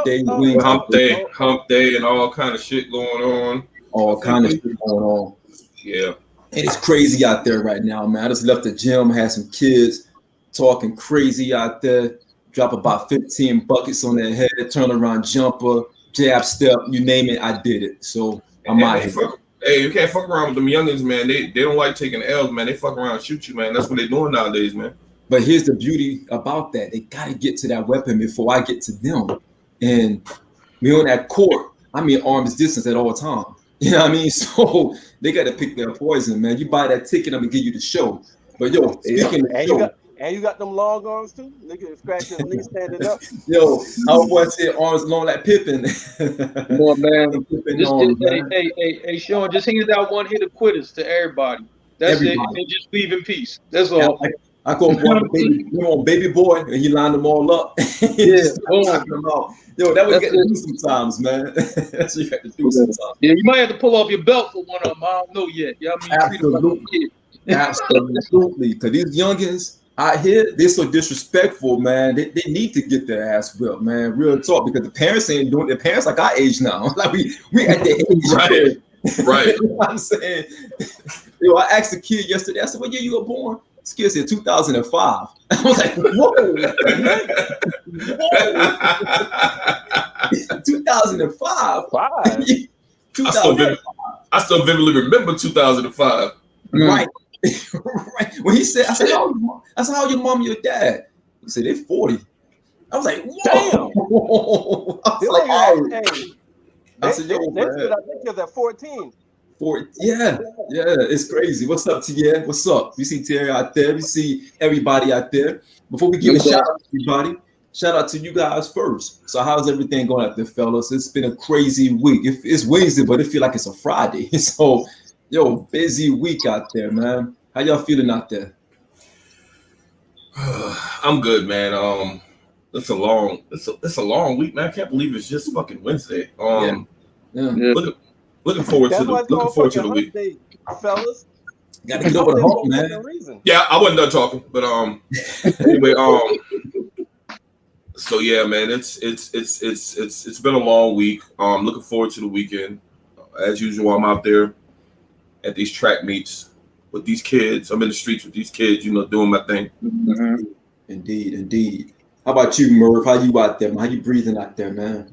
day, hump day, and all kind of shit going on. All kind of shit going on. Yeah. And it's crazy out there right now, man. I just left the gym, had some kids talking crazy out there. Drop about 15 buckets on their head, turn around jumper, jab step, you name it, I did it. So I'm out here. Hey, you can't fuck around with them youngins, man. They don't like taking L's, man. They fuck around and shoot you, man. That's what they're doing nowadays, man. But here's the beauty about that. They got to get to that weapon before I get to them. And we're on that court. I mean, arm's distance at all times. You know what I mean? So they got to pick their poison, man. You buy that ticket, I'm going to give you the show. But yo, speaking of show. And you got them long arms too? Nigga scratch his knee standing up. Yo, I was say arms long like Pippen. Come on, man. Hey, Sean, just hand out one hit of quitters to everybody. That's it. And just leave in peace. That's all. I go on baby boy, and he lined them all up. Yeah, them out. Yo, that was getting to do sometimes, man. That's what you got to do sometimes. Yeah, you might have to pull off your belt for one of them. I don't know yet. You know what I mean? Absolutely. Because these youngins out here, they're so disrespectful, man. They need to get their ass whipped, man. Real talk. Because the parents ain't doing it. The parents like our age now. Like we at the age. Right. You know what I'm saying? Yo, I asked the kid yesterday, I said, what year you were born? This kid said 2005. I was like, whoa. 2005. 2005. I still vividly remember 2005. Right. Right. When he said, I said, how old your mom and your dad? He said, they're 40. I was like, whoa. I was like, hey. I said, yo, they said, I think you're at 14. Yeah, it's crazy. What's up, Tia? What's up? We see Terry out there. We see everybody out there. Before we give a shout out to everybody, shout out to you guys first. So how's everything going out there, fellas? It's been a crazy week. It's Wednesday, but it feels like it's a Friday. So, yo, busy week out there, man. How y'all feeling out there? I'm good, man. It's a long week, man. I can't believe it's just fucking Wednesday. Looking forward to the week, fellas. Got to get over the hump, man. Yeah, I wasn't done talking, but anyway, so yeah, man, it's been a long week. Looking forward to the weekend. As usual, I'm out there at these track meets with these kids. I'm in the streets with these kids, doing my thing. Mm-hmm. Indeed. How about you, Merv? How you out there, man? How you breathing out there, man?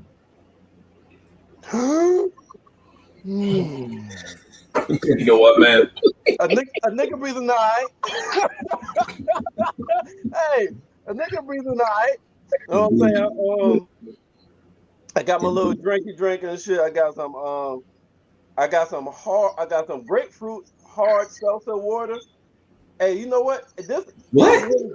You know what, man? A nigga breathing all right. Hey, a nigga breathing all right. You know what I'm saying? I got my little drink and shit. I got some grapefruit hard seltzer water. Hey, you know what? This is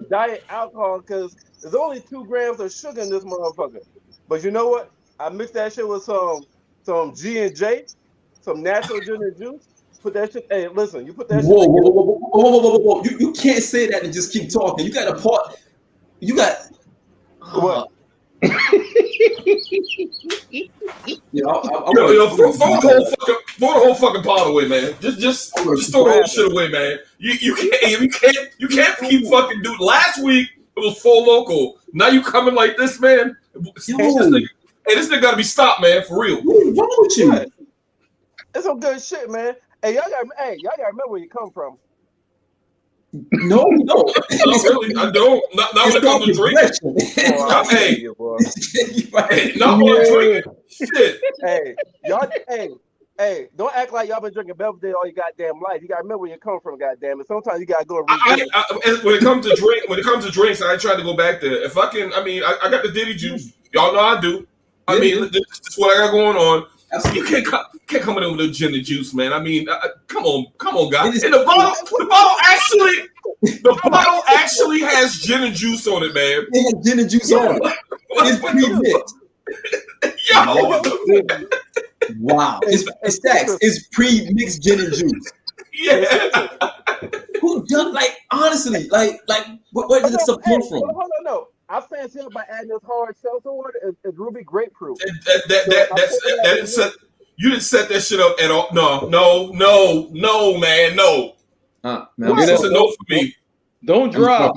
diet alcohol because there's only 2 grams of sugar in this motherfucker. But you know what? I mixed that shit with some G&J. Some natural gin and juice. Put that shit. Hey, listen, you put that shit. Whoa. You can't say that and just keep talking. You got a part. You got what? Throw the whole fucking pot away, man. Just throw the whole shit away, man. You can't keep fucking doing. Last week it was full local. Now you coming like this, man. This nigga gotta be stopped, man, for real. What's wrong with you? It's some good shit, man. Hey, y'all gotta remember where you come from. No. Not really. I don't. Not when it comes to drinking. Not when drinking. Shit. Hey, don't act like y'all been drinking Belvedere all your goddamn life. You gotta remember where you come from, goddamn it. Sometimes you gotta go. When it comes to drinks, I ain't trying to go back there. If I can, I got the Diddy juice. Y'all know I do. This is what I got going on. You can't come in with a gin and juice, man. Come on, guys. And the bottle actually has gin and juice on it, man. It has gin and juice on it. It's pre-mixed. Wow. It's stacks. It's pre-mixed gin and juice. Yeah. Who does honestly? Where did this stuff come from? Hold on, no. I fancy it by adding this hard seltzer water is Ruby grapefruit. You didn't set that shit up at all. No, man, no. That's a no for me. Don't drop.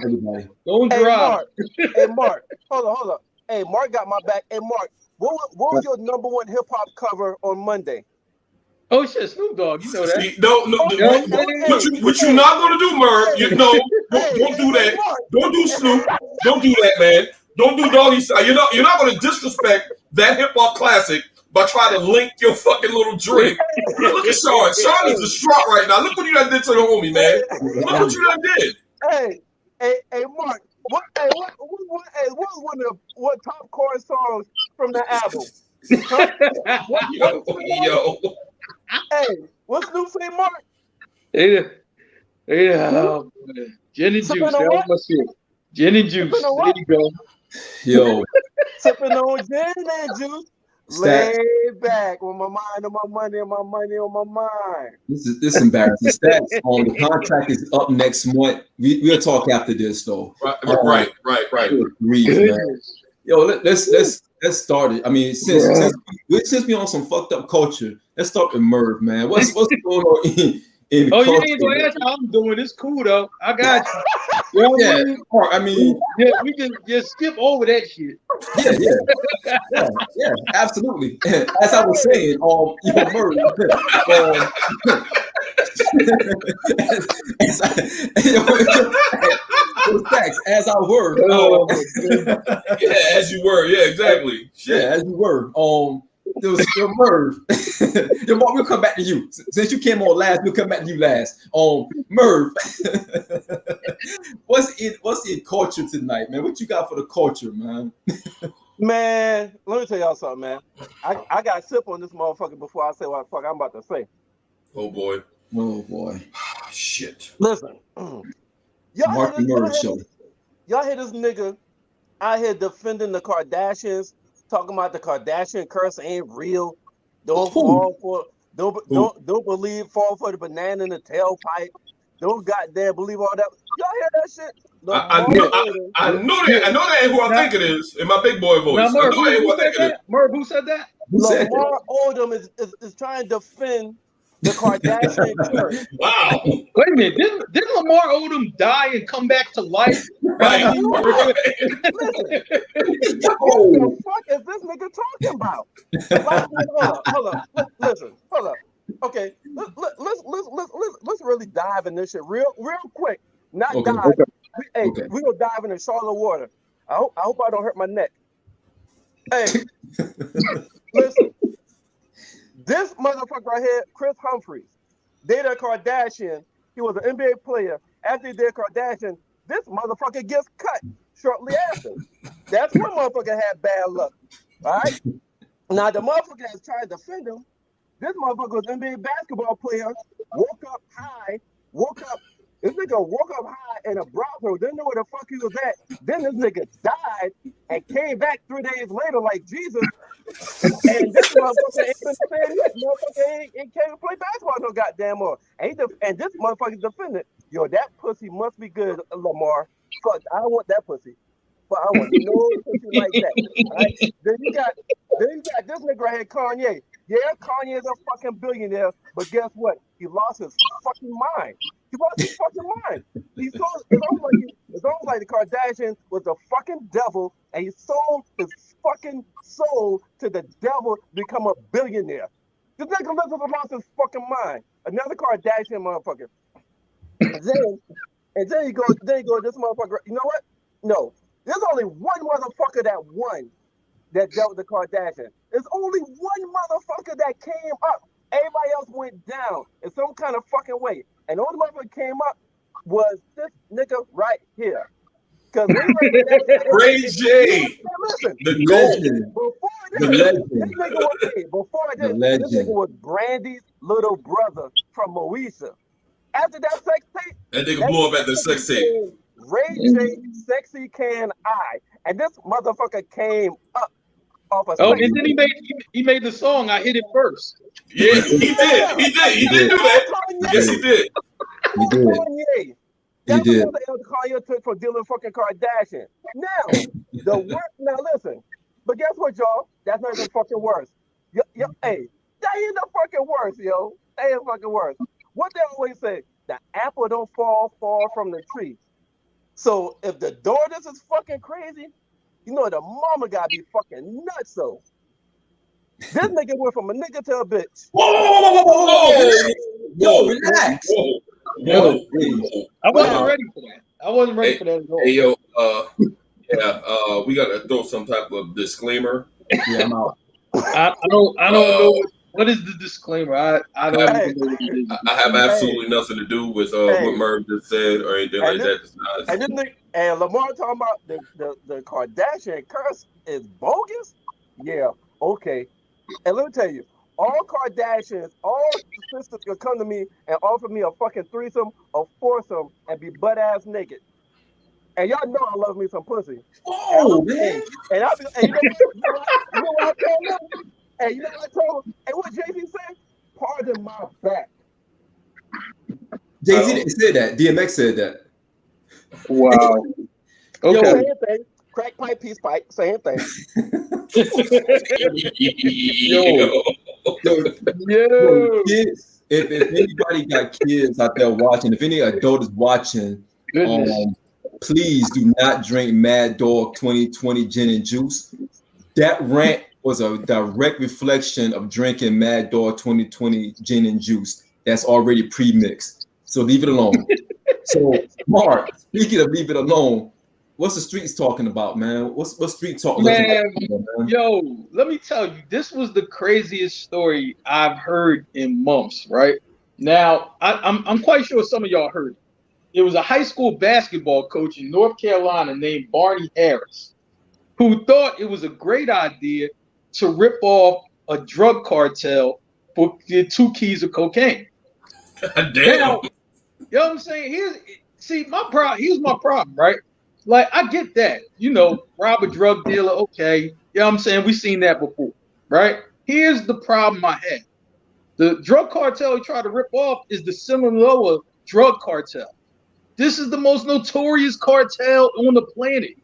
Don't drop. Hey, Mark. Hold on. Hey, Mark got my back. Hey, Mark, What was your number one hip hop cover on Monday? Oh shit, Snoop Dogg, you know that. What you not gonna do, Merv? Don't do that. Don't do Snoop. Don't do that, man. Don't do Doggy Style. You're not gonna disrespect that hip hop classic by trying to link your fucking little drink. Look at Sean. Sean is distraught right now. Look what you done did to the homie, man. Look what you done did. Hey, Mark. What was one top chord songs from the album? Huh? Yo. Hey, what's Snoop say, Mark? Yeah. Gin and juice. That was my shit. Gin and juice. There you go. Yo. Sipping on gin and juice. Lay back with my mind on my money and my money on my mind. This is embarrassing. Stats on the contract is up next month. We'll talk after this though. Right. Grief, man. Yo, let's start it. I mean, since we on some fucked up culture, let's start with Merv, man. What's going on in the culture? You ain't gonna ask how I'm doing. It's cool though. I got you. You know what I mean, we can just skip over that shit. Yeah, absolutely. As I was saying, Merv, as I were. As you were. Yeah, exactly. Shit. Yeah, as you were. There was Merv. We'll come back to you. Since you came on last, we'll come back to you last. Merv. What's in culture tonight, man? What you got for the culture, man? Man, let me tell y'all something, man. I got to sip on this motherfucker before I say what the fuck I'm about to say. Oh boy. Shit. Listen. Mark the Merv show. Y'all hear this nigga out here defending the Kardashians, talking about the Kardashian curse ain't real. Don't fall for the banana in the tailpipe. Don't goddamn believe all that. Y'all hear that shit? I know that ain't who I think it is in my big boy voice. Now, Merv, who said that? Lamar Odom is trying to defend the Kardashian curse. Wow. Wait a minute. Didn't Lamar Odom die and come back to life? Right. Listen, what the fuck is this nigga talking about? Hold up. Listen, hold up. Okay, let's really dive in this shit real quick. Not dive. Okay. We gonna dive into Charlotte water. I hope I don't hurt my neck. Hey, listen. This motherfucker right here, Chris Humphries, dated a Kardashian. He was an NBA player. After he dated Kardashian, this motherfucker gets cut shortly after. That's when motherfucker had bad luck. All right? Now, the motherfucker that's trying to defend him, this motherfucker was an NBA basketball player, this nigga woke up high in a brothel, didn't know where the fuck he was at. Then this nigga died and came back 3 days later like Jesus. And this motherfucker ain't been saying that. Motherfucker ain't can't play basketball no goddamn more. And this motherfucker's defendant, yo, that pussy must be good, Lamar. Fuck, I don't want that pussy. But I want no pussy like that. Right? Then you got this nigga right here, Kanye. Yeah, Kanye is a fucking billionaire, but guess what? He lost his fucking mind. He lost his fucking mind. It's almost like the Kardashians was the fucking devil, and he sold his fucking soul to the devil to become a billionaire. This nigga lost his fucking mind. Another Kardashian motherfucker. And then you go, this motherfucker. You know what? No, there's only one motherfucker that won that dealt with the Kardashian. There's only one motherfucker that came up. Everybody else went down in some kind of fucking way. And the only motherfucker came up was this nigga right here. Because Ray J. Listen, the legend. Before this nigga was Brandy's little brother from Moesha. After that sex tape, that nigga blew up at the sex tape. Ray J, Sexy Can I. And this motherfucker came up. And then he made the song "I Hit It First." Yeah, he did do that. Yes, he did. That's what Kanye took for dealing with fucking Kardashian. Now listen, but guess what, y'all? That's not even fucking worse. Hey, that ain't the fucking worst, yo. That ain't fucking worse. What they always say, the apple don't fall far from the tree. So if the daughters is fucking crazy, you know the mama gotta be fucking nuts, though. This nigga went from a nigga to a bitch. Whoa, relax. Whoa. I wasn't ready for that. I wasn't ready for that at all. Hey, yo, we gotta throw some type of disclaimer. Yeah, I'm out. I don't know what is the disclaimer. I don't even know what it is. I have absolutely nothing to do with what Merv just said or anything like that. And Lamar talking about the Kardashian curse is bogus. Yeah, okay. And let me tell you, all Kardashians, all sisters can come to me and offer me a fucking threesome or foursome and be butt ass naked. And y'all know I love me some pussy. Oh, man. And I be, and you know what I told them? And you know what I told them? And what Jay-Z said? Pardon my back. Jay-Z didn't say that. DMX said that. Wow. Okay. Same thing. Crack pipe, peace pipe, same thing. Yo, kids, if anybody got kids out there watching, if any adult is watching, please do not drink Mad Dog 2020 gin and juice. That rant was a direct reflection of drinking Mad Dog 2020 gin and juice that's already pre-mixed. So leave it alone. So, Mark, speaking of leave it alone, what's the streets talking about, man? What street talk? Man, yo, let me tell you, this was the craziest story I've heard in months. Right now, I'm quite sure some of y'all heard it. It was a high school basketball coach in North Carolina named Barney Harris, who thought it was a great idea to rip off a drug cartel for the 2 keys of cocaine. God damn. Now, you know what I'm saying? Here's my problem, right? Like, I get that, rob a drug dealer, okay. You know what I'm saying? We've seen that before, right? Here's the problem I had. The drug cartel he tried to rip off is the Sinaloa drug cartel. This is the most notorious cartel on the planet.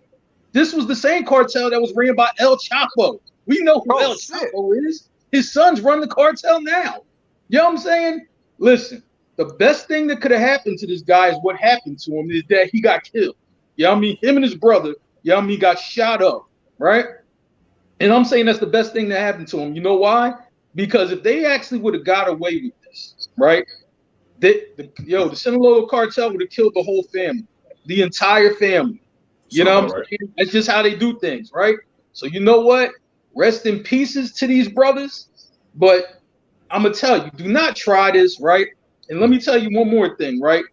This was the same cartel that was ran by El Chapo. We know who El Chapo is. His sons run the cartel now. You know what I'm saying? Listen, the best thing that could have happened to this guy is what happened to him is that he got killed. You know what I mean? Him and his brother, you know what I mean, got shot up, right? And I'm saying that's the best thing that happened to him. You know why? Because if they actually would have got away with this, right? The Sinaloa cartel would have killed the whole family, the entire family. You know what I'm saying? That's just how they do things, right? So you know what? Rest in pieces to these brothers. But I'm going to tell you, do not try this, right? And let me tell you one more thing, right?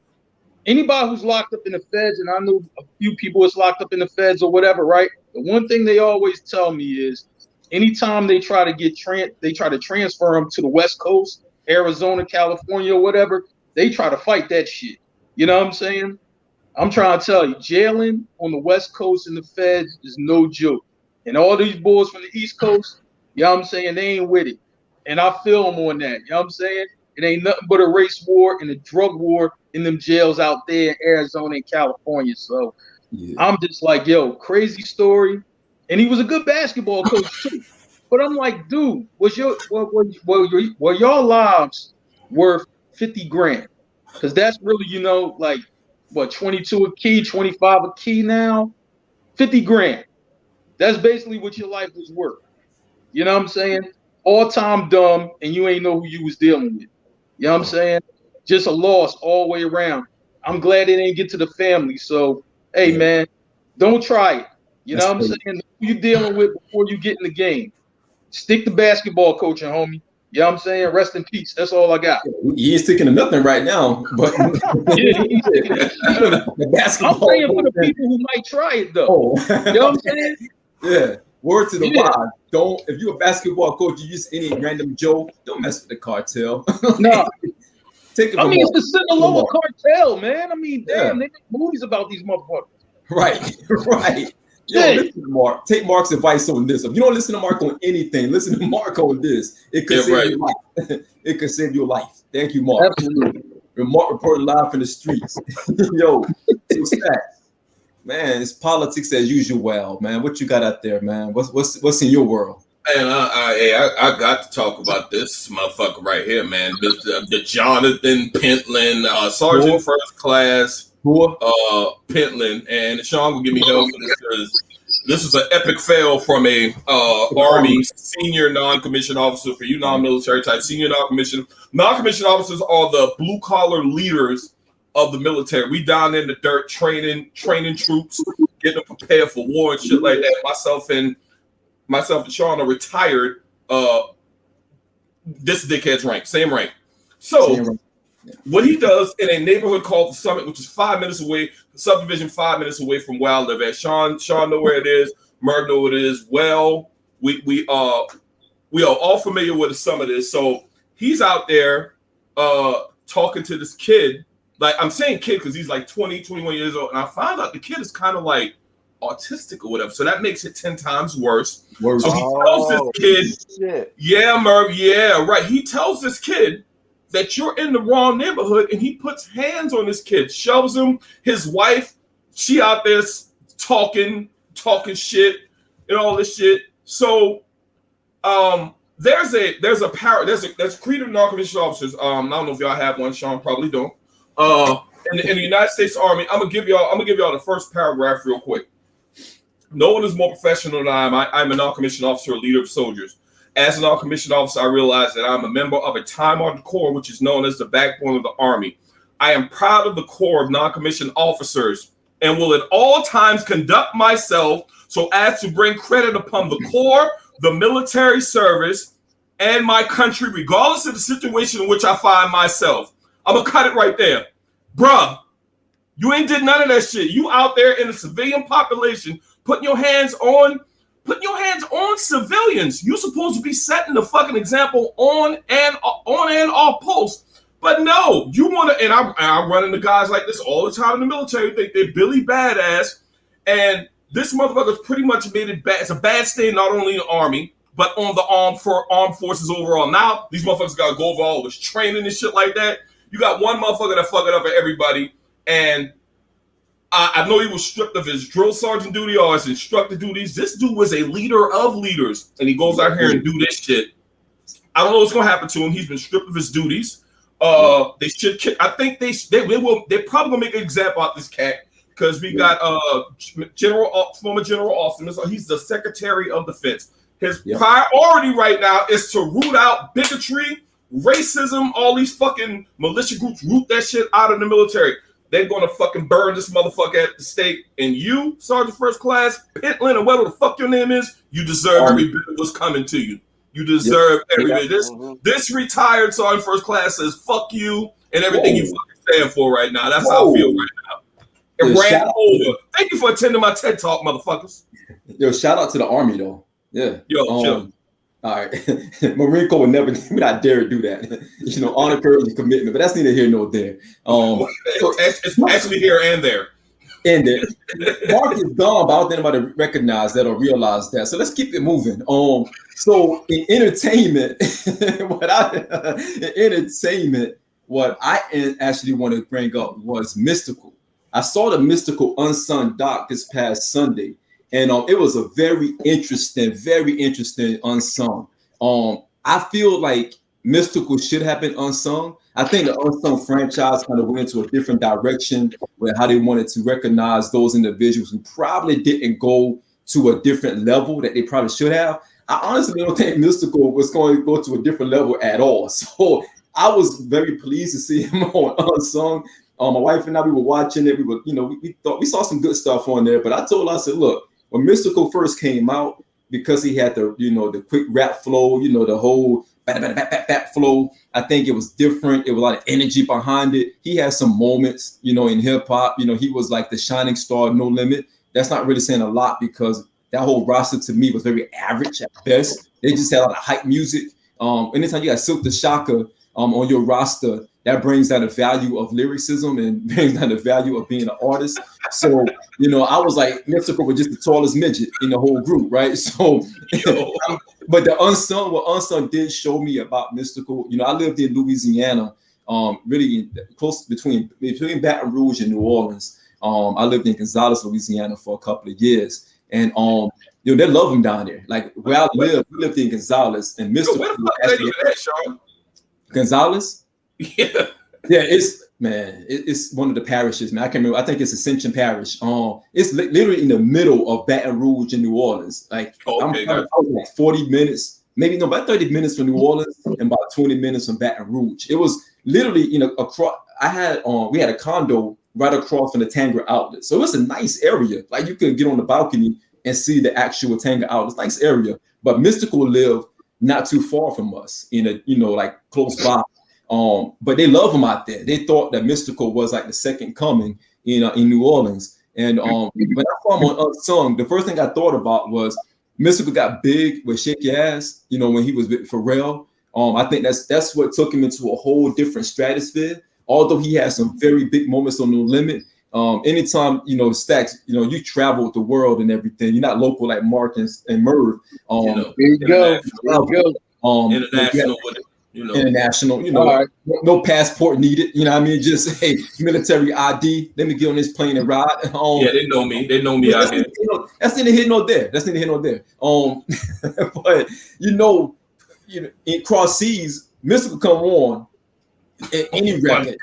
Anybody who's locked up in the feds, and I know a few people that's locked up in the feds or whatever, right? The one thing they always tell me is anytime they try to transfer them to the West Coast, Arizona, California, or whatever, they try to fight that shit. You know what I'm saying? I'm trying to tell you, jailing on the West Coast in the feds is no joke. And all these boys from the East Coast, you know what I'm saying, they ain't with it. And I feel them on that. You know what I'm saying? It ain't nothing but a race war and a drug war in them jails out there in Arizona and California. So I'm just like, yo, crazy story. And he was a good basketball coach too. But I'm like, dude, were your lives worth 50 grand? Because that's really, like, what, 22 a key, 25 a key now? 50 grand. That's basically what your life was worth. You know what I'm saying? All time dumb, and you ain't know who you was dealing with. You know what I'm saying? Just a loss all the way around. I'm glad it didn't get to the family. So, hey, man, don't try it. You know what I'm saying? Know who you dealing with before you get in the game. Stick to basketball coaching, homie. You know what I'm saying? Rest in peace. That's all I got. He ain't sticking to nothing right now. But the basketball. I'm saying for the people who might try it, though. You know what I'm saying? Yeah. Word to the wise. Don't, if you're a basketball coach, you use any random Joe, don't mess with the cartel. No. It's the Sinaloa cartel, man. I mean, damn, they make movies about these motherfuckers. Right. Yo, listen to Mark. Take Mark's advice on this. If you don't listen to Mark on anything, listen to Mark on this. It could save your life. It could save your life. Thank you, Mark. Absolutely. Mark reporting live from the streets. Yo, man, it's politics as usual, man. What you got out there, man? What's in your world? Man, I got to talk about this motherfucker right here, man. The Jonathan Pentland, Sergeant First Class Pentland, and Sean will give me help for this. This is an epic fail from a Army senior non-commissioned officer. For you non-military type, senior non-commissioned officers are the blue collar leaders of the military. We down in the dirt training troops, getting them prepared for war and shit like that. Myself and Sean are retired. This dickhead's rank, same rank. So what he does in a neighborhood called the Summit, which is 5 minutes away, subdivision 5 minutes away from where I live at. Sean know where it is. Merv know what it is. Well, we are all familiar with the Summit is. So he's out there talking to this kid. Like, I'm saying kid because he's like 20, 21 years old. And I found out the kid is kind of like autistic or whatever. So that makes it 10 times worse. So he tells this kid, yeah, Merv, yeah, right. He tells this kid that you're in the wrong neighborhood, and he puts hands on this kid, shoves him. His wife, she out there talking shit and all this shit. So there's creed of non-commissioned officers. I don't know if y'all have one. Sean probably don't. In the United States Army, I'm gonna give y'all the first paragraph real quick. No one is more professional than I am. I'm a non-commissioned officer, a leader of soldiers. As a non-commissioned officer, I realize that I'm a member of a time-honored corps, which is known as the backbone of the Army. I am proud of the corps of non-commissioned officers and will at all times conduct myself so as to bring credit upon the corps, the military service, and my country, regardless of the situation in which I find myself. I'm going to cut it right there. Bruh, you ain't did none of that shit. You out there in the civilian population putting your hands on civilians. You're supposed to be setting the fucking example on and off post. But no, you want to, and I'm running to guys like this all the time in the military. Think they're Billy Badass. And this motherfucker's pretty much made it bad. It's a bad stain not only in the Army, but on the armed forces overall. Now, these motherfuckers got to go over all this training and shit like that. You got one motherfucker that fuck it up at everybody. And I know he was stripped of his drill sergeant duty or his instructor duties. This dude was a leader of leaders, and he goes out here and do this shit. I don't know what's gonna happen to him. He's been stripped of his duties. They should kick. I think they're probably gonna make an example out of this cat because we got former General Austin. So he's the Secretary of Defense. His priority right now is to root out bigotry, racism, all these fucking militia groups. Root that shit out of the military. They're gonna fucking burn this motherfucker at the stake. And you, Sergeant First Class, Pentland, or whatever the fuck your name is, you deserve every bit of what's coming to you. You deserve every bit. This retired Sergeant First Class says fuck you and everything you fucking stand for right now. That's how I feel right now. It ran over. Thank you for attending my TED Talk, motherfuckers. Yo, shout out to the Army though. Yeah. Yo, all right. Marine Corps would never, we not dare do that. You know, honor, courage, and commitment, but that's neither here nor there. It's actually here and there. And there. Mark is gone, but I don't think anybody recognize that or realize that. So let's keep it moving. So in entertainment, what I actually want to bring up was Mystical. I saw the Mystical Unsung doc this past Sunday. And it was a very interesting unsung. I feel like Mystical should have been unsung. I think the Unsung franchise kind of went into a different direction with how they wanted to recognize those individuals who probably didn't go to a different level that they probably should have. I honestly don't think Mystical was going to go to a different level at all. So I was very pleased to see him on Unsung. My wife and I, we were watching it. We were, we thought we saw some good stuff on there. But I told her, I said, look, when Mystical first came out, because he had the quick rap flow, the whole bat flow, I think it was different. It was a lot of energy behind it. He had some moments, in hip hop. He was like the shining star, No Limit. That's not really saying a lot because that whole roster to me was very average at best. They just had a lot of hype music. Anytime you got Silk the Shocker on your roster, that brings down the value of lyricism and brings down the value of being an artist. So, I was like, Mystical was just the tallest midget in the whole group, right? So, but what Unsung did show me about Mystical, I lived in Louisiana, really close between Baton Rouge and New Orleans. I lived in Gonzales, Louisiana for a couple of years. And, they love him down there. Like where I lived, we lived in Gonzales and Mystical. Where the fuck are you at, Sean? Gonzales? Yeah. Yeah, it's Man, it's one of the parishes, man. I can't remember. I think it's Ascension Parish. It's literally in the middle of Baton Rouge in New Orleans. Like, I was like 40 minutes, maybe no, about 30 minutes from New Orleans and about 20 minutes from Baton Rouge. It was literally, across. We had a condo right across from the Tanger outlet, so it was a nice area. Like, you could get on the balcony and see the actual Tanger outlet. Nice area. But Mystical lived not too far from us, like close by. But they love him out there. They thought that Mystical was like the second coming, in New Orleans. And when I saw him on Unsung, the first thing I thought about was Mystical got big with Shake Your Ass, when he was with Pharrell. I think that's what took him into a whole different stratosphere. Although he had some very big moments on No Limit. Anytime, Stacks, you travel the world and everything. You're not local like Mark and Merv. There you go. International with it. International, right. no passport needed. Just military ID. Let me get on this plane and ride. Yeah, they know me. They know me out here. That's neither here nor there. That's neither here nor there. But in Cross Seas, Mystical come on in any record.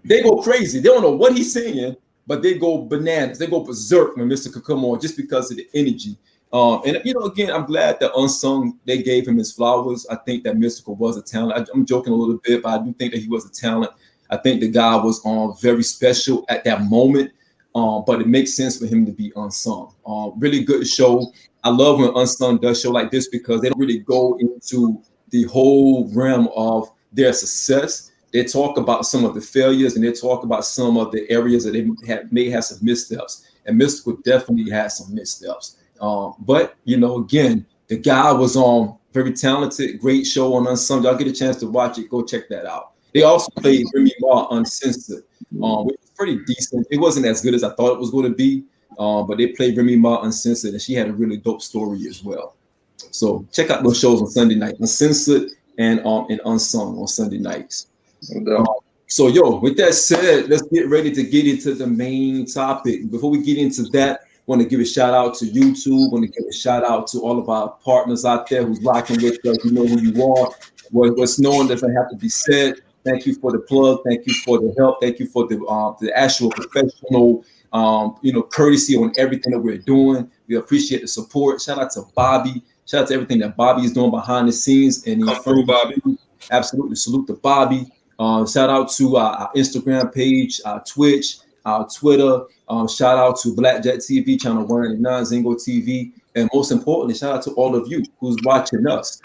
They go crazy. They don't know what he's saying, but they go bananas. They go berserk when Mystical come on just because of the energy. And again, I'm glad that Unsung, they gave him his flowers. I think that Mystical was a talent. I'm joking a little bit, but I do think that he was a talent. I think the guy was very special at that moment. But it makes sense for him to be unsung. Really good show. I love when Unsung does show like this because they don't really go into the whole realm of their success. They talk about some of the failures and they talk about some of the areas that they may have some missteps. And Mystical definitely has some missteps. But again, the guy was very talented, great show on Unsung. Y'all get a chance to watch it, go check that out. They also played Remy Ma Uncensored, which was pretty decent. It wasn't as good as I thought it was going to be, but they played Remy Ma Uncensored, and she had a really dope story as well. So check out those shows on Sunday night, Uncensored and Unsung on Sunday nights. So with that said, let's get ready to get into the main topic. Before we get into that, want to give a shout out to YouTube. Want to give a shout out to all of our partners out there who's rocking with us. You know who you are. What's known doesn't have to be said. Thank you for the plug. Thank you for the help. Thank you for the actual professional, courtesy on everything that we're doing. We appreciate the support. Shout out to Bobby. Shout out to everything that Bobby is doing behind the scenes. And come through, Bobby. Absolutely salute to Bobby. Shout out to our Instagram page, our Twitch, our Twitter. Shout out to Blackjack TV, channel 199, Zingo TV, and most importantly, shout out to all of you who's watching us.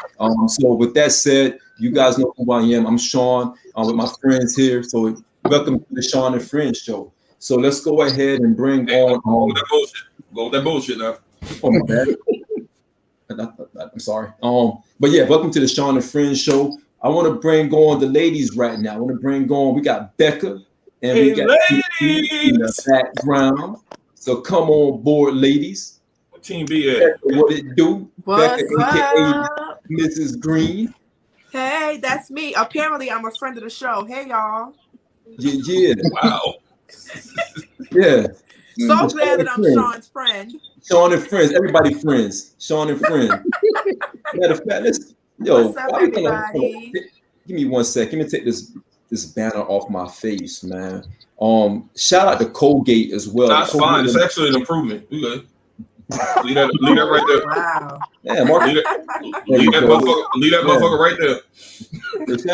So with that said, you guys know who I am. I'm Sean with my friends here. So welcome to the Sean and Friends show. So let's go ahead and bring on. Go with that bullshit now. Oh my bad. I'm sorry. But yeah, welcome to the Sean and Friends show. I want to bring on the ladies right now. I want to bring on. We got Becca. And we got in the background. So come on board, ladies. What team be at? What it do? What's Becca, up? AKA Mrs. Green. Hey, that's me. Apparently, I'm a friend of the show. Hey, y'all. Yeah. Wow. Yeah. So glad that I'm Sean's friend. Sean and Friends. Everybody friends. Sean and Friends. Matter of fact, what's up, everybody? Give me 1 second. Let me take this banner off my face, man. Shout out to Colgate as well. That's fine. It's actually an improvement. We good. Leave that right there. Wow. Yeah, Mark. Leave that motherfucker right there.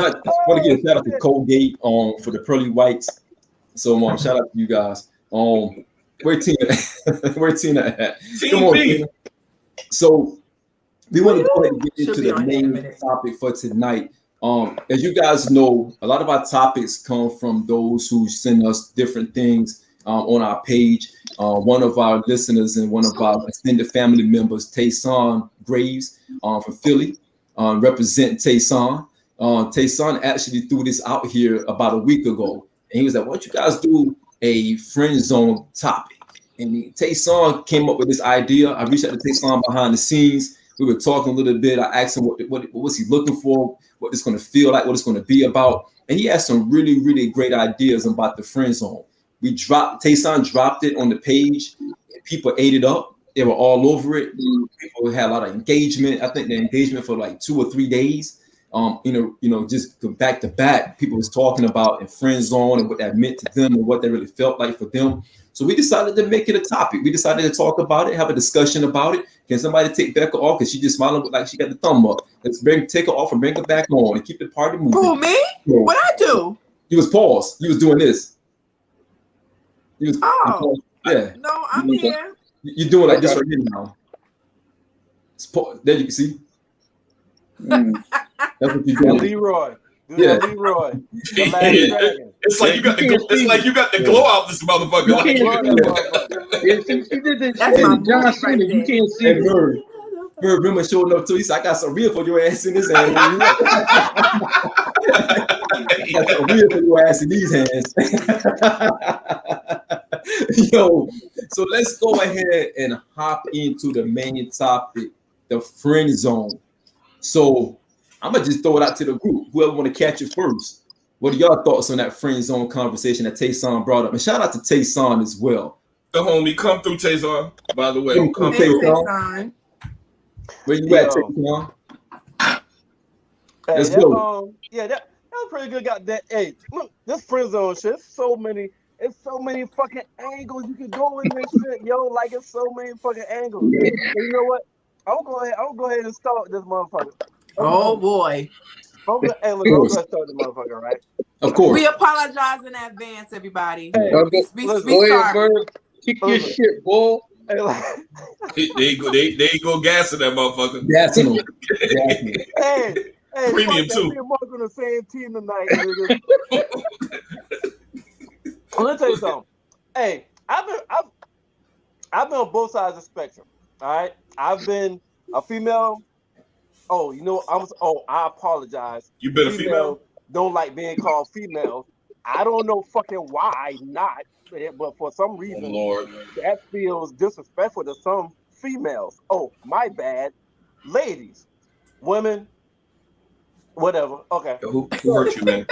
I want to give a shout out to Colgate for the pearly whites. So shout out to you guys. Where Tina? Where Tina at? Come on, Tina. So we want to go ahead and get into the main topic for tonight. As you guys know, a lot of our topics come from those who send us different things on our page. One of our listeners and one of our extended family members, Tayson Graves from Philly, represent Tayson. Tayson actually threw this out here about a week ago. And he was like, why don't you guys do a friend zone topic? And Tayson came up with this idea. I reached out to Tayson behind the scenes. We were talking a little bit. I asked him what was he looking for, what it's going to feel like, what it's going to be about. And he had some really, really great ideas about the friend zone. Tayson dropped it on the page. People ate it up. They were all over it. People had a lot of engagement. I think the engagement for like 2 or 3 days. Just back to back, people was talking about in friend zone and what that meant to them and what that really felt like for them. So we decided to make it a topic. We decided to talk about it, have a discussion about it. Can somebody take Becca off? Because she just smiling like she got the thumb up. Let's take her off and bring her back on and keep the party moving. Who, me? So, what I do? You was paused. You was doing this. You was yeah. No, I'm here. You're doing like this right here now. There you can see. That's what you're doing. Leroy. Yeah. Leroy. It's like you got the glow out this motherfucker. She did this. That's my John Cena. You can't see it. Bird, remember showing up too. He said, I got some real for your ass in this hand. I got some real for your ass in these hands. Yo, so let's go ahead and hop into the main topic, the friend zone. So I'm gonna just throw it out to the group. Whoever want to catch it first. What are y'all thoughts on that friend zone conversation that Tayson brought up? And shout out to Tayson as well. The homie, come through, Tayson. By the way, come Hey, through. Tayson. Where you at, Tayson? Let's go. That was pretty good. Got that. Hey, look, this friend zone shit. It's so many fucking angles you can go in this shit, yo. Like it's so many fucking angles. And you know what? I'll go ahead and start this motherfucker. Oh boy. I'm gonna start the motherfucker, right? Of course. We apologize in advance, everybody. Hey, Go ahead, Bird. Kick your shit, boy. They go gassing that motherfucker. Gassing him. Hey, Premium too. Me and Mark on the same team tonight, nigga. Let me tell you something. Hey, I've been on both sides of the spectrum. All right, I've been a female. Oh, I apologize. You been a female? Don't like being called female. I don't know fucking why not, but for some reason, Lord, that feels disrespectful to some females. Oh, my bad. Ladies, women, whatever. Okay. Who hurt you, man?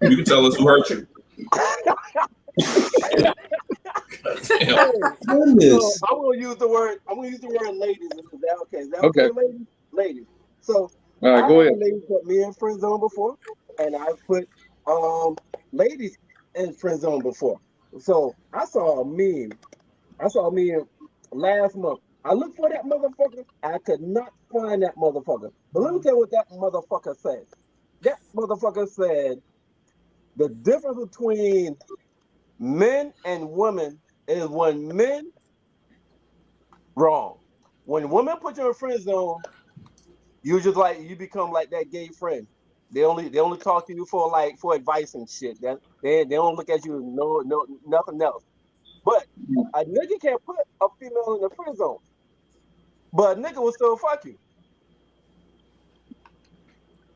You can tell us who hurt you. Goodness. So I'm gonna use the word ladies. Is that okay? Is that okay? Ladies. So all right, go ahead. Ladies put me in friend zone before, and I've put ladies in friend zone before. So I saw a meme last month. I looked for that motherfucker. I could not find that motherfucker. But let me tell you what that motherfucker said. That motherfucker said the difference between men and women is when men wrong. When women put you in friend zone, you become like that gay friend. They only talk to you for advice and shit. They don't look at you nothing else. But a nigga can't put a female in the friend zone. But a nigga will still fuck you.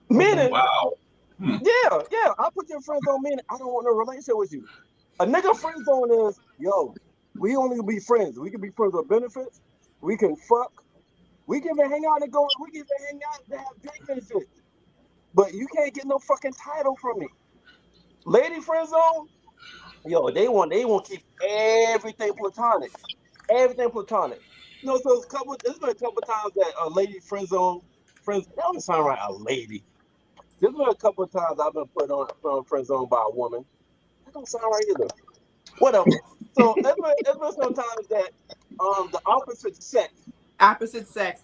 Meaning, wow. Yeah, I put you in friend zone, meaning I don't want no relationship with you. A nigga friend zone is, yo, we only be friends. We can be friends with benefits. We can fuck. We can even hang out and have drinks and shit. But you can't get no fucking title from me. Lady friend zone, yo, they want to keep everything platonic. Everything platonic. You know, so there's been a couple times that a lady friend zone, that don't sound right, a lady. There's been a couple of times I've been put on friend zone by a woman. That don't sound right either. Whatever. So there's been some times that the opposite sex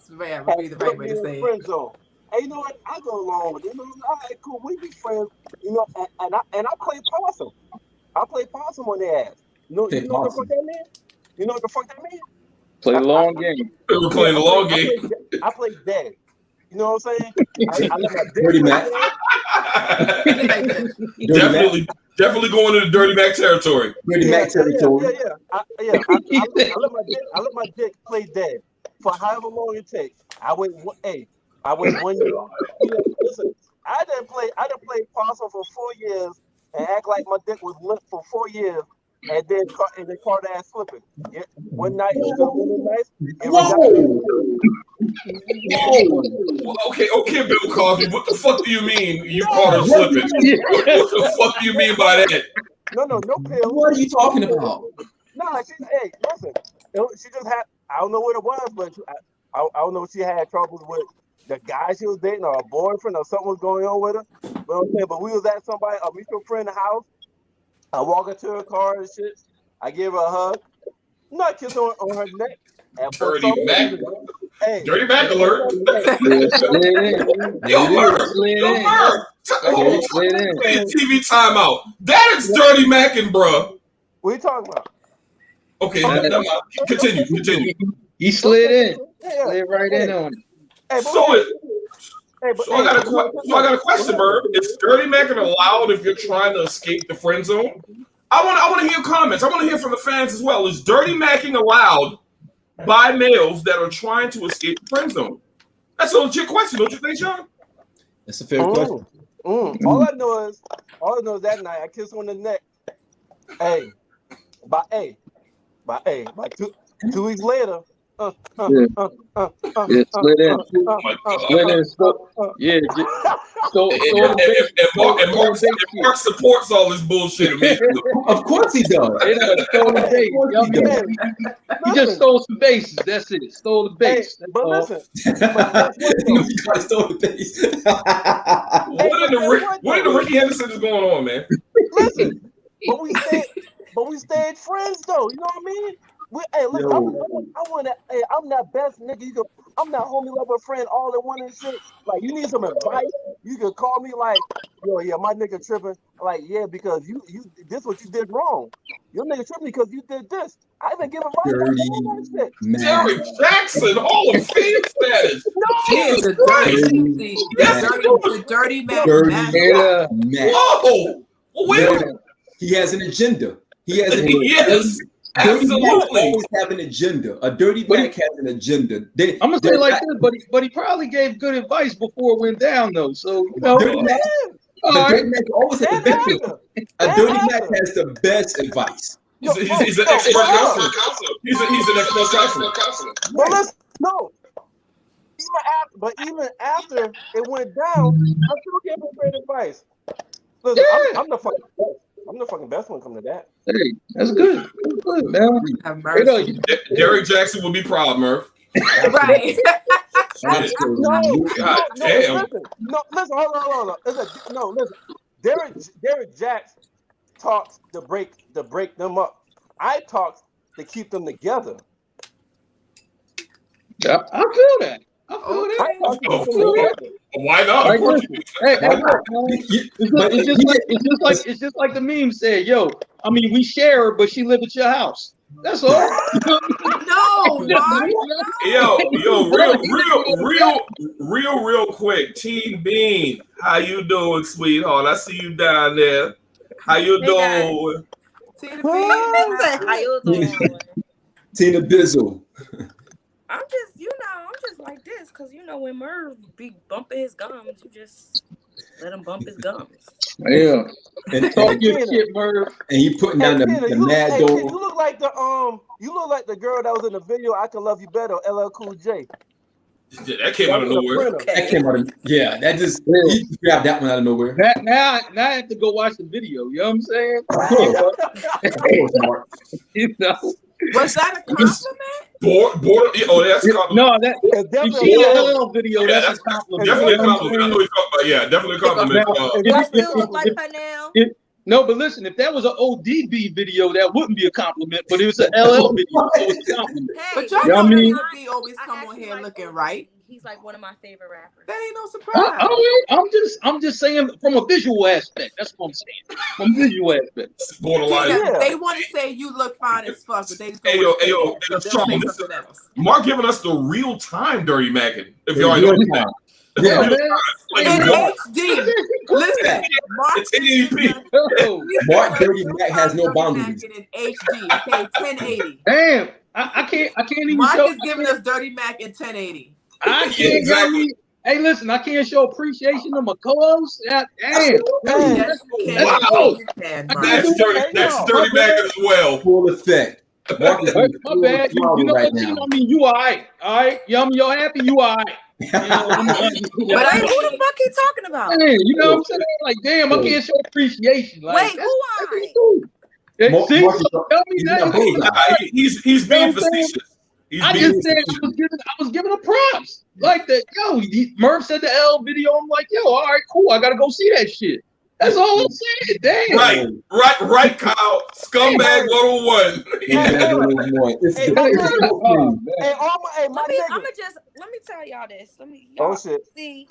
would be the right way to say friend it. Zone. And you know what? I go along with it. All right, cool. We be friends. You know, and I play possum. I play possum on their ass. You know what the fuck that means? You know what the fuck that means? Play the long game. We're playing the long game. I play dead. You know what I'm saying? I let my Dirty Mac. Definitely going into the Dirty Mac territory. Dirty Mac territory. Yeah. I let my dick play dead for however long it takes. I wait 1 year. Listen, I didn't play possum for 4 years and act like my dick was limp for 4 years. And then caught ass slipping. Yeah. One night it was really nice. Okay, Bill Cosby. What the fuck do you mean you caught her slipping? What the fuck do you mean by that? No pills. What are you talking about? Listen. She just had. I don't know what it was, but I don't know. She had troubles with the guy she was dating or a boyfriend or something was going on with her. But we was at somebody, a mutual friend's house. I walk into her car and shit. I give her a hug. Not kiss on her neck. And Dirty Mac. Hey, Dirty Mac alert. TV timeout. That is Dirty Mackin', bro. What are you talking about? Okay, continue. He slid in. Yeah. Slid right in on it. Hey, So I got a question, Bird. Is Dirty Mackin' allowed if you're trying to escape the friend zone? I want to hear comments. I want to hear from the fans as well. Is Dirty Macking allowed by males that are trying to escape the friend zone? That's a legit question, don't you think, Sean? That's a fair question. All I know is that night I kissed her on the neck. By 2 weeks later. Slid in. Slid in. Yeah. And Mark supports all this bullshit. Of course he does. He just stole some bases. That's it. Stole the base. Hey, but listen. Stole the base. What in the Ricky Henderson is going on, man? Listen, but we stayed friends though. You know what I mean? I'm that best nigga. I'm that homie lover friend all in one and shit. Like, you need some advice, you can call me like, yo, yeah, my nigga tripping. Like, yeah, because you this what you did wrong. Your nigga tripping because you did this. I even give advice on that shit. Derek Jackson, Hall of Fame status. The Dirty Mac. Whoa! Wait. He has an agenda. Yes. Absolutely. Always have an agenda. A Dirty Mac has an agenda. I'm gonna say it like this, but he probably gave good advice before it went down, though. So you know, Dirty Mac always has the best. A Dirty Mac has the best advice. He's an expert counselor. He's an expert counselor. But listen, no. Even after it went down, I still gave him great advice. Listen, I'm the fucking best. I'm the fucking best when it comes to that. Hey, that's good. That's good, man. Derek Jackson will be proud, Murph. Right. Listen, hold on. Listen. Derek Jackson talks to break them up. I talk to keep them together. Yeah, I feel that. Why not? Of course you do. It's just like the meme said, yo. I mean, we share her, but she live at your house. That's all. No. Real quick. Team Bean, how you doing, sweetheart? I see you down there. How you doing? How you doing? Tina Bizzle. I'm just like this, cause when Merv be bumping his gums, you just let him bump his gums. Yeah. And talk your shit, Merv. And he putting down the mad dog. You look like the girl that was in the video I Can Love You Better, LL Cool J. Yeah, that came out of nowhere. That came out of that just he grabbed that one out of nowhere. Now I have to go watch the video. You know what I'm saying? You know. Was that a compliment? That's a compliment. No, you see the LL video. Yeah, that's a compliment. Definitely a compliment. I know what you're talking about. Yeah, definitely a compliment. Do I still look like her now? No, but listen, if that was an ODB video, that wouldn't be a compliment, but it was an LL video, so it's a compliment. Hey, but y'all know ODB always come on here looking right. He's like one of my favorite rappers. That ain't no surprise. I'm just saying from a visual aspect. That's what I'm saying. From a visual aspect. Borderline. Yeah. They want to say you look fine as fuck, but they just Mark giving us the real time Dirty Mackin'. If y'all know that. Yeah. In HD. Listen, Mark 1080p. Mark Dirty Mac has no boundaries. In HD, okay, 1080. Damn, I can't even. Mark is giving us Dirty Mac in 1080. I can't exactly. Hey, listen, I can't show appreciation to my co-host. Damn. Wow. That's Dirty Mac as well. Full effect. Mark is my bad. You know what, team? I mean, you all right. All right. You're happy. You all right. But who the fuck he talking about? Hey, you know what I'm saying? Like, damn, I can't show appreciation. Like, wait, who He's being facetious. I was giving him props. Like that, yo, Murph said the L video. I'm like, yo, all right, cool. I gotta go see that shit. That's all I'm saying. Damn. Right, Kyle. Scumbag 101. Let me tell y'all this. Oh shit. See,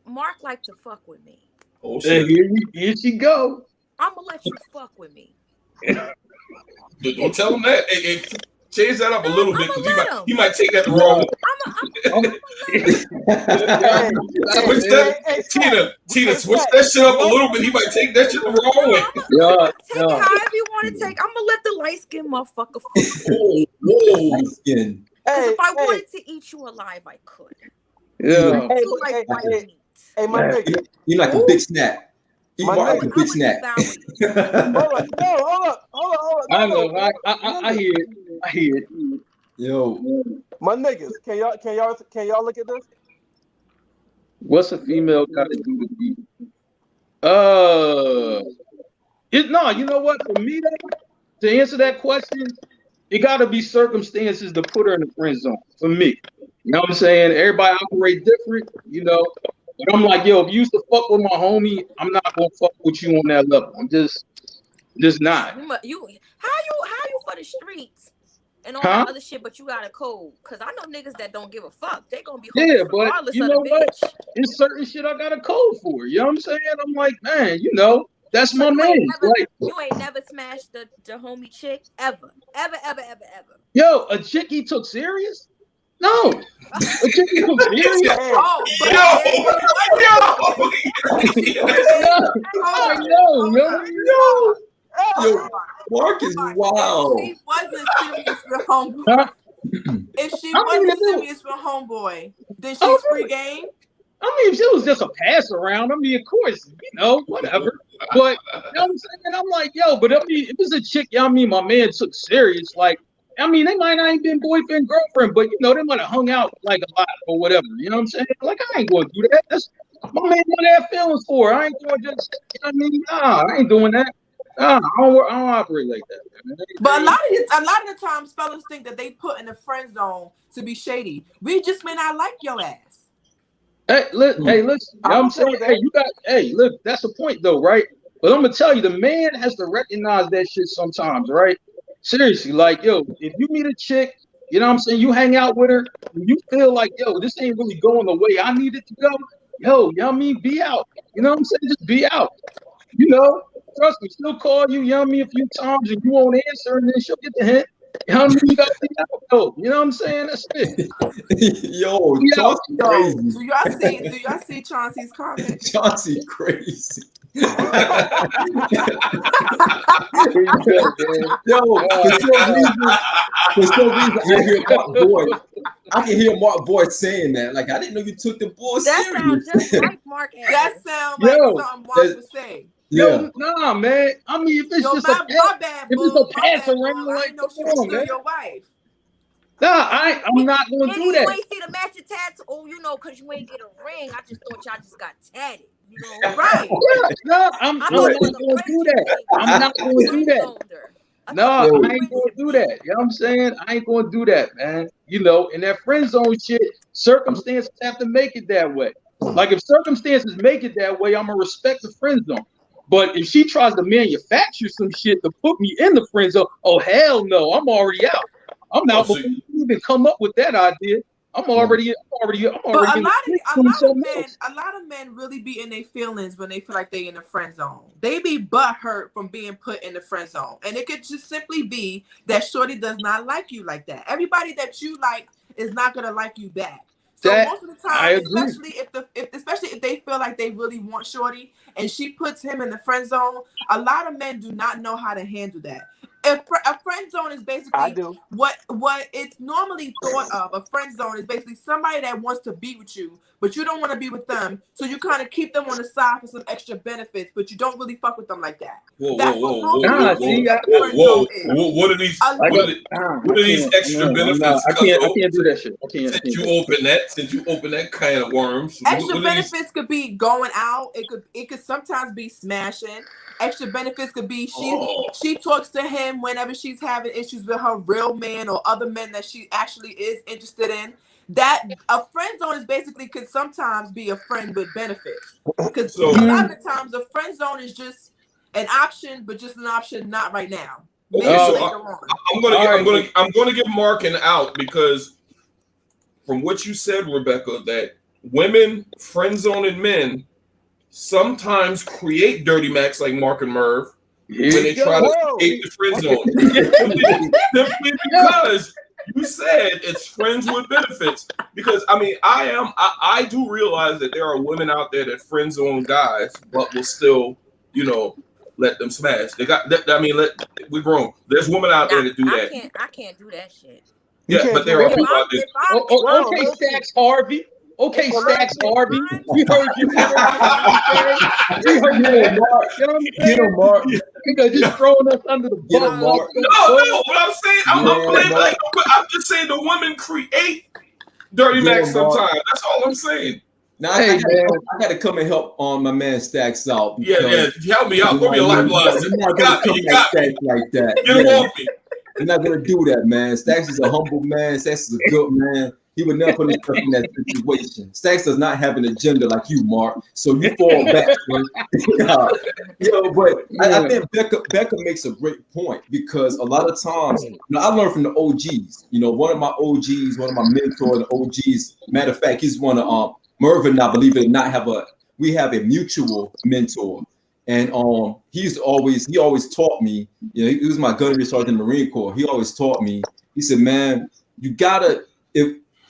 Mark like to fuck with me. Oh shit. Here she go. I'm gonna let you fuck with me. Don't tell him that. Hey, change that up a little bit because he might take that the wrong way. Tina, switch that shit up a little bit. He might take that shit the wrong way. Take it however you want to take. I'm gonna let the light skinned motherfucker fuck. Whoa. Skin. Because if I wanted to eat you alive, I could. Yeah. Hey, my nigga. You like a big snack. Hold up. I know. I hear it. Yo, my niggas, can y'all look at this? What's a female got to do to be? You know what? For me, to answer that question, it got to be circumstances to put her in the friend zone. For me, you know what I'm saying? Everybody operate different, you know. But I'm like, yo, if you used to fuck with my homie, I'm not gonna fuck with you on that level. I'm just not. How you for the streets and all that other shit, but you got a code? Cause I know niggas that don't give a fuck. They gonna be but you know what? There's certain shit I got a code for. You know what I'm saying? I'm like, man, you know, that's my man. Like, you ain't never smashed the homie chick ever. Yo, a chick he took serious? No. A chick he took serious? Yo, Mark is wild. If she wasn't serious with homeboy, then she's free game. I mean, if she was just a pass around, I mean, of course, you know, whatever. But you know what I'm saying? I'm like, yo, but I mean, if it's a chick, I mean, my man took serious, like, I mean, they might not even been boyfriend, girlfriend, but you know, they might have hung out like a lot or whatever. You know what I'm saying? Like, I ain't going to do that. That's my man don't have feelings for her. I ain't going to just, you know what I mean? Nah, I ain't doing that. Nah, I don't operate like that, man. But a lot of the times, fellas think that they put in the friend zone to be shady. We just may not like your ass. Hey, listen. You know what I'm saying? Look, that's the point though, right? But I'm gonna tell you, the man has to recognize that shit sometimes, right? Seriously, like, yo, if you meet a chick, you know what I'm saying, you hang out with her, and you feel like, yo, this ain't really going the way I need it to go, yo, you know what I mean, be out. You know what I'm saying? Just be out. You know, trust me, she'll call you, you know what I mean, a few times, and you won't answer, and then she'll get the hint. You know what I mean? You gotta be out, though. You know what I'm saying? That's it. Yo, Chauncey crazy. Do y'all see Chauncey's comment? Chauncey crazy. Yo, for some reason, I can hear Mark Boyd saying that. Like, I didn't know you took the bull serious. That sounds just like Mark. That sounds like something Mark would say. Yo, nah, man. I mean, if it's just a pass around, like, man. Your wife. Nah, I'm not gonna do that. You ain't see the matching tattoo. Oh, you know, cause you ain't get a ring. I just thought y'all just got tatted. You know, right? No, I'm not gonna do that. I'm not gonna do that. No, I ain't gonna do that. You know what I'm saying? I ain't gonna do that, man. You know, in that friend zone shit, circumstances have to make it that way. Like, if circumstances make it that way, I'm gonna respect the friend zone. But if she tries to manufacture some shit to put me in the friend zone, oh hell no, I'm already out. I'm not before you even come up with that idea. I'm already. But a lot of men really be in their feelings when they feel like they in the friend zone. They be butthurt from being put in the friend zone, and it could just simply be that shorty does not like you like that. Everybody that you like is not gonna like you back. So most of the time, especially if they feel like they really want shorty, and she puts him in the friend zone, a lot of men do not know how to handle that. If a friend zone is basically what it's normally thought of. A friend zone is basically somebody that wants to be with you, but you don't want to be with them, so you kind of keep them on the side for some extra benefits, but you don't really fuck with them like that. What are these? What are these extra benefits? I can't do that shit. Since you open that kind of worms. Extra benefits could be going out. It could sometimes be smashing. Extra benefits could be she talks to him whenever she's having issues with her real man or other men that she actually is interested in. that a friend zone is basically could sometimes be a friend with benefits. Because So- a lot of the times a friend zone is just an option, but just an option not right now. Maybe Okay, so later on. I'm gonna give Mark an out because from what you said, Rebecca, that women friend zoning men sometimes create dirty Macs like Mark and Merv when they try to escape the friend zone. Simply because you said it's friends with benefits. Because I mean, I do realize that there are women out there that friend zone guys, but will still, let them smash. They got. We're grown. There's women out there that do that. I can't do that shit. Yeah, but there are people out there. Okay, Stacks Harvey. Okay, Stacks Harvey. We heard you. We heard you. Get him, Mark. You just throwing us under the bus. No. What I'm saying, I'm just saying the women create dirty Macs sometimes. That's all I'm saying. Now I got to come and help on my man Stacks out. Yeah. Help me out. Give me a lifeline. You're not gonna come like that. Get him off me. You're not gonna do that, man. Stacks is a humble man. Stacks is a good man. He would never put himself in that situation. Stacks does not have an agenda like you, Mark. So you fall back, man. But I think Becca makes a great point because a lot of times, I learned from the OGs. One of my OGs, one of my mentors, the OGs. Matter of fact, he's one of Mervin. I believe it or not, we have a mutual mentor. And he always taught me, he was my gunnery sergeant in the Marine Corps. He always taught me, he said, man, you gotta,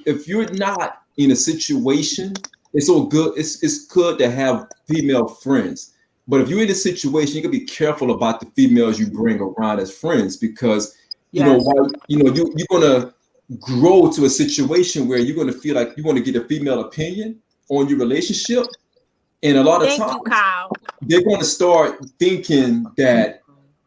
if you're not in a situation, it's all good. It's good to have female friends. But if you're in a situation, you gotta be careful about the females you bring around as friends because you're gonna grow to a situation where you're gonna feel like you want to get a female opinion on your relationship. And a lot of times, they're going to start thinking that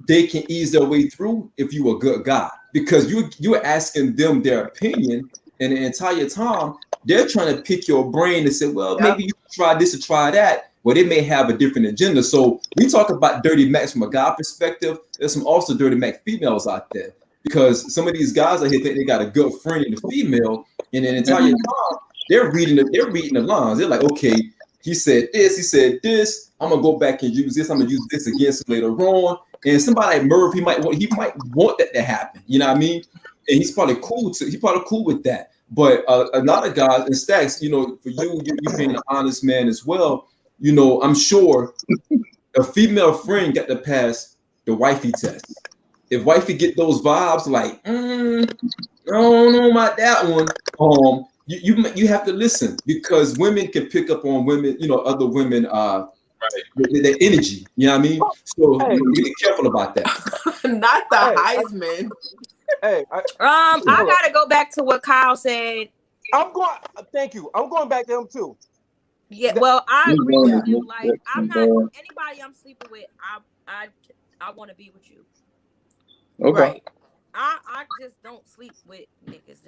they can ease their way through if you're a good guy because you're asking them their opinion, and the entire time they're trying to pick your brain and say, well, maybe you try this or try that. Well, they may have a different agenda. So we talk about dirty Macs from a guy perspective. There's some also dirty Mac females out there because some of these guys out here think they got a good friend in the female, and the entire time they're reading the lines. They're like, okay. He said this, I'm gonna go back and use this, I'm gonna use this against later on. And somebody like Merv, he might want that to happen, you know what I mean? And he's probably cool with that. But a lot of guys and Stacks, for you being an honest man as well, I'm sure a female friend got to pass the wifey test. If wifey get those vibes like, I don't know about that one, you have to listen because women can pick up on women, other women, their energy. You know what I mean? So be careful about that. Not the Heisman. I gotta go back to what Kyle said. Thank you. I'm going back to him too. Yeah, well, I agree with him. Like, I'm not anybody I'm sleeping with. I want to be with you. Okay. Right. I just don't sleep with niggas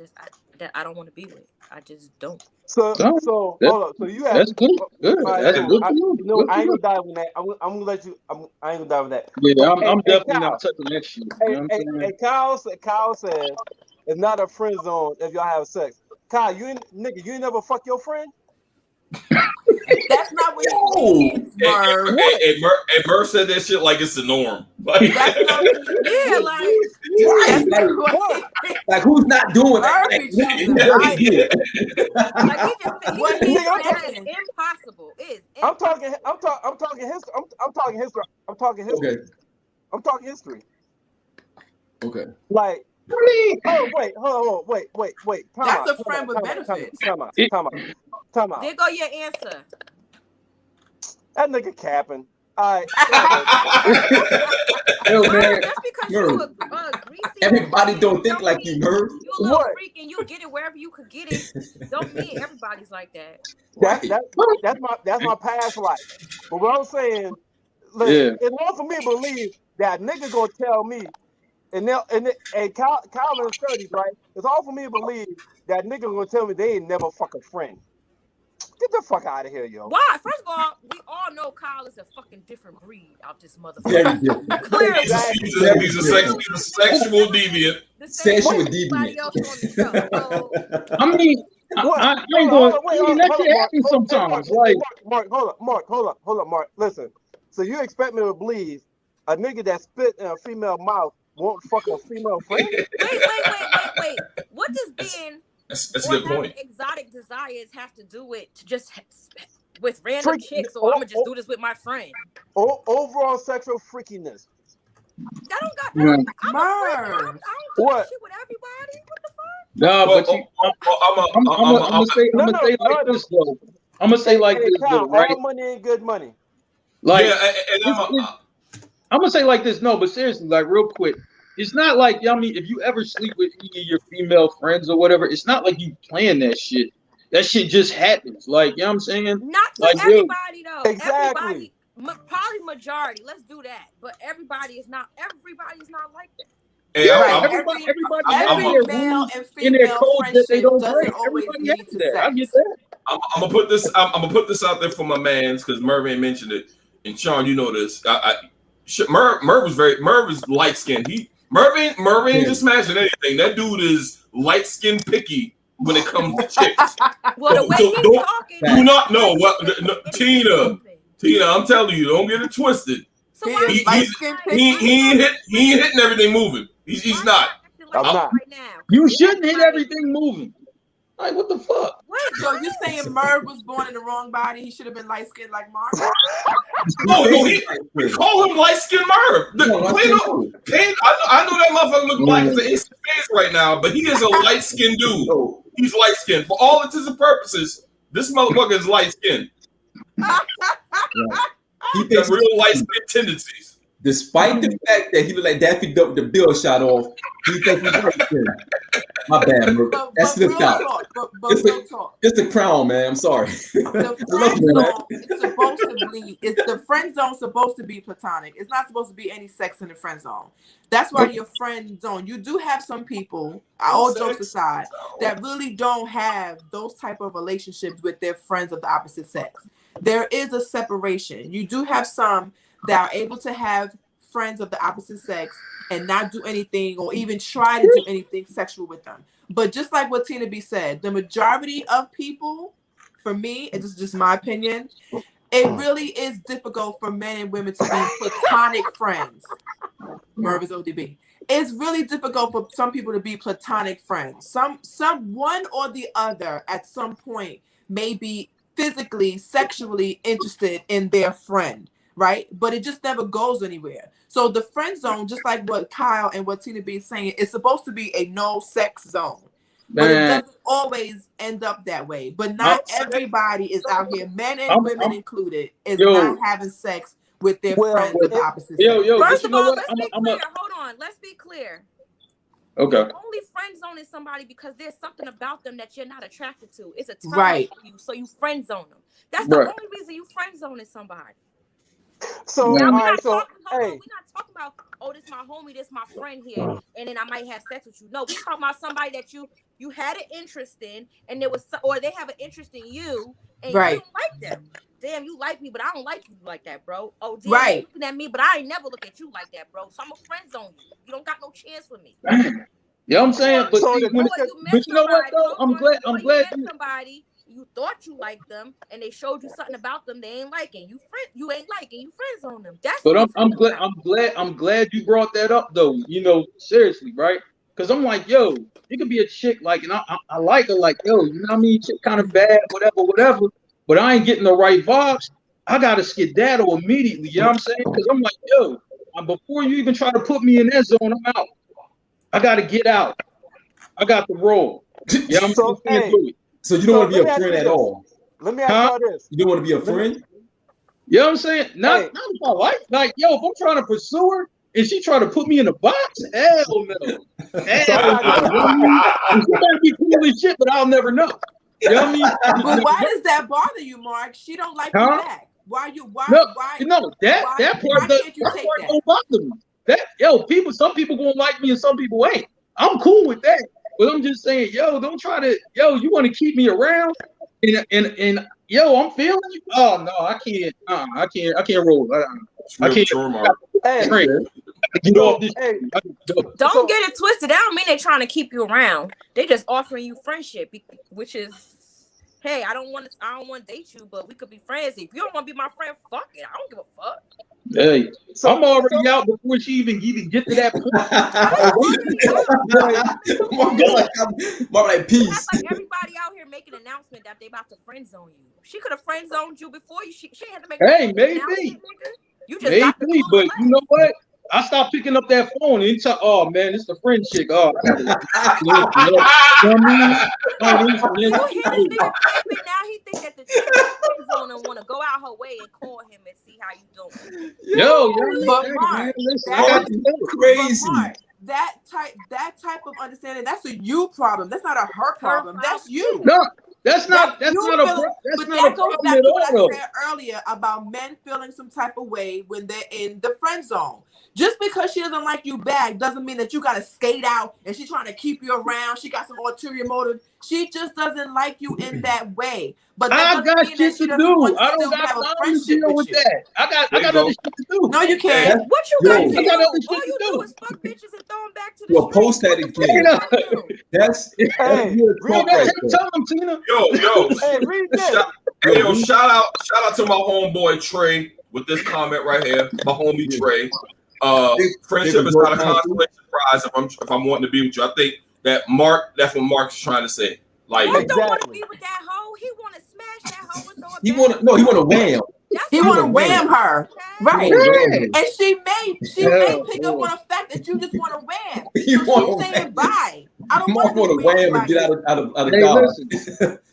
that I don't want to be with. I just don't. So hold up. So you have that's good. That's good. I ain't gonna dive on that. I'm gonna let you. I ain't gonna dive on that. Yeah, I'm definitely not touching that shit. Hey, Kyle says it's not a friend zone if y'all have sex. Kyle, you ain't never fuck your friend. That's not what he means, Merv. Hey, Merv said that shit like it's the norm. Like, That's not like who's not doing that? Like it's impossible. I'm talking history. Okay. Like, wait. That's a friend with benefits. Time out. There go your answer. That nigga capping. All right. Just because you a greasy, everybody don't think like you, Merv. You a little freak and you get it wherever you could get it. Don't mean everybody's like that. That's my past life. But what I'm saying, listen, it's hard for me to believe that nigga gonna tell me, and Kyle in his 30s, right? It's hard for me to believe that nigga gonna tell me they ain't never fuck a friend. Get the fuck out of here, yo. Why? First of all, we all know Kyle is a fucking different breed out this motherfucker. Very different. Clearly. He's a sexual deviant. Sexual deviant. Else on the show. So, I mean, I ain't going. That shit happens sometimes. Like Mark, hold up, Mark. Listen. So you expect me to believe a nigga that spit in a female mouth won't fuck a female friend? Wait. What does being That's a good point. exotic desires have to do with just with random chicks? Or I'm gonna just do this with my friend. Overall sexual freakiness. That don't got nothing. I don't do What? that shit with everybody. What the fuck? no, but I'm gonna say like this though. I'm gonna say like this though, right? All money ain't good money. Like, yeah, and I'm gonna say like this. No, but seriously, like real quick, it's not like I mean, if you ever sleep with any of your female friends or whatever, it's not like you plan that shit. That shit just happens. Like, you know what I'm saying? Not to like, everybody though. Exactly. Everybody, probably majority. Let's do that. But everybody's not like that. Hey, everybody Every male and in their female codes that they friendship don't doesn't break. always Everybody lead has to that. sex. I get that. I'm gonna put this. I'm gonna put this out there for my mans because Merv ain't mentioned it, and Sean, you know this. Merv is light skinned. Merv ain't just smashing anything. That dude is light skinned picky when it comes to chicks. Well, the way he's talking, do not know what Tina. I'm telling you, don't get it twisted. So he ain't hitting everything moving. He's not. I'm not. Right now. You shouldn't hit everything moving. Like, what the fuck? So you saying Merv was born in the wrong body? He should have been light skinned like Mark? No, we call him light skinned Merv. I know that motherfucker look black as an ace of face right now, but he is a light skinned dude. He's light skinned. For all intents and purposes, this motherfucker is light skinned. He got real light skinned tendencies. Despite the fact that he looked like Daffy Duck with the bill shot off, he thinks he's working. My bad, Merv. That slipped out. It's the crown, man. I'm sorry. The friend zone supposed to be platonic. It's not supposed to be any sex in the friend zone. That's why your friend zone. You do have some people, all jokes aside, that really don't have those type of relationships with their friends of the opposite sex. There is a separation. You do have some that are able to have friends of the opposite sex and not do anything or even try to do anything sexual with them. But just like what Tina B said, the majority of people, for me, and this is just my opinion, it really is difficult for men and women to be platonic friends. Merv is ODB. It's really difficult for some people to be platonic friends. Some one or the other at some point may be physically, sexually interested in their friend. Right? But it just never goes anywhere. So the friend zone, just like what Kyle and what Tina B is saying, it's supposed to be a no sex zone. But it doesn't always end up that way. But not everybody is out here, men and women included, is not having sex with their friends of the opposite sex. First of all, let's be clear. Hold on. Let's be clear. Okay. The only friend zone is somebody because there's something about them that you're not attracted to. It's a time for you, so you friend zone them. That's the only reason you friend zone is somebody. So now, we're not talking about, oh, this my homie, this my friend here, and then I might have sex with you. No, we talking about somebody that you had an interest in, and there was, or they have an interest in you, and you don't like them. Damn, you like me, but I don't like you like that, bro. Oh, damn, you looking at me, but I ain't never look at you like that, bro. So I'm a friend zone you. You don't got no chance with me. You know what I'm saying? But, you know what though? I'm glad somebody. You thought you liked them, and they showed you something about them they ain't liking. You ain't liking. You friends on them. That's. But I'm glad you brought that up though. You know, seriously, right? Because I'm like, yo, you could be a chick like, and I like her like, yo, you know what I mean? Chick kind of bad, whatever. But I ain't getting the right vibes. I gotta skedaddle immediately. You know what I'm saying? Because I'm like, yo, before you even try to put me in that zone, I'm out. I gotta get out. I got the roll. Yeah, I'm so So you don't want to be a friend at all. Let me ask you this. You don't want to be a friend? You know what I'm saying? Not if I like, yo, if I'm trying to pursue her and she try to put me in a box, hell no. She might be cool as shit, but I'll never know. You know what I mean? But why does that bother you, Mark? She don't like you back. Why that part don't bother me. Some people gonna like me and some people ain't. I'm cool with that. But I'm just saying, yo, don't try to, you want to keep me around, and yo, I'm feeling you. Oh no, I can't. I can't roll. I can't. Get off this. Hey, Don't get it twisted. That don't mean they're trying to keep you around. They just offering you friendship, which is, hey, I don't want to date you, but we could be friends. If you don't want to be my friend, fuck it. I don't give a fuck. Hey, I'm already out before she even get to that point. More like peace. That's like everybody out here making an announcement that they about to friend zone you. She could have friend zoned you before you. She had to make. Hey, maybe. You just got the but you know what? I stopped picking up that phone and it's oh man, it's the friend chick. Oh, you hear this nigga claiming now he think that the chick is friend zone and want to go out her way and call him and see how you doing. But Mark, that's crazy. Mark, that type of understanding, that's a you problem. That's not a her problem. That's you. No, that's not a problem at all. What I said earlier about men feeling some type of way when they're in the friend zone. Just because she doesn't like you back doesn't mean that you gotta skate out and she's trying to keep you around. She got some ulterior motive. She just doesn't like you in that way. But that I got shit to do. I don't got time to deal with that. I got other shit to do. No, you can't. What you got to do? I got other shit All you to do do is fuck bitches and throw them back to the Well, street. post that again. That's tell them, Tina. Yo. Hey, read that. Hey, yo, shout out to my homeboy Trey with this comment right here. My homie Trey. Friendship is not a consolation prize if I'm wanting to be with you. I think that's what Mark's trying to say. Like, Mark don't want to be with that hoe. He want to smash that hoe and throw it he back. want to wham. He want to wham her, right? Yeah. And she may pick up on the fact that you just want to wham. So she's saying bye. I don't want to wham and get out of Hey, God.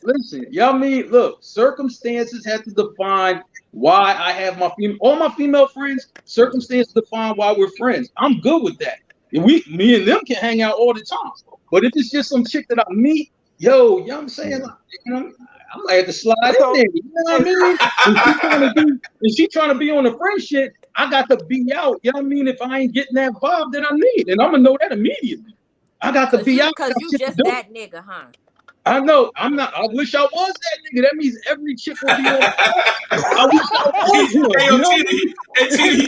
listen. Y'all mean look, circumstances have to define why I have all my female friends. Circumstances define why we're friends. I'm good with that. Me and them can hang out all the time. But if it's just some chick that I meet, you know what I'm saying? Like, you know, I might have to slide in there. You know what I mean? If she trying to be on the friend shit, I got to be out. You know what I mean? If I ain't getting that vibe that I need, and I'm gonna know that immediately. I got to be out because you just that nigga, huh? I know. I'm not. I wish I was that nigga. That means every chick will be on. I wish I was. He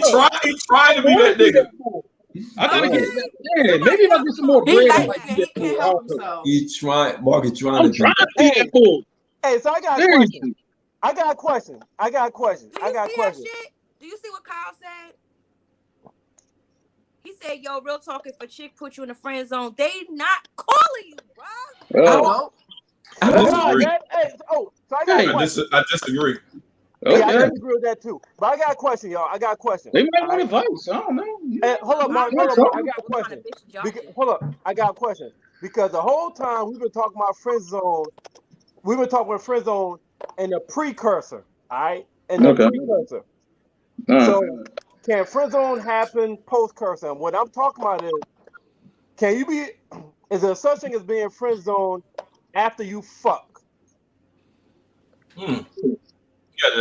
tried to be that nigga. I gotta get that. Maybe if I get some more bread, he can't help himself. He's trying. Mark is trying I'm trying to be that fool. Hey, so I got a question. I got a question. Do you see what Kyle said? He said, "Yo, real talk. If a chick put you in the friend zone, they not calling you, bro." I disagree. So I got a question. I disagree. Okay. Yeah, I disagree with that too. But I got a question, y'all. I got a question. They might want advice. I don't know. Hey, hold up, Mark. I got a question. I got a question. Because the whole time we've been talking about friend zone, we've been talking about friend zone and the precursor. All right? And the precursor. So can friend zone happen post-cursor? And what I'm talking about is there such thing as being friend zone after you fuck?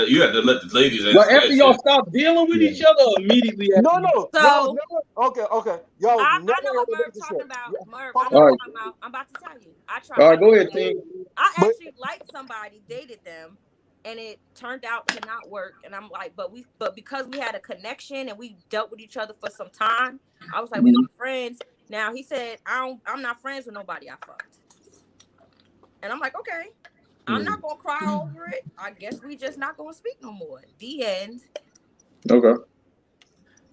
You had to let the ladies in. Well, after y'all stop dealing with each other immediately. No. So okay. Yo, I know what Merv talking about. Merv, I know what I'm talking about. I'm about to tell you. I tried. All right, go ahead, team. I actually liked somebody, dated them, and it turned out to not work. And I'm like, but because we had a connection and we dealt with each other for some time, I was like, we gonna be friends. Now he said, I'm not friends with nobody I fucked. And I'm like, okay. I'm not gonna cry over it. I guess we just not gonna speak no more. The end. Okay.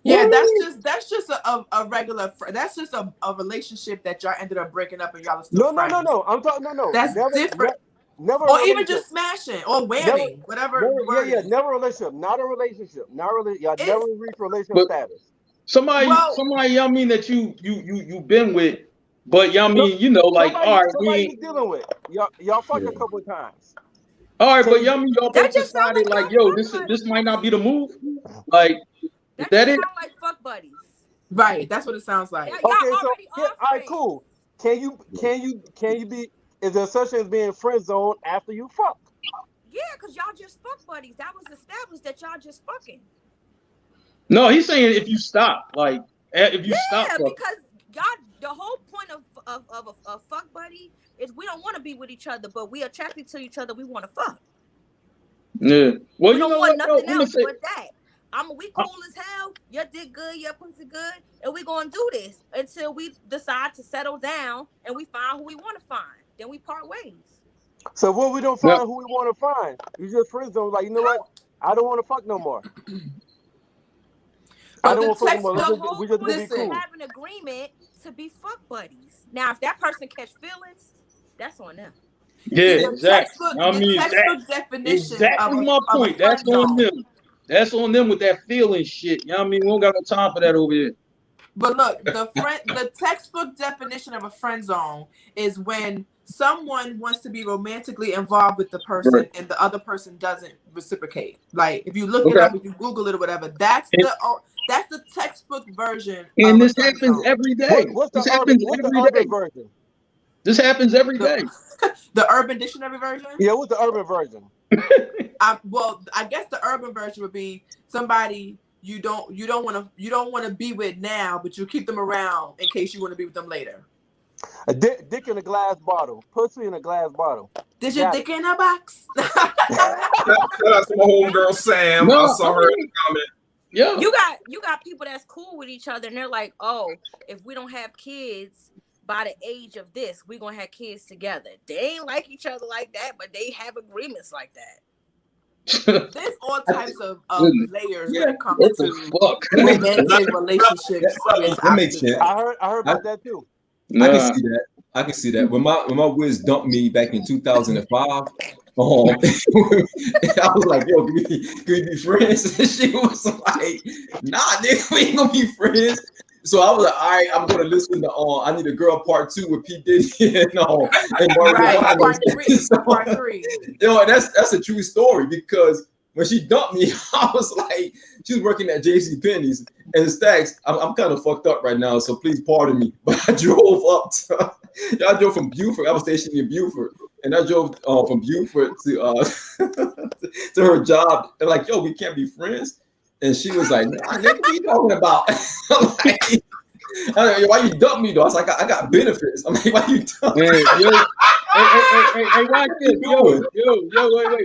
Yeah, that's just a regular. That's just a relationship that y'all ended up breaking up and y'all are still friends. No. I'm talking no. That's different. Never. Or even just smashing or whamming, whatever. Never a relationship. Not a relationship. Y'all never reach relationship status. Somebody, y'all mean that you been with. But y'all mean, you know, like, all right, we dealing with y'all fucked a couple of times. All right, but y'all mean y'all both decided like, yo, this might not be the move. Like, is that it? Sound like fuck buddies. Right, that's what it sounds like. Okay, so all right, cool. Can you be? Is there such thing as being friend zone after you fuck? Yeah, because y'all just fuck buddies. That was established that y'all just fucking. No, he's saying if you stop, like, if you stop. Yeah, because y'all. The whole point of a fuck buddy is we don't want to be with each other, but we attracted to each other. We want to fuck. Yeah. Well, we don't want nothing else but that. We cool as hell. Your dick good, your pussy good, and we gonna do this until we decide to settle down and we find who we want to find. Then we part ways. So when we don't find who we want to find, you just friend zone. Like, you know what? I don't want to fuck no more. I don't want to fuck no more. We just be cool. Have an agreement to be fuck buddies. Now, if that person catch feelings, that's on them. Yeah, exactly. I mean, exactly my point. That's on them. That's on them with that feeling shit. You know what I mean? We don't got no time for that over here. But look, the textbook definition of a friend zone is when someone wants to be romantically involved with the person and the other person doesn't reciprocate. Like if you look it up, if you Google it or whatever, that's the textbook version. And this happens every day. What's the urban version? This happens every day. The Urban Dictionary version? Yeah, what's the urban version? Well, I guess the urban version would be somebody you don't want to be with now, but you keep them around in case you want to be with them later. A dick in a glass bottle, pussy in a glass bottle. Did your dick in a box? Shout out to my homegirl Sam. No, I saw her in the comment. Yeah, you got people that's cool with each other, and they're like, oh, if we don't have kids by the age of this, we're gonna have kids together. They ain't like each other like that, but they have agreements like that. There's all types of layers when it comes to romantic relationships. That makes sense. I heard about that too. I can see that. When my whiz dumped me back in 2005, I was like, yo, can we be friends? And she was like, nah, nigga, we ain't gonna be friends. So I was like, all right, I'm gonna listen to I Need a Girl Part 2 with P. Diddy and Part 3. Yo, that's a true story because when she dumped me, I was like, she was working at JCPenney's and Stacks. I'm kind of fucked up right now, so please pardon me. But I drove I drove from Beaufort. I was stationed in Beaufort, and I drove from Beaufort to to her job. They're like, yo, we can't be friends. And she was like, nah, nigga, what are you talking about? Like, why you dump me though? I was like, I got benefits. I'm like, why you dump me? Hey, watch this. Yo,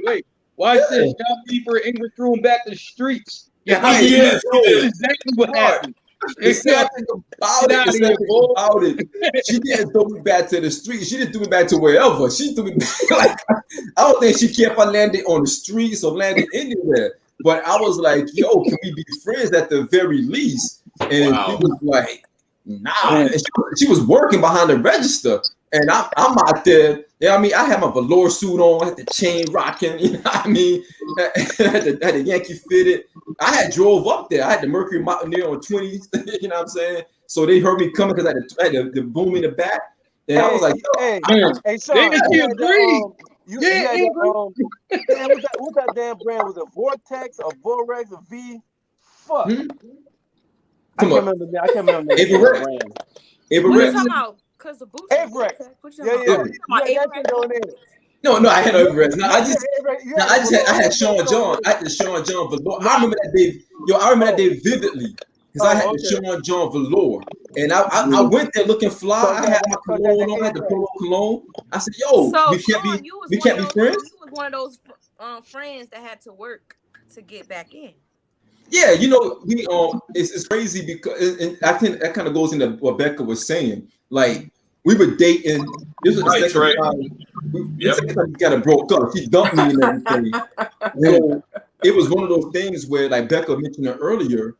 wait. Watch this. Y'all people Ingrid threw him back to the streets. Yeah, that's exactly what happened. Exactly about it. She didn't throw me back to the street. She didn't throw me back to wherever. She threw me back. Like, I don't think she kept on landing on the streets or landing anywhere. But I was like, yo, can we be friends at the very least? And she was like, nah. And she was working behind the register. And I'm out there. You know what I mean? I had my velour suit on, I had the chain rocking, you know what I mean? I had the Yankee fitted. I had drove up there. I had the Mercury Mountaineer on 20s, you know what I'm saying? So they heard me coming because I had the boom in the back. And I was like, hey, Sean, what's that damn brand? Was it Vortex or Vorex or V? Fuck. I can't remember the brand. What are you talking about? Because the boots. Averex. No, I had no Averex. I had Sean John. I had the Sean John velour. I remember that day. I remember that day vividly because I had the Sean John velour, and I went there looking fly. I had my cologne on, I had the Polo cologne. I said, "Yo, we can't be friends." You was one of those friends that had to work to get back in. Yeah, you know, it's crazy because and I think that kind of goes into what Becca was saying. Like we were dating. This was the second time. The second time we kind of broke up. She dumped me and everything. So it was one of those things where, like Becca mentioned it earlier,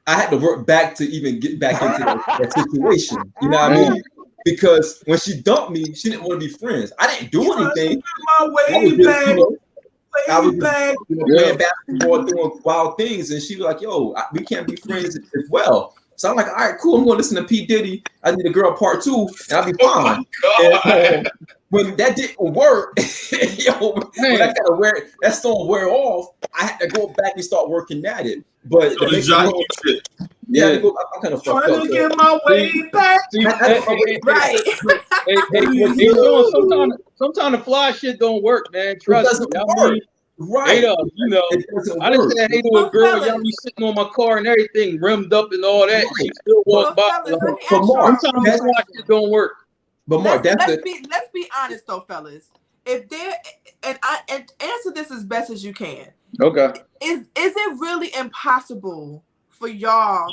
I had to work back to even get back into that situation. You know what I mean? Because when she dumped me, she didn't want to be friends. I didn't do anything. I was playing basketball, doing wild things, and she was like, "Yo, we can't be friends as well." So I'm like, "All right, cool. I'm going to listen to P. Diddy. I Need a Girl Part 2, and I'll be fine." And, when that didn't work, when that song wear off, I had to go back and start working at it. But I kind of fucked up. Trying to get my way back. Right. Sometimes the fly shit don't work, man. Trust me. I mean, right. I didn't say hey to a girl, y'all be sitting on my car and everything, rimmed up and all that. She still walk by. Sometimes the fly shit don't work. But Mark, let's be honest though, fellas. If there and answer this as best as you can. Okay. Is it really impossible for y'all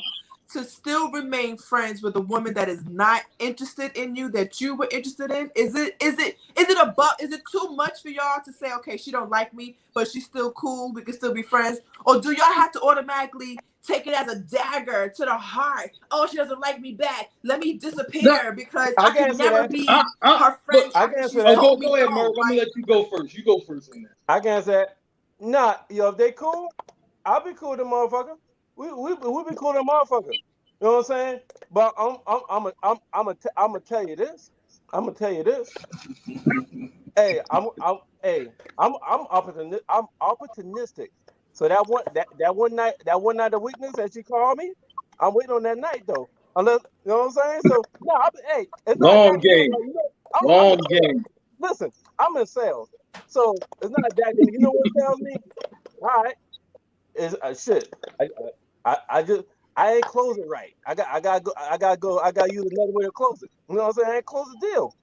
to still remain friends with a woman that is not interested in you that you were interested in? Is it too much for y'all to say, okay, she don't like me, but she's still cool, we can still be friends? Or do y'all have to automatically take it as a dagger to the heart? Oh, she doesn't like me back. Let me disappear because I can never be her friend. I can answer that. that. Go ahead, Merv. I'm gonna let you go first. You go first on that. I can answer that. Nah, yo, if they cool, I'll be cool with them motherfucker. We be cool with them motherfucker. You know what I'm saying? But I'm gonna tell you this. I'm gonna tell you this. Hey, I'm opportunistic. So that one night of weakness that she called me, I'm waiting on that night though. Unless, you know what I'm saying? So no, hey, it's long not game. Long game. Listen, I'm in sales, so it's not that game. You know what tells me? All right, is shit. I ain't closing right. I gotta use another way to close it. You know what I'm saying? I ain't close the deal.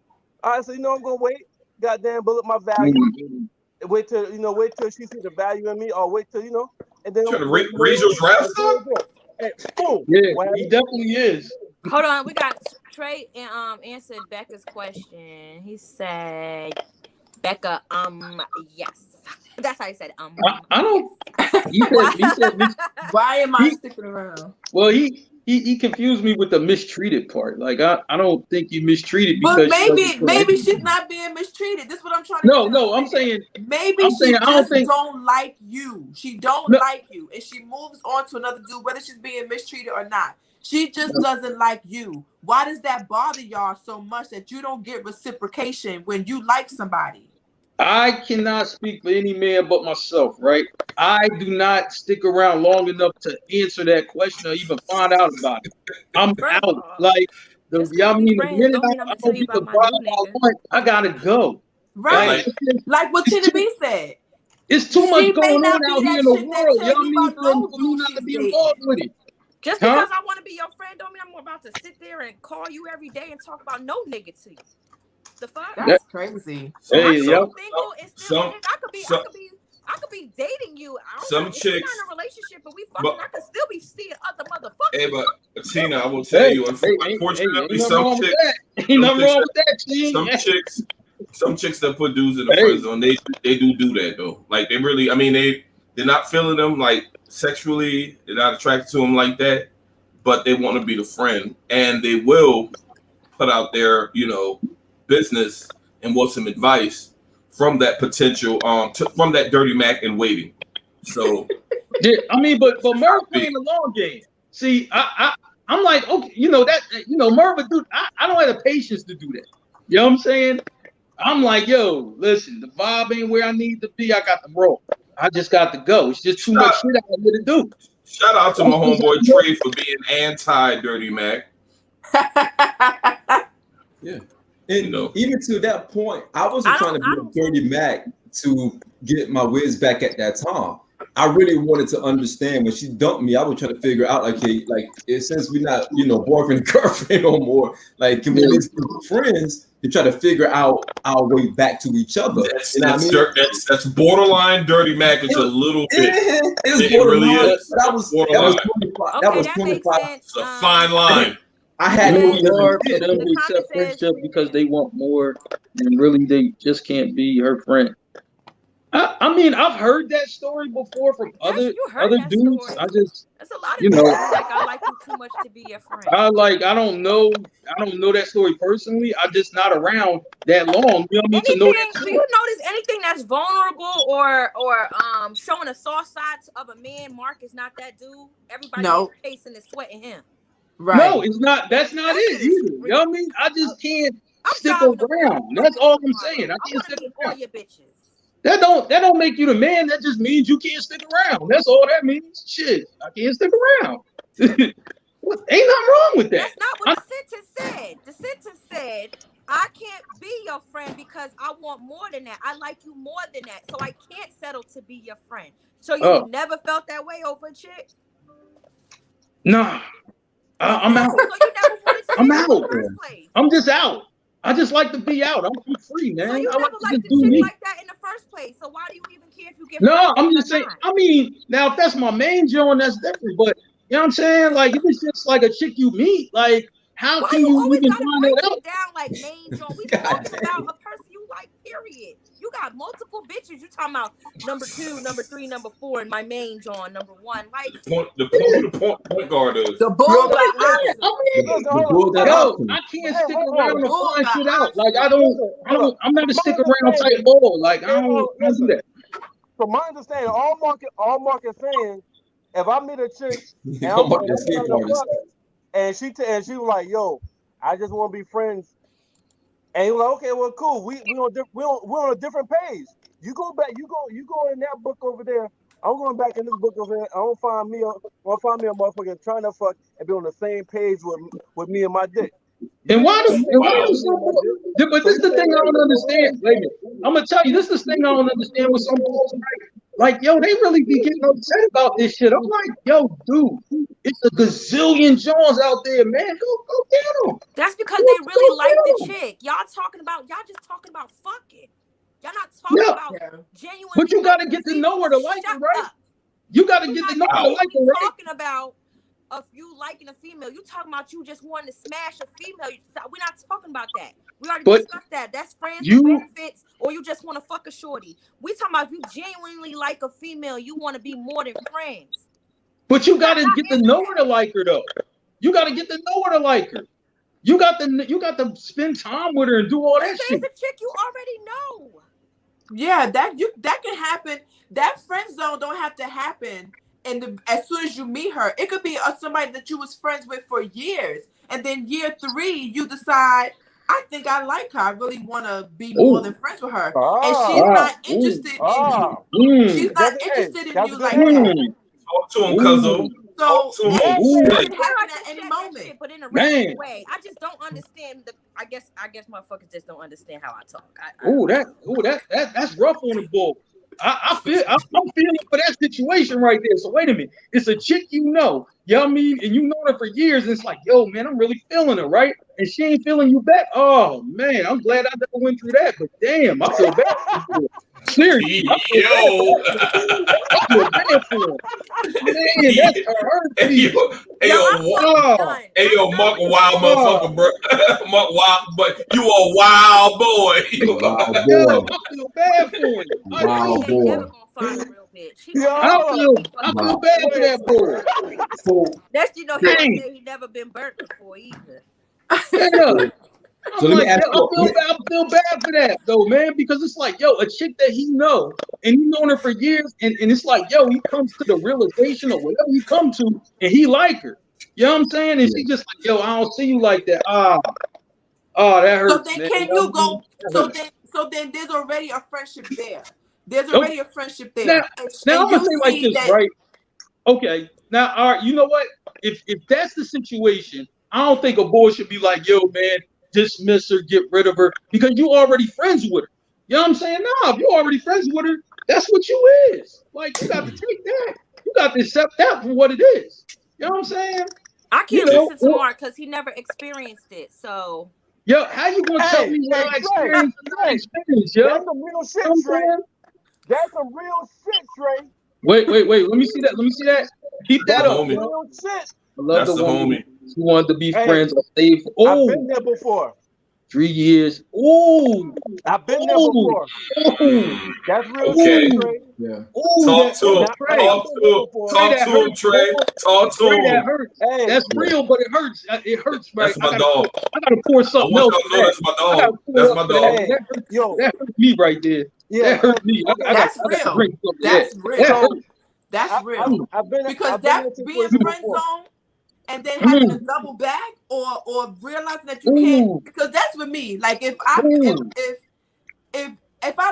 All right, so you know I'm gonna wait. Goddamn, bullet my value. Wait till she see the value in me, or wait till and then trying to raise your draft stock. Hey, boom. Yeah, he definitely is. Hold on, we got Trey answered Becca's question. He said, Becca, yes. That's how he said I don't. Yes. He said why am I sticking around? Well, he confused me with the mistreated part. Like I don't think you mistreated because. But maybe she's not being mistreated. This is what I'm trying to get. No, I'm saying maybe she just don't like you. She don't like you, and she moves on to another dude, whether she's being mistreated or not. She just doesn't like you. Why does that bother y'all so much that you don't get reciprocation when you like somebody? I cannot speak for any man but myself, right? I do not stick around long enough to answer that question or even find out about it. I'm out. Like, the minute I don't get the vibe I want, I gotta go. Right. Like what Tina B said. It's too much going on out here in the world. You know what I mean? For me not to be involved with it. Just because I want to be your friend don't mean I'm about to sit there and call you every day and talk about no nigga to you. The fuck? That's crazy. Hey, single and still I could be dating you. Some chicks not in a relationship, but we fucking. I could still be seeing other motherfuckers. Hey, but Tina, I will tell you, unfortunately, some chicks that put dudes in the friend zone, they do that though. Like they really, I mean, they're not feeling them like sexually. They're not attracted to them like that, but they want to be the friend, and they will put out their, business and want some advice from that potential, from that dirty Mac in waiting. So, yeah, I mean, but Merv playing the long game. See, I'm like, okay, Merv would do. I don't have the patience to do that. You know what I'm saying? I'm like, yo, listen, the vibe ain't where I need to be. I got the rope. I just got to go. It's just too much shit out here to do. Shout out to my homeboy Trey for being anti-Dirty Mac. Yeah. And even to that point, I wasn't trying to be a Dirty Mac to get my whiz back at that time. I really wanted to understand when she dumped me. I was trying to figure out, since we're not, boyfriend and girlfriend no more, like, can we at least be friends to try to figure out our way back to each other? That's borderline Dirty Mac. It's a little bit. It really is. That was 25. It's a fine line. I had more for them to accept friendship because they want more, and really they just can't be her friend. I mean, I've heard that story before from other dudes. Story. I just, that's a lot of people like I like you too much to be your friend. I don't know that story personally. I'm just not around that long. You know what I mean? To know that. Do you notice anything that's vulnerable or showing a soft side of a man? Mark is not that dude. Everybody facing and sweating him. Right. No, it's not. That's not it either. You know what I mean? I just can't stick around. That's all I'm saying. I can't stick around. All your bitches. That don't make you the man. That just means you can't stick around. That's all that means. Shit, I can't stick around. Ain't nothing wrong with that. That's not what the sentence said. The sentence said, I can't be your friend because I want more than that. I like you more than that. So I can't settle to be your friend. So you never felt that way over a chick? Nah. I'm out. I'm out. I'm just out. I just like to be out. I'm free, man. So you I never like liked to the do chick me. like that in the first place. So why do you even care if you get? No, I'm just saying. Not? I mean, now if that's my main joint, that's different. But you know what I'm saying? Like if it's just like a chick you meet, like how Why can you you always even gotta find break that it out? down like main joint? We talking about a person you like, period. You got multiple bitches. You talking about number 2, number 3, number 4, and my main joint, number 1. Like the point guard is. The bull Yo, got listen, options. The bull got Yo, options. I can't Hey, stick hold around on. to Bull find got shit out. Like options. I'm not a stick From my around type understanding- ball. Like I Hey, don't do that. From my understanding, all market saying, if I meet a chick You and gonna I'm mark your trying skate to parties. fuck, and she was like, "Yo, I just want to be friends," and you're like, "Okay, well, cool. We're on a different page. You go back. You go in that book over there. I'm going back in this book over there. I want to find me a motherfucker trying to fuck and be on the same page with me and my dick." And why do Wow. some boys? But this is the thing I don't understand. Wait a minute. I'm gonna tell you, this is the thing I don't understand with some boys. Like, yo, they really be getting upset about this shit. I'm like, yo, dude, it's a gazillion Johns out there, man. Go get them. that's because they really like the chick. Y'all just talking about fucking. Y'all not talking about genuine. But you gotta get to know her to like her, right? Up. You gotta get to know her to like her, right? Talking about if you liking a female, you talking about you just wanting to smash a female. We're not talking about that. We already discussed that. That's friends with benefits, or you just want to fuck a shorty. We talking about if you genuinely like a female, you want to be more than friends. But you gotta get to know her to like her, though. You gotta get to know her to like her. You got to spend time with her and do all that shit. It's a chick you already know. Yeah, that can happen. That friend zone don't have to happen. And as soon as you meet her, it could be somebody that you was friends with for years, and then year 3 you decide, I think I like her. I really want to be more than friends with her, and she's not interested in you. She's not interested in you like that. Talk to him, cousin. So it can happen at any moment, but in a regular way. I just don't understand I guess motherfuckers just don't understand how I talk. That's rough on the ball. I'm feeling for that situation right there. So wait a minute, it's a chick you know what I mean, and you know her for years. And it's like, yo, man, I'm really feeling her, right? And she ain't feeling you back. Oh man, I'm glad I never went through that. But damn, I feel bad. Seriously, I feel bad for her. Man, that's Hey yo, Mark, a wild motherfucker, bro. Mark, wild, but you a wild boy. I feel bad for him. Wild boy. I feel bad for that boy. So that's he never been burnt before either. So let me ask you. I feel bad for that though, man, because it's like, yo, a chick that he know and he known her for years, and it's like, yo, he comes to the realization of whatever he come to, and he like her. You know what I'm saying? And she just like, yo, I don't see you like that. That hurts. So then can you go? So then there's already a friendship there. There's already a friendship there. Now I'm gonna say like this, right? Okay. Now, all right, you know what? If that's the situation, I don't think a boy should be like, yo, man, dismiss her, get rid of her, because you already friends with her. You know what I'm saying? No, if you're already friends with her, that's what you is. Like, you got to take that. You got to accept that for what it is. You know what I'm saying? I can't listen to Mark because he never experienced it. So, yo, how you gonna tell me what I experienced? Yo? That's some real shit, Trey. That's some real shit, Trey. Wait. Let me see that. Keep that up. Real shit. I love the homie. She wanted to be friends or stay for. I've been there before. 3 years. Ooh. I've been there before. Ooh. That's real shit, Trey. Yeah. Talk to him, Trey. Talk to him. That hurts. Hey. That's real, but it hurts. It hurts, right? That's my dog. I gotta pour something else. That's my dog. That's my dog. That hurt me right there. Yeah, that hurt me. That's real. That's real. That's real. Because that's being friend zone and then having a double bag or realizing that you can't, because that's with me. Like if I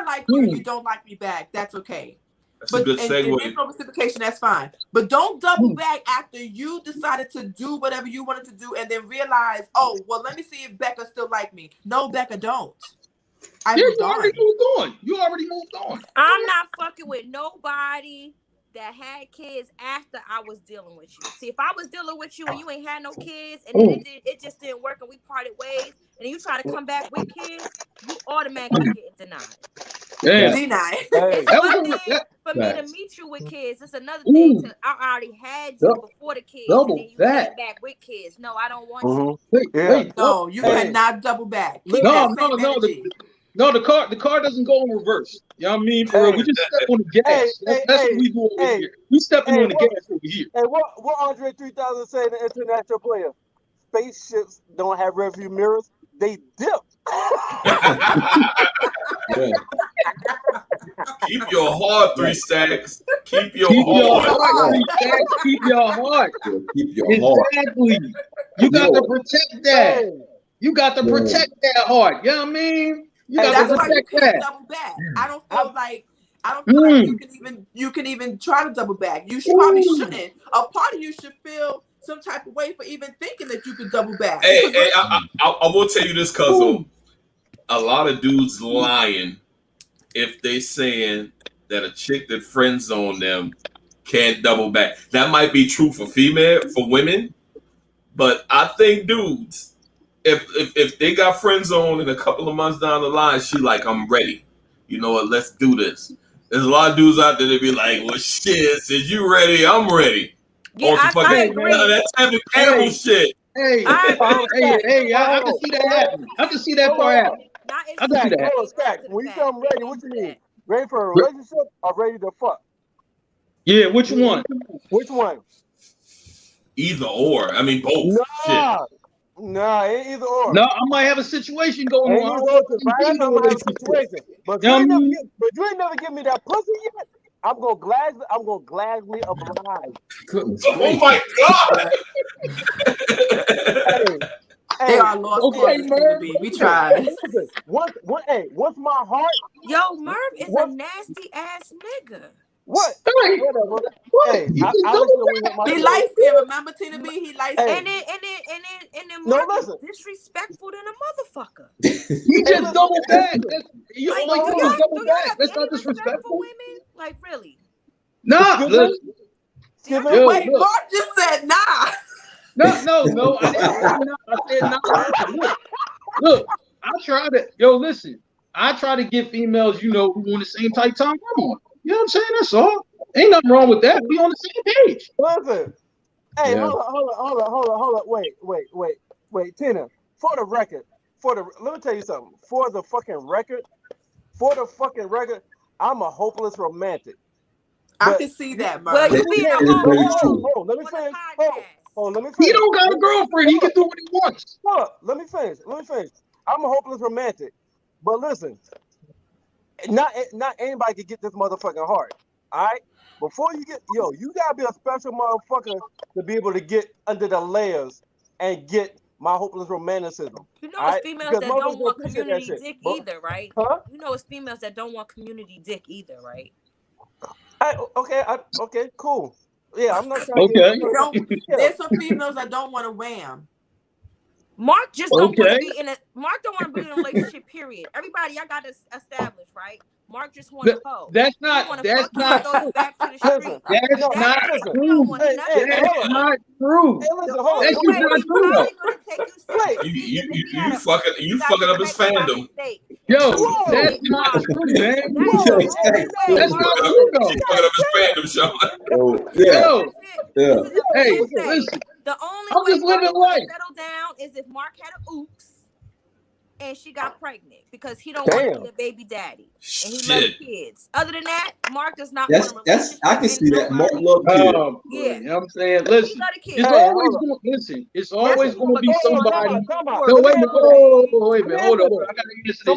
like you, you don't like me back, that's okay. That's a good segue. If there's no reciprocation, that's fine. But don't double back after you decided to do whatever you wanted to do and then realize, oh, well, let me see if Becca still like me. No, Becca don't. You already moved on. I'm not fucking with nobody that had kids after I was dealing with you. See, if I was dealing with you and you ain't had no kids, and then it just didn't work, and we parted ways, and you try to come back with kids, you automatically get denied. Damn. Denied. It's one thing for me to meet you with kids. It's another thing to I already had you before the kids, and then you came back with kids. No, I don't want you. Wait, no, you cannot double back. No, the car doesn't go in reverse. You know what I mean? For real, we just step on the gas. That's what we do over here. We stepping on the gas over here. Hey, what Andre 3000 say to international player? Spaceships don't have rearview mirrors. They dip. Keep your heart, 3 Stacks. Keep your heart. 3 Stacks. Keep your heart. Keep your heart. Exactly. You got to protect that. You got to protect that heart. You know what I mean? You got to protect that. Double back. I don't feel like you can even try to double back. You probably shouldn't. A part of you should feel some type of way for even thinking that you could double back. Hey, I will tell you this, cuz a lot of dudes lying if they saying that a chick that friend zone them can't double back. That might be true for women, but I think dudes, if they got friend zone in a couple of months down the line, she like, I'm ready. You know what? Let's do this. There's a lot of dudes out there that be like, well, shit, since you ready, I'm ready. Yeah, I agree. That's having animal shit. Hey, I can see that happen. I can see that part happen. I can see that. Stack. When you say I'm ready, what you mean? Ready for a relationship or ready to fuck? Yeah, which one? Which one? Either or. I mean, both. Nah, ain't either or. No, I might have a situation going on. But you ain't never give me that pussy yet. I'm gonna gladly oblige. Oh my God! They are lost. Okay, Merv. We tried. Once my heart. Yo, Merv is a nasty ass nigga. What? Whatever. Hey, he light skin. Remember Tina B? He light skin. And then Mark is disrespectful than a motherfucker. He just double back. You only do double back. That's not disrespectful. Women, like really? Nah. Wait, Mark just said nah. No. I said nah. Look, I try to. Yo, listen. I try to get females, who on the same type time I'm on. You know what I'm saying? That's all. Ain't nothing wrong with that. We on the same page. Listen. Hey, hold on. Wait, Tina. For the record, let me tell you something. For the fucking record, I'm a hopeless romantic. I can see that, Mark. Well, let me finish. Let me finish. He don't got a girlfriend. He can do what he wants. Look, let me finish. I'm a hopeless romantic. But listen, not anybody can get this motherfucking heart. All right? Before you get, you gotta be a special motherfucker to be able to get under the layers and get my hopeless romanticism. You know it's females that don't want community dick either, right? Huh? You know it's females that don't want community dick either, right? Okay, cool. Yeah, I'm not trying to there's some females that don't want to wham. Mark just don't want to be in a relationship, period. Everybody, y'all got to establish, right? Mark just want to hoe. That's not true. That's not true. That's not true. That's not true. You fucking up his fandom. Yo, that's not true, man. That's not true, though. You fucking up his fandom, Sean. Yeah. Hey, listen. The only I'm just living life. Settle down is if Mark had a oops and she got pregnant because he don't want to be a baby daddy and he loves kids. Other than that, Mark does not want that's I can see that. Mark loves kids. You know what I'm saying? Listen, it's always going to be somebody. No, wait a minute. Hold up. I gotta answer this shit.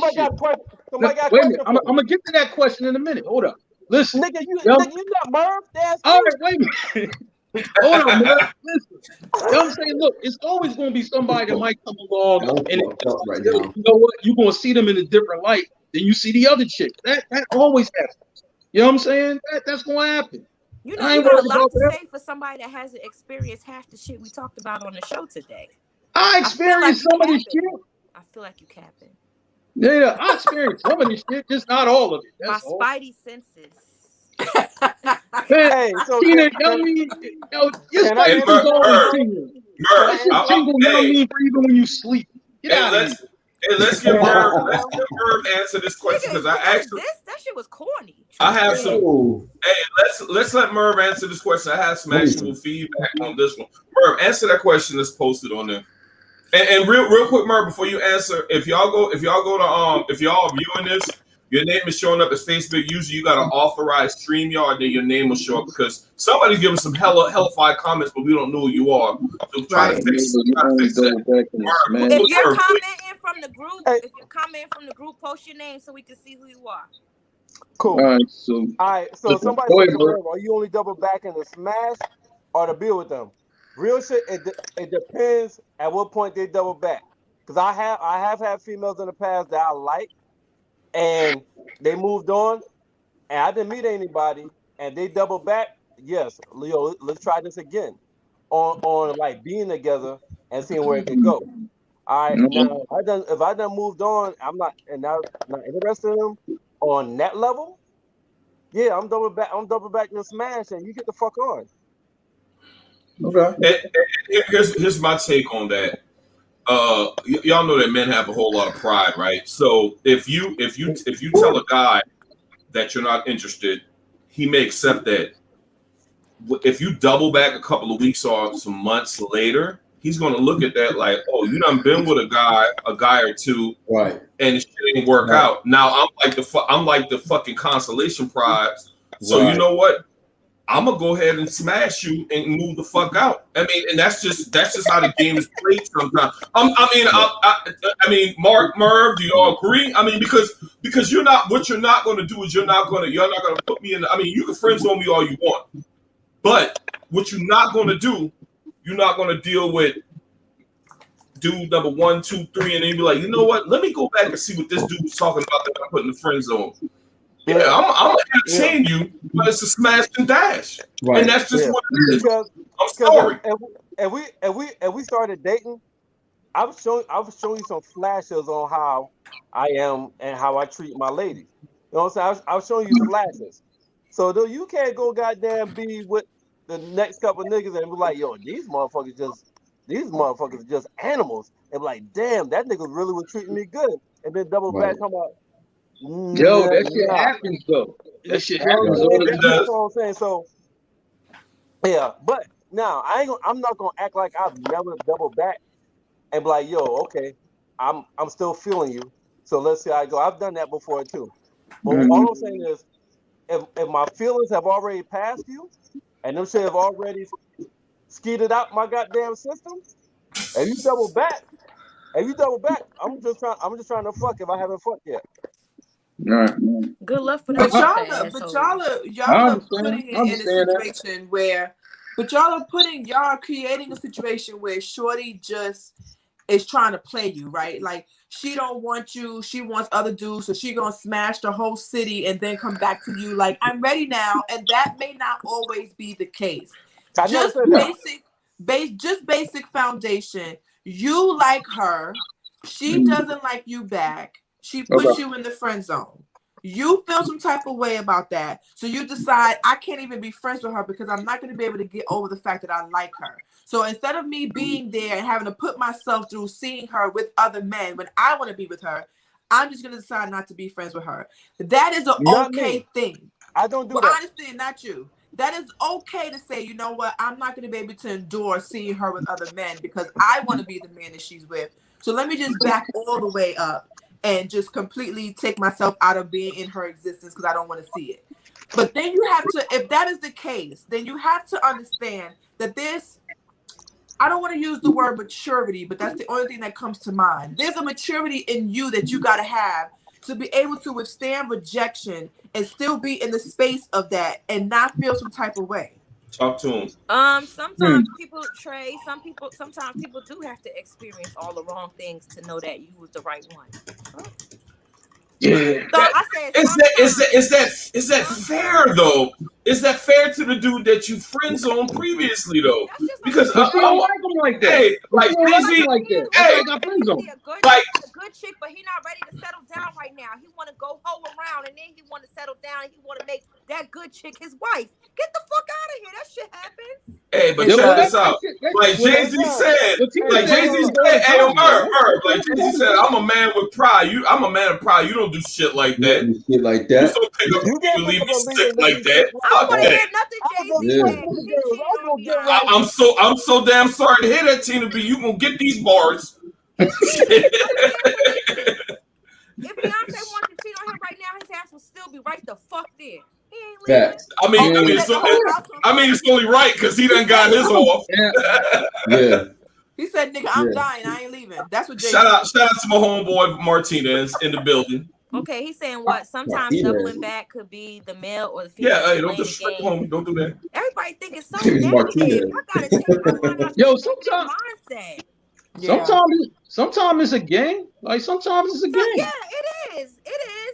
Wait a minute. I'm gonna get to that question in a minute. Hold up. Listen, nigga, you not Merv? All right, wait a minute. Hold on, man. Listen. You know what I'm saying? Look, it's always going to be somebody that might come along and you know what? You're going to see them in a different light than you see the other chick. That always happens. You know what I'm saying? That's going to happen. You know, you got a lot to say for somebody that hasn't experienced half the shit we talked about on the show today. I experienced some of this shit. I feel like you capping. Yeah, I experienced some of this shit, just not all of it. That's my spidey senses. Hey, so Tina, I mean, your spice is always single. Single, I mean, for even when you sleep. Get out of here. Let's get Merv answer this question because I actually that shit was corny. I have some. Hey, let's let Merv answer this question. I have some actual feedback on this one. Merv, answer that question that's posted on there. And real quick, Merv, before you answer, if y'all go to if y'all are viewing this, your name is showing up as Facebook user. You got to authorize StreamYard, then your name will show up because somebody's giving some hellfire comments, but we don't know who you are. So try to fix that. If you're commenting from the group, post your name so we can see who you are. Cool. All right, so somebody said, are you only double back in the smash or to be with them? Real shit. It depends at what point they double back. Because I have had females in the past that I like. And they moved on, and I didn't meet anybody, and they double back. Yes, Leo, let's try this again on like being together and seeing where it can go. All right, now if I done moved on, I'm not interested in them on that level. Yeah, I'm double back in the smash, and you get the fuck on. Okay. And here's my take on that. Y'all know that men have a whole lot of pride, right? So if you tell a guy that you're not interested, he may accept that. If you double back a couple of weeks or some months later, he's going to look at that like, oh, you done been with a guy or two, right? And it didn't work out. Now I'm like the fucking consolation prize. So you know what? I'm gonna go ahead and smash you and move the fuck out. I mean, and that's just how the game is played sometimes. I mean, Mark, Merv, do y'all agree? I mean, because you're not gonna do is you're not gonna put me in. I mean, you can friend zone me all you want, but what you're not gonna do, you're not gonna deal with dude number 1, 2, 3, and then be like, you know what? Let me go back and see what this dude was talking about that I put in the friend zone. Yeah, I'm gonna entertain you, but it's a smash and dash, and that's just what it is. I'm sorry. If we started dating, I've shown you some flashes on how I am and how I treat my ladies. You know what I'm saying? I've shown you flashes. So though you can't go goddamn be with the next couple of niggas and be like, yo, these motherfuckers just animals. And be like, damn, that nigga really was treating me good, and then double back come out. Yo, that shit happens though. That shit happens. That's what I'm saying. So, yeah, but now I'm not gonna act like I've never doubled back and be like, yo, okay, I'm still feeling you. So let's see how I go. I've done that before too. But all I'm saying is, if my feelings have already passed you, and them shit have already skeeted out my goddamn system, and you double back, I'm just trying to fuck if I haven't fucked yet. Right. Good luck for that. But y'all are putting it in a situation where, y'all are creating a situation where Shorty just is trying to play you, right? Like she don't want you, she wants other dudes, so she gonna smash the whole city and then come back to you like, I'm ready now, and that may not always be the case. Just basic foundation. You like her, she doesn't like you back. She puts you in the friend zone. You feel some type of way about that. So you decide, I can't even be friends with her because I'm not going to be able to get over the fact that I like her. So instead of me being there and having to put myself through seeing her with other men when I want to be with her, I'm just going to decide not to be friends with her. That is an okay thing. I don't do that. I understand, not you. That is okay to say, you know what, I'm not going to be able to endure seeing her with other men because I want to be the man that she's with. So let me just back all the way up and just completely take myself out of being in her existence because I don't want to see it. But then you have to, if that is the case, then you have to understand that I don't want to use the word maturity, but that's the only thing that comes to mind. There's a maturity in you that you got to have to be able to withstand rejection and still be in the space of that and not feel some type of way. Talk to him. Sometimes sometimes people do have to experience all the wrong things to know that you was the right one. Yeah. So I said, is that fair though? Is that fair to the dude that you friend zoned previously though? Because I don't like him like that. Hey, like like that. Hey, a good good chick, but he not ready to settle down right now. He want to go hoe around, and then he want to settle down, and he want to make that good chick his wife. Get the fuck out of here. That shit happens. Hey, but check this out. Like Jay-Z said, hey, Merv, like Jay-Z said, I'm a man with pride. I'm a man of pride. You don't do shit like that. Shit like that. You don't pick up and leave me sick like that. I don't want to hear nothing Jay-Z said. I'm so damn sorry to hear that, Tina B. You gonna get these bars. If Beyonce wanted to cheat on him right now, his ass will still be right the fuck there. He ain't leaving. It's only right because he done got his off. Yeah. He said, "Nigga, I'm dying. I ain't leaving." That's what. Shout out to my homeboy Martinez in the building. Okay, he's saying what? Sometimes doubling back could be the male or the female. Yeah, hey, don't disrespect homie. Don't do that. Everybody think it's so negative. I gotta take my mind out of mindset. Yeah. Sometimes it's a game. Like sometimes it's a game. Yeah, it is.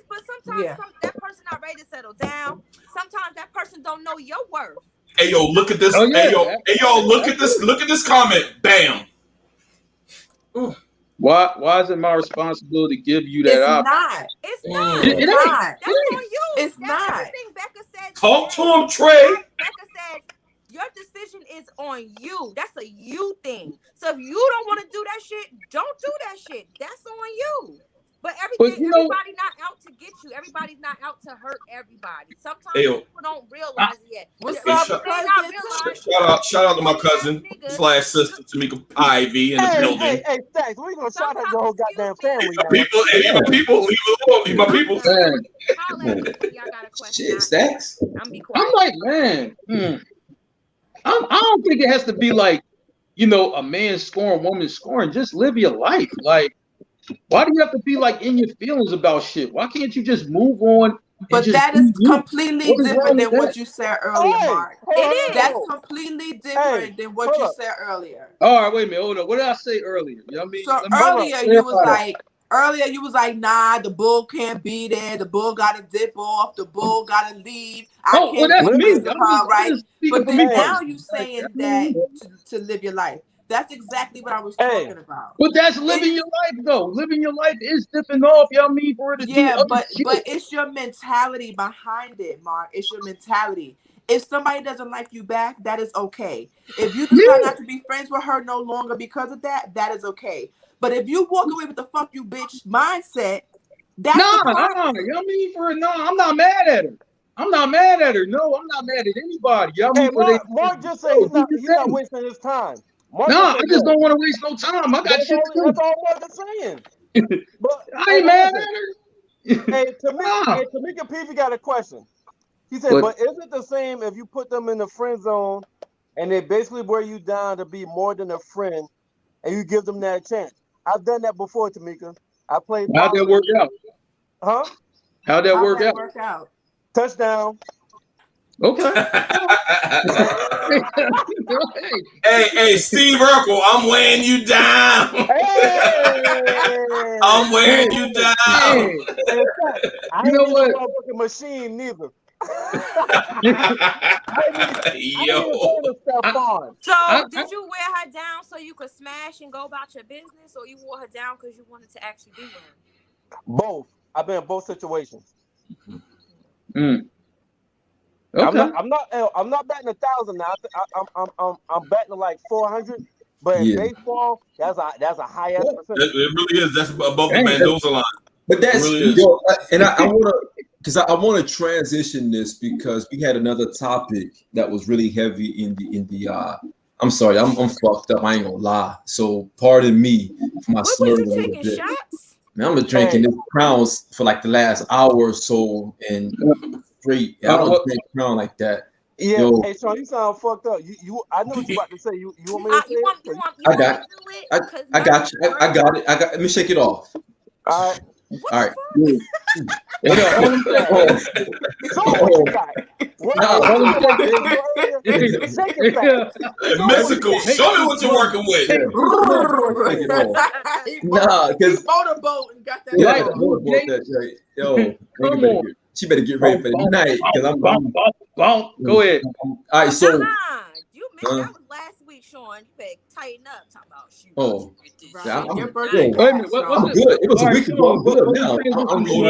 But sometimes that person not ready to settle down. Sometimes that person don't know your worth. Hey yo, look at this. Oh, yeah. Hey yo, look at this. Look at this comment. Bam. Ooh. Why is it my responsibility to give you that option? It's not. It's not. That's on you. It's not. Everything Becca said. Talk to him, Trey. Becca said your decision is on you. That's a you thing. So if you don't want to do that shit, don't do that shit. That's on you. But everybody not out to get you. Everybody's not out to hurt everybody. Sometimes people don't realize it yet. What's up? Shout out to my cousin / sister Tamika Ivy in the building. Hey, thanks. We're gonna shout out your whole goddamn family. My people, leave it alone. Leave my people. Y'all got a question. Shit, Stacks. I'm like, man. I don't think it has to be like, a man scoring, woman scoring. Just live your life. Like, why do you have to be like in your feelings about shit? Why can't you just move on? But that is completely different than what you said earlier, Mark. It is. That's completely different than what you said earlier. All right, wait a minute. Hold on. What did I say earlier? You know what I mean? So earlier you was like, nah, the bull can't be there. The bull got to dip off. The bull got to leave. That's me. Right? But then now you saying that to live your life. That's exactly what I was talking about. But that's living your life, though. Living your life is dipping off. You know what I mean? For it to but it's your mentality behind it, Mark. It's your mentality. If somebody doesn't like you back, that is okay. If you decide not to be friends with her no longer because of that, that is okay. But if you walk away with the fuck you bitch mindset, that's you know what I mean? I'm not mad at her. I'm not mad at her. No, I'm not mad at anybody. You know what I mean? Mark just said he's not wasting his time. I just don't want to waste no time. I got shit to do. That's all Mark is saying. But I ain't mad at her. Hey, Tamika Peavy got a question. He said, but is it the same if you put them in the friend zone and they basically wear you down to be more than a friend and you give them that chance? I've done that before, Tamika. I played. How'd that work out? Huh? How'd that work out? Touchdown. Okay. hey, Steve Urkel, I'm weighing you down. I'm weighing you down. You know what? I ain't a machine neither. So did you wear her down so you could smash and go about your business, or you wore her down because you wanted to actually be with her? Both. I've been in both situations. Okay. I'm not batting 1,000 now. I'm batting like 400. But in baseball, that's a high ass percentage. It really is. That's above the Mendoza line. But that's really and I want to. Because I want to transition this because we had another topic that was really heavy in the I'm sorry, I'm fucked up. I ain't gonna lie. So pardon me for my slur. Was you taking shots? Man, I'm drinking this Crowns for like the last hour or so and straight. I don't drink Crown like that. Yeah. Yo. Hey, Sean, you sound fucked up. You I know what you about to say. You want me to say it? I got you. I got it. Let me shake it off. All right. All right. Mystical. Show me what you're working with. Nah, because motorboat and got that. Yo, she better get ready for the night because I'm Go ahead. All right, so you missed that was last week. Sean. You better tighten up. Talk about you. Oh, yeah, I'm good. It was a week ago. I'm good now.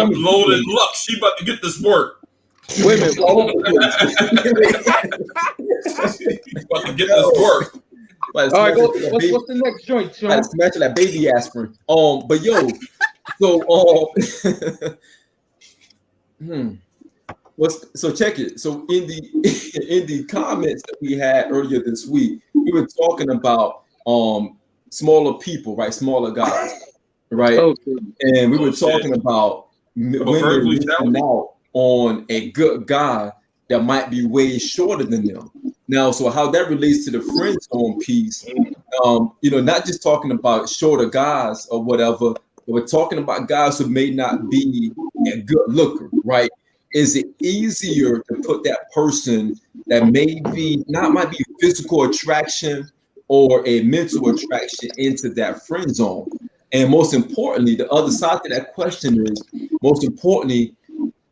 Loaded luck. She about to get this work. Wait a minute. About to get this work. All right, what's the next joint, Sean? Like smashing that baby aspirin. But yo, so so check it. So in the comments that we had earlier this week, we were talking about smaller people, right? Smaller guys, right? Okay. And we were talking about women missing out on a good guy that might be way shorter than them. Now, so how that relates to the friend zone piece, not just talking about shorter guys or whatever, but we're talking about guys who may not be a good looker, right? Is it easier to put that person that might be physical attraction or a mental attraction into that friend zone? And most importantly, the other side to that question is,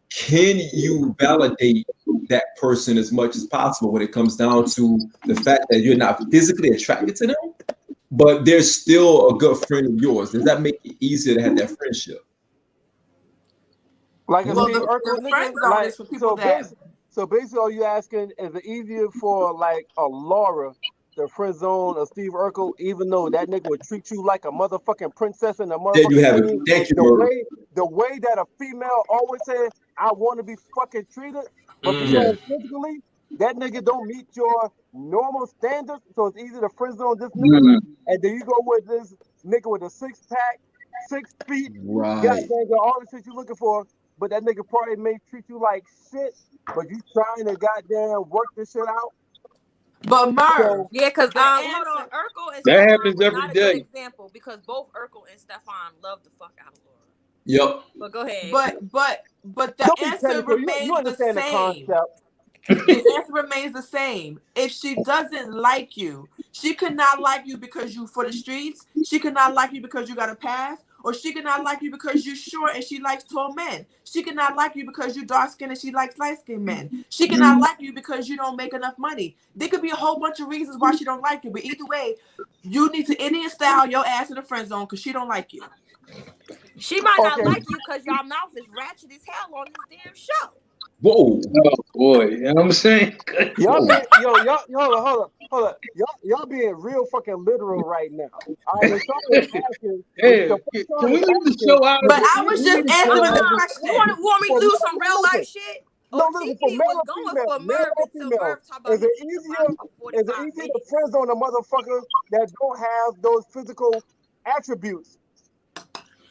can you validate that person as much as possible when it comes down to the fact that you're not physically attracted to them, but they're still a good friend of yours? Does that make it easier to have that friendship? Like the friend zone is for people so basically all you asking, is it easier for like a Laura the friend zone of Steve Urkel, even though that nigga would treat you like a motherfucking princess and a motherfucking there you have it. Thank you, the way that a female always says, I want to be fucking treated, but because physically, that nigga don't meet your normal standards, so it's easy to friend zone this nigga, and then you go with this nigga with a 6-pack, 6 feet, goddamn, all the shit you looking for, but that nigga probably may treat you like shit, but you trying to goddamn work this shit out. But Merv, because hold on, Urkel and that happens every day. Good example, because both Urkel and Stefan love the fuck out of Laura. Yep. But go ahead. But the answer remains the same. The answer remains the same. If she doesn't like you, she could not like you because you for the streets. She could not like you because you got a pass, or she could not like you because you're short and she likes tall men. She could not like you because you dark skinned and she likes light skinned men. She could not like you because you don't make enough money. There could be a whole bunch of reasons why she don't like you, but either way, you need to Indian style your ass in the friend zone because she don't like you. She might not like you because your mouth is ratchet as hell on this damn show. Whoa. Oh boy, you know what I'm saying? Y'all hold up. Y'all being real fucking literal right now. Can we leave the show out? But I was just answering the question. You want me to do some real life shit? OTP was going for Merv until Merv talk about is it easier to friend zone a motherfucker that don't have those physical attributes?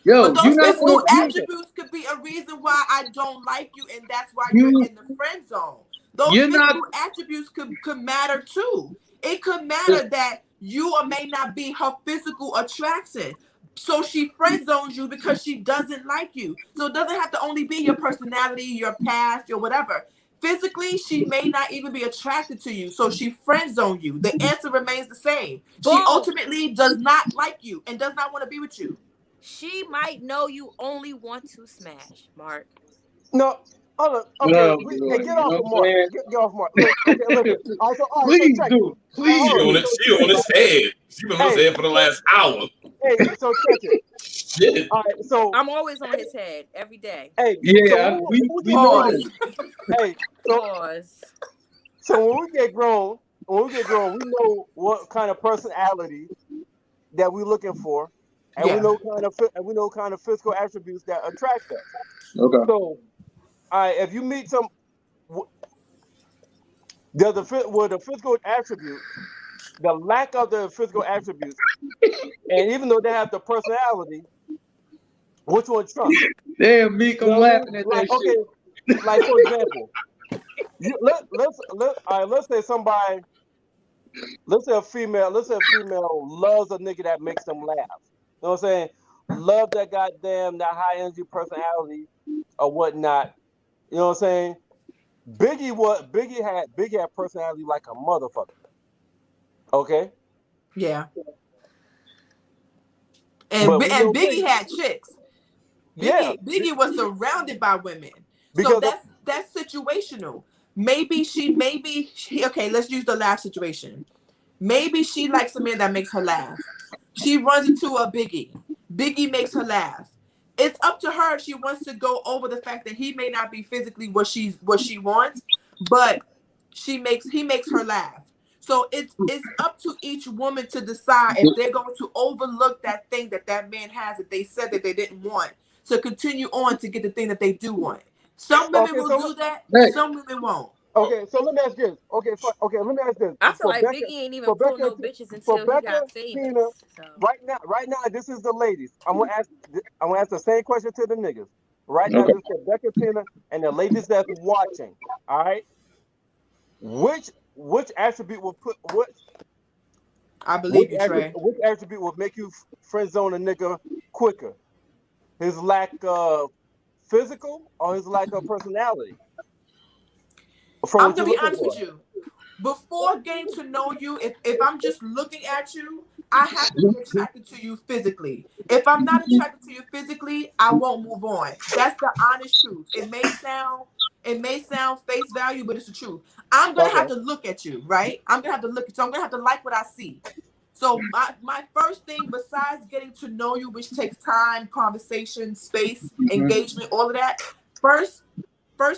But those physical attributes could be a reason why I don't like you, and that's why you're in the friend zone. Those physical attributes could matter too. It could matter that you or may not be her physical attraction. So she friend zones you because she doesn't like you. So it doesn't have to only be your personality, your past, your whatever. Physically, she may not even be attracted to you. So she friend zoned you. The answer remains the same. She ultimately does not like you and does not want to be with you. She might know you only want to smash, Mark. No, hold on. Okay, get off of Mark. Get off Mark. Please do. Please. She on his head. She been on his head for the last hour. Hey, so check it. Shit. All right, so I'm always on his head every day. Hey, yeah, so we know. Hey, so when we get grown, we know what kind of personality that we're looking for. And we know kind of physical attributes that attract us. Okay. So, all right, if you meet some, the physical attributes, the lack of the physical attributes, and even though they have the personality, which one trumps? Damn, Meek, I'm laughing at that shit. Like for example, let's say a female loves a nigga that makes them laugh. You know what I'm saying? Love that high energy personality or whatnot. You know what I'm saying? Biggie had personality like a motherfucker. Okay? Yeah. And Biggie had chicks. Biggie was surrounded by women. So that's situational. Maybe okay, let's use the last situation. Maybe she likes a man that makes her laugh. She runs into a Biggie. Biggie makes her laugh. It's up to her if she wants to go over the fact that he may not be physically what she wants, but he makes her laugh. So it's up to each woman to decide if they're going to overlook that thing that man has that they said that they didn't want to continue on to get the thing that they do want. Some women will do that. Some women won't. Okay, so let me ask this. Okay, let me ask this. I feel like Biggie ain't even pull no bitches until he got famous. So. Right now, this is the ladies. I'm gonna ask the same question to the niggas. Right now, this is Becca, Tina, and the ladies that's watching. All right, which attribute will put what? I believe you, Trey. Which attribute will make you friend zone a nigga quicker? His lack of physical or his lack of personality? I'm gonna be honest with you. Before getting to know you, if I'm just looking at you, I have to be attracted to you physically. If I'm not attracted to you physically, I won't move on. That's the honest truth. It may sound face value, but it's the truth. I'm gonna have to look at you, right? I'm gonna have to look at you. I'm gonna have to like what I see. So my first thing, besides getting to know you, which takes time, conversation, space, engagement, all of that, first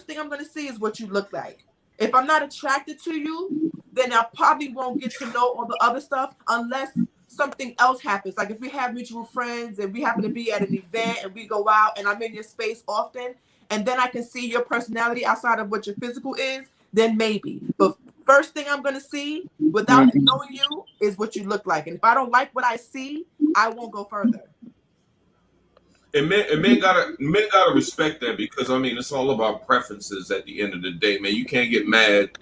thing I'm gonna see is what you look like. If I'm not attracted to you, then I probably won't get to know all the other stuff unless something else happens. Like if we have mutual friends and we happen to be at an event and we go out and I'm in your space often, and then I can see your personality outside of what your physical is, then maybe. But first thing I'm going to see without knowing you is what you look like. And if I don't like what I see, I won't go further. And men gotta respect that, because I mean it's all about preferences at the end of the day, man. You can't get mad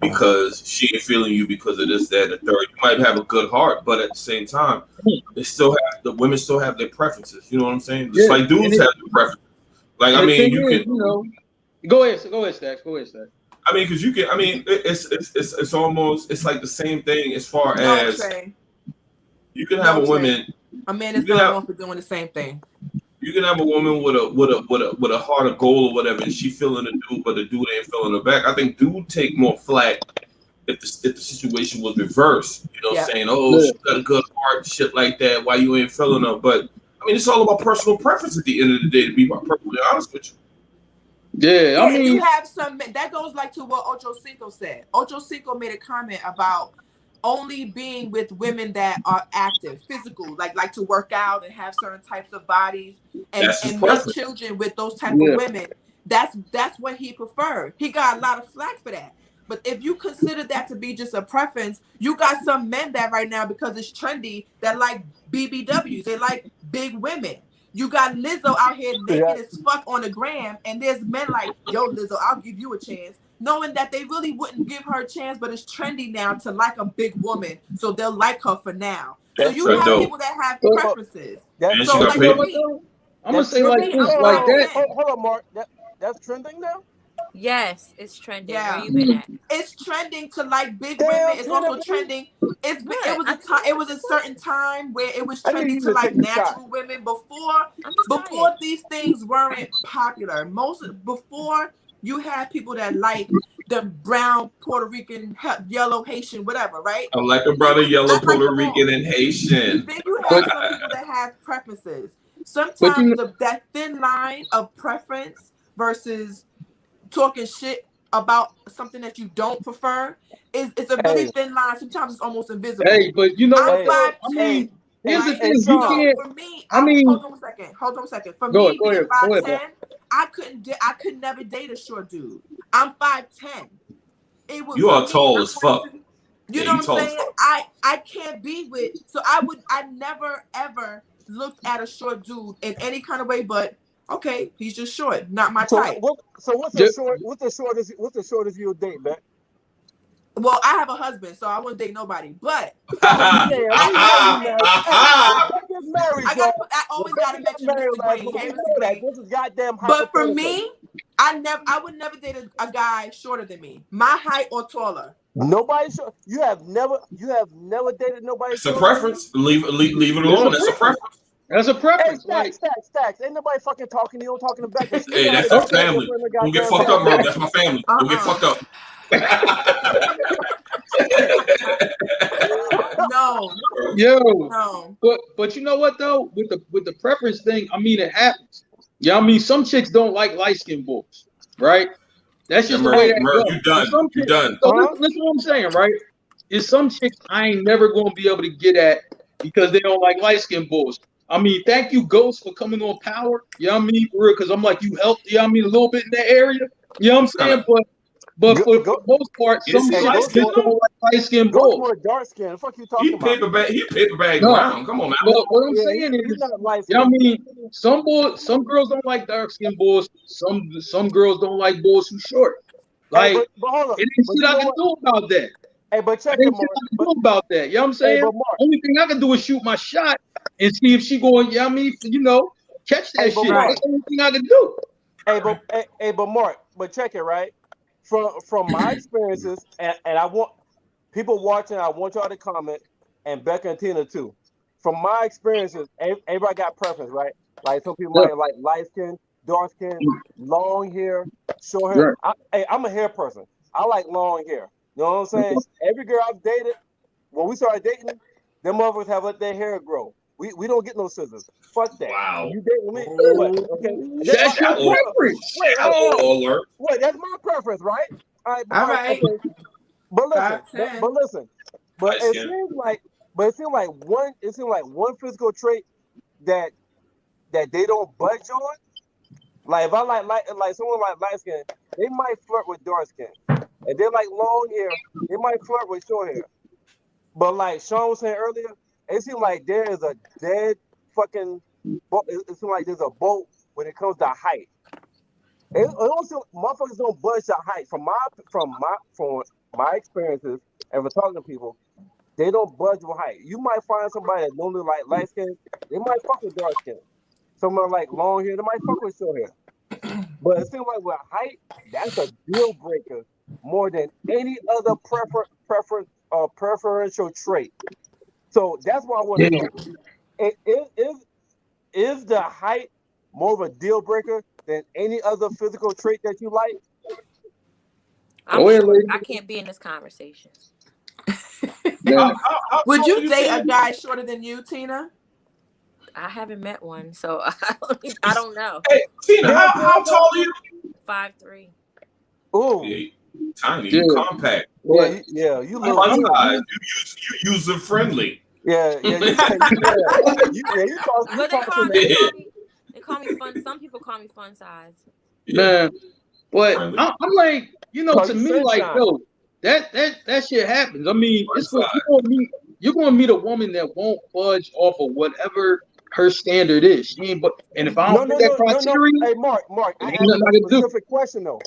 because she ain't feeling you because of this, that, and the third. You might have a good heart, but at the same time, the women still have their preferences. You know what I'm saying? Just like dudes have their preferences. Like I mean, go ahead, Stacks. I mean, because you can. I mean, it's almost like the same thing as far as you can have a woman. A man is not wrong for doing the same thing. You can have a woman with a heart of gold or whatever, and she feeling the dude, but the dude ain't feeling her back. I think dude take more flack if the situation was reversed. You know, saying, "Oh, she got a good heart," shit like that. Why you ain't feeling her? But I mean, it's all about personal preference at the end of the day. To be perfectly honest with you. Yeah, I mean, you have some. That goes like to what Ocho Cinco said. Ocho Cinco made a comment about only being with women that are active, physical, like to work out and have certain types of bodies and make children with those type of women. That's what he preferred. He got a lot of flack for that. But if you consider that to be just a preference, you got some men that right now, because it's trendy, that like BBWs. They like big women. You got Lizzo out here naked as fuck on the gram, and there's men like, yo, Lizzo, I'll give you a chance. Knowing that they really wouldn't give her a chance, but it's trendy now to like a big woman, so they'll like her for now. So you have people that have preferences. So like I'm gonna say like this, like that. Hold on, Mark. That's trending now. Yes, it's trending. Yeah. Where you been at? It's trending to like big women. It's also trending. It was a certain time where it was trending to like natural women before these things weren't popular. Before you had people that like the brown, Puerto Rican, yellow, Haitian, whatever, right? I like a brother, yellow, Puerto Rican, and Haitian. Then you have some people that have preferences. Sometimes that thin line of preference versus talking shit about something that you don't prefer is a really thin line. Sometimes it's almost invisible. Hey, but you know I'm 5'10". Here's the thing, you can't. For me, hold on a second. For me, being 5'10", I could never date a short dude. I'm 5'10". You are tall as fuck. You know what I'm saying? I can't be with. So I never ever looked at a short dude in any kind of way, but okay, he's just short, not my type. What's the shortest you'll date, man? Well, I have a husband, so I wouldn't date nobody. But I always gotta mention Mr. Green. This is goddamn. But for me, I would never date a guy shorter than me, my height or taller. Nobody short. You have never dated nobody. It's a preference. Leave it alone. It's a preference. That's a preference. Hey, Stacks. Ain't nobody fucking talking to you. Talking to back. Hey, that's our family. Don't get fucked up, bro. That's my family. Don't get fucked up. Yo, No. but you know what though? With the preference thing, I mean it happens. Yeah, I mean some chicks don't like light skinned boys, right? That's just the way that goes. You done. Some You chicks, done. so listen what I'm saying, right? Is some chicks I ain't never gonna be able to get at because they don't like light skinned boys. I mean, thank you, Ghost, for coming on Power. You know what I mean? For real, because I'm like, you helped, you know what I mean, a little bit in that area. You know what I'm saying? But for the most part, some chicks don't like light skinned boys. More dark skin. The fuck you talking about? He paper bag brown. Come on now. But what I'm saying is, you know what I mean? Some girls don't like dark skinned boys. Some girls don't like boys who short. Like, but hold on. It ain't shit I can do about that. Hey, but check it, Mark. Do about that. You know what I'm saying? Only thing I can do is shoot my shot and see if she going, you know what I mean, catch that shit. Mark, that's the only thing I can do. But Mark, check it, right? From my experiences, and I want people watching, I want y'all to comment, and Becca and Tina too. From my experiences, everybody got preference, right? Like some people might like light skin, dark skin, long hair, short hair. I'm a hair person. I like long hair. You know what I'm saying? Every girl I've dated, when we started dating, them motherfuckers have let their hair grow. We don't get no scissors. Fuck that. Wow. You dating me? What? Okay. That's your preference. Wait, that's my preference, right? All right. Okay. But listen. But it seems like one physical trait that they don't budge on. Like if I like someone like light skin, they might flirt with dark skin. And they like long hair, they might flirt with short hair. But like Sean was saying earlier, it seems like there is a dead fucking boat. It seems like there's a boat when it comes to height. It also motherfuckers don't budge the height. From my experiences and for talking to people, they don't budge with height. You might find somebody that don't look like light skin, they might fuck with dark skin. Someone like long hair, they might fuck with short hair. But it seems like with height, that's a deal breaker more than any other preferential trait. So that's what I want to know. Is the height more of a deal breaker than any other physical trait that you like? I'm sure I can't be in this conversation. Would you date a guy shorter than you, Tina? I haven't met one, so I don't know. Hey, Tina, how tall are you? 5'3". Oh, yeah, tiny, compact. Yeah, you look you user friendly. Yeah. They call me fun. Some people call me fun size. Man, but I'm like, to me, like, yo, that shit happens. I mean, you're gonna meet a woman that won't budge off of whatever her standard is. She ain't, and if I don't fit that criteria, hey, Mark, I asked a specific question though.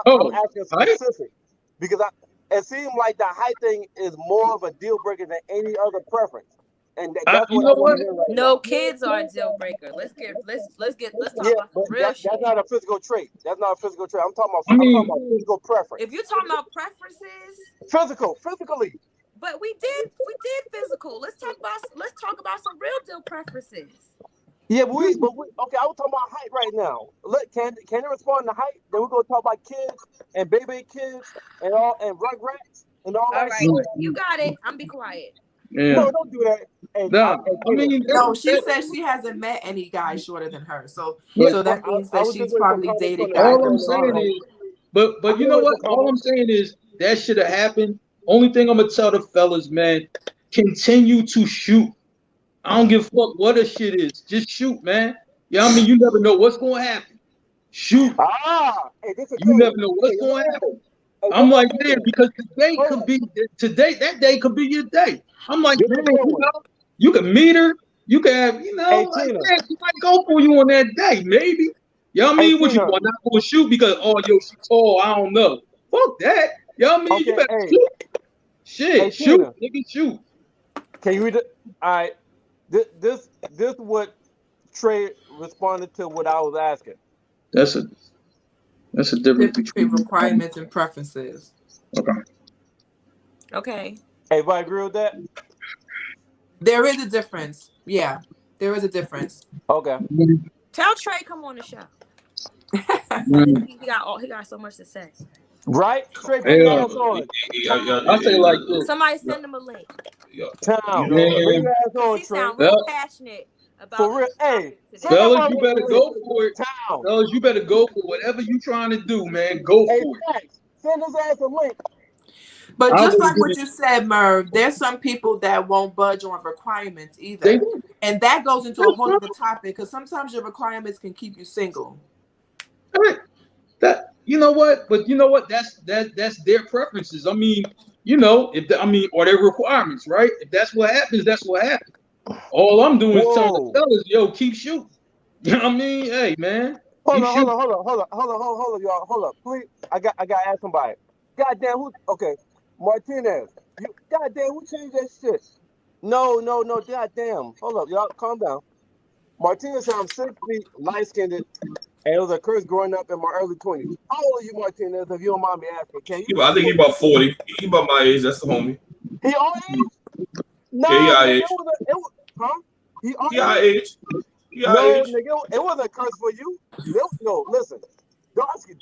I'm asking specific because it seems like the height thing is more of a deal breaker than any other preference. And that's what I want to hear right now. Kids are a deal breaker. Let's talk about some real shit. That's not a physical trait. I'm talking about physical preference. If you're talking about preferences, physically. But we did physical. Let's talk about some real deal preferences. Yeah, but okay, I was talking about height right now. Look, can they respond to height? Then we're gonna talk about kids and baby kids and Rugrats and all that. Right, you got it. I'm be quiet. Yeah. No, don't do that. No, she says she hasn't met any guy shorter than her. So that means that she's probably dated guys. All I'm saying is, but you know what? All I'm saying is that should have happened. Only thing I'm gonna tell the fellas, man, continue to shoot. I don't give a fuck what the shit is. Just shoot, man. Yeah, I mean, you never know what's gonna happen. Shoot. You never know what's gonna happen. I'm like, man, because that day could be your day. I'm like, man, you can meet her, you can have, she might go for you on that day, maybe. You know what I mean? What you want not gonna shoot because she's tall, I don't know. Fuck that. You know what I mean? You better shoot. Shit, shoot, nigga, shoot. Can you read it? All right. This what Trey responded to what I was asking. That's a difference between requirements and preferences. Okay. Everybody agree with that? There is a difference. Yeah, there is a difference. Okay. Tell Trey come on the show. He got so much to say. Right? Straight Yeah. ass on. I say like this. Somebody send him a link. Town. Man. Bring your ass on, He Trey. sound real passionate about For real. this Hey, topic today. Fellas, you better go for it. Town. Fellas, you better go for whatever you trying to do, man. Go Hey, for it. thanks. Send his ass a link. But I just will like do what it. you said, Merv, there's some people that won't budge on requirements either. And that goes into a whole other topic because sometimes your requirements can keep you single. That you know what? But you know what? That's their preferences. I mean, you know, or their requirements, right? If that's what happens, that's what happens. All I'm doing is telling the fellas, yo, keep shooting. You know what I mean? Hey, man. Hold on, y'all. Hold up, please. I got to ask somebody. Goddamn, who? Okay, Martinez. Goddamn, who changed that shit? No. Goddamn. Hold up, y'all. Calm down. Martinez said I'm 6 feet, light skinned, and it was a curse growing up in my early 20s. How old are you, Martinez? If you don't mind me asking, can you? I think he's about 40. He about my age. That's the homie. He our age? No, yeah, he our age. He our age? No, nigga, it wasn't a curse for you. No, listen. Dark skin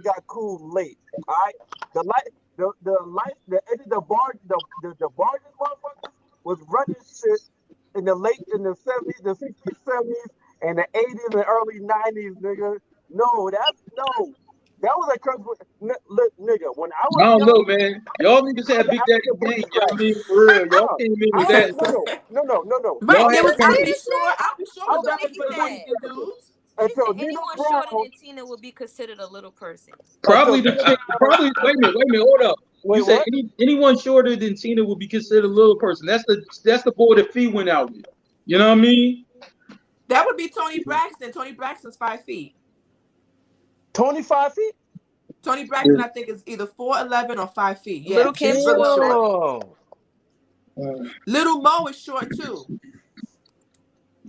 got cool late. All right, the edge of the bar, the barges motherfuckers was running shit in the 70s, the 60s, 70s, and the 80s and early 90s, nigga. No, that was a curse. Nigga, when I was I don't know, man. Y'all niggas had Big Daddy Kane. You know what I mean? For real. Y'all came in with that. No. Right, there was, I'll I'll be be sure I'll was be light skinned dudes. Until anyone shorter than Tina would be considered a little person. Probably wait a minute, hold up. Wait, you said anyone shorter than Tina would be considered a little person. That's the boy that Fee went out with. You know what I mean? That would be Tony Braxton. Tony Braxton's 5 feet. 25 feet? Tony Braxton, I think, is either 4'11" or 5 feet. Yeah, Little Kim short. Little Mo is short too.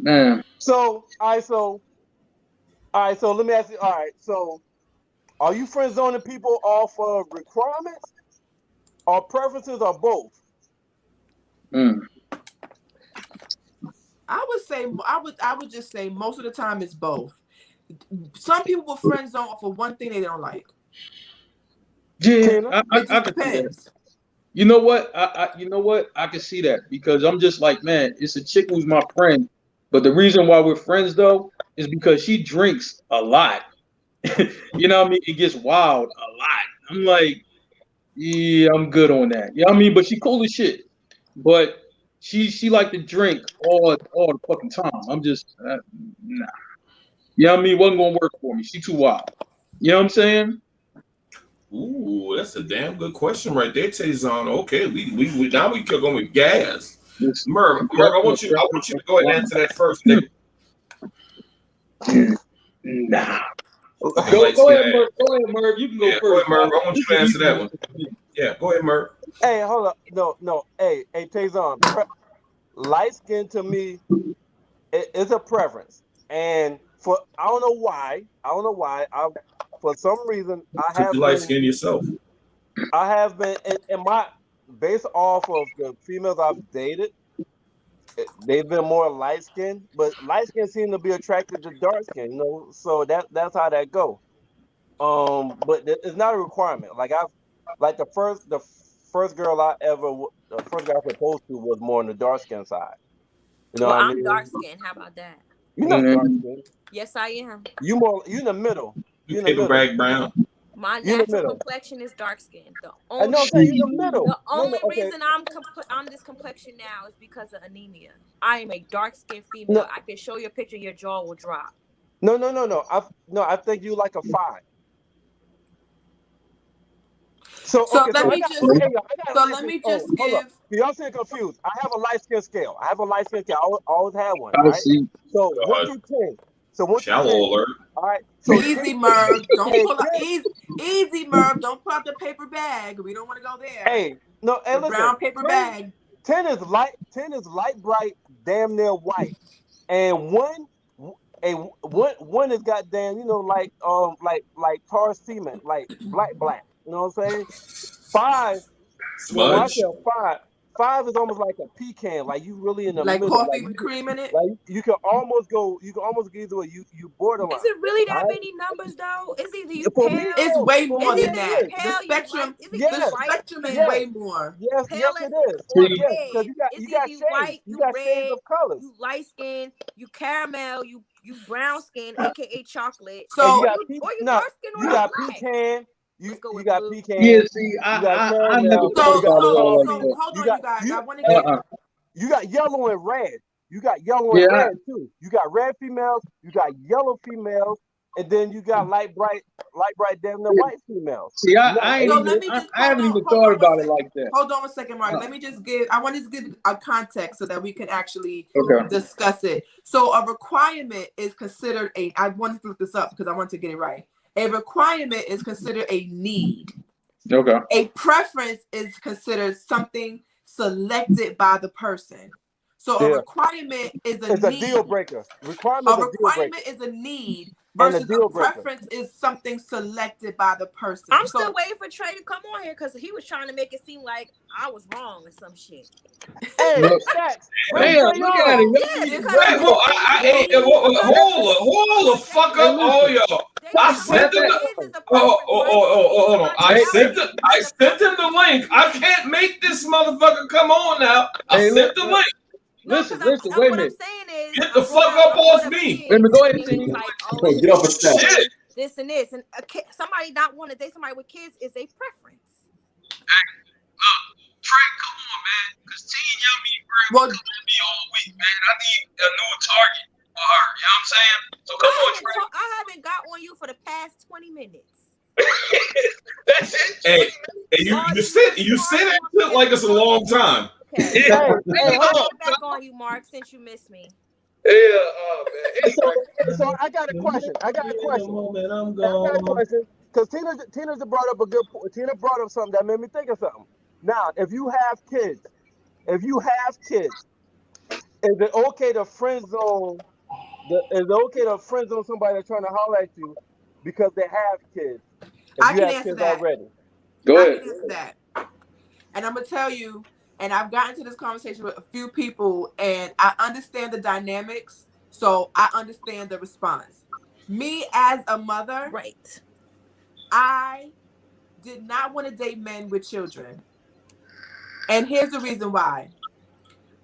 Man. So let me ask you. All right, so are you friend zoning people off of requirements, or preferences, or both? I would just say most of the time it's both. Some people will friend zone for one thing they don't like. Yeah, it just depends. You know what? I can see that because I'm just like, man, it's a chick who's my friend, but the reason why we're friends though is because she drinks a lot. You know what I mean? It gets wild a lot. I'm like, yeah, I'm good on that. You know what I mean? But she cool as shit. But she like to drink all the fucking time. I'm just nah. You know what I mean? It wasn't gonna work for me. She too wild. You know what I'm saying? Ooh, that's a damn good question right there, Tazon. Okay, we now we can go with gas. Merv, I want you to go ahead and answer that first, nigga. Nah. Go ahead, Merv. You can go first. Go ahead, Merv. I want you to answer that one. Yeah, go ahead, Merv. Hey, hold up. No. Hey, Tazon. Light skin to me is a preference, and I don't know why. For some reason, I have light skin yourself. I have been in my based off of the females I've dated. They've been more light skinned, but light skin seem to be attracted to dark skin, you know. So that's how that go. But it's not a requirement. The first girl I proposed to was more on the dark skin side. You know, I'm dark skinned. How about that? You're not dark skinned. Yes, I am. You in the middle. You paper bag brown. My natural complexion is dark skin. The only reason I'm this complexion now is because of anemia. I am a dark skinned female. I can show you a picture, your jaw will drop. No. I think you like a 5. Let me just give. Y'all seem confused. I have a light skin scale. I always have one. Right? So 1 through 10. So what? Shallow alert. All right. So easy, Merv. Don't pull up. Easy, Merv. Don't pull up the paper bag. We don't want to go there. Hey, no. Hey, listen. Brown paper bag. 10 is light bright, damn near white, and one is goddamn, you know, like tar cement, like black. You know what I'm saying? 5. Smudge. 5 is almost like a pecan, like you really in the like middle, coffee with cream in it. Like you can almost go either way. You borderline. Is it really that many numbers though? Is either you For pale? me, It's way for more me, than that. it is. The spectrum, Yes. the spectrum is Yes. way more. Yes, Pale yes, as it is. or Yes, because red. you got It's you got either you shades. white, You you got red, shades of colors. you light skin, you caramel, you brown skin, aka chocolate. And So you got or you no, dark skin or you you got black. pecan. Let's go You with got blue. pecan. Yeah, see, You got I caramel. never You thought got about it all like strawberry. that. hold You on, got you guys. you, I want to hey, get you got yellow and red. You got yellow Yeah, and red too. You got red females. You got yellow females, and then you got light bright, damn near white females. See, I ain't So even, let me just I haven't even hold thought on about one it second. like that. Hold on a second, Mark. Let me just I want to give a context so that we can actually Okay. discuss it. So a requirement is considered I wanted to look this up because I want to get it right. A requirement is considered a need. Okay. A preference is considered something selected by the person. So a requirement is it's need. a deal breaker. A requirement is a need versus a preference is something selected by the person. I'm still waiting for Trey to come on here because he was trying to make it seem like I was wrong or some shit. Hey, Look, Stacks, damn, look at it. Yeah, because Hold the fuck up, all y'all. I sent them. Hold on. I sent them the link. I can't make this motherfucker come on now. I sent the link. Listen, what wait a I'm minute. saying is, Get the fuck up off me. Let me go ahead and see. like, Get off a step. Shit. this and this, and somebody not want to date somebody with kids is a preference. Trey, come on, man. Because Teen Yummy Green will be all week, man. I need a new target for her. You know what I'm saying? So come on, Trey. I haven't got on you for the past 20 minutes. That's it. Hey, you said that shit like it's a long time. Okay. Hey, I'll hold get back on you, Mark, since you missed me. Yeah, man. So I got a question. Man, I'm Because Tina brought up Tina brought up something that made me think of something. Now, if you have kids, is it okay to friend zone? Is it okay to friend zone somebody that's trying to holler at you because they have kids? I can answer that already. Go ahead. I can answer that. And I'm gonna tell you, and I've gotten to this conversation with a few people, and I understand the dynamics, so I understand the response. Me as a mother, right? I did not want to date men with children, and here's the reason why.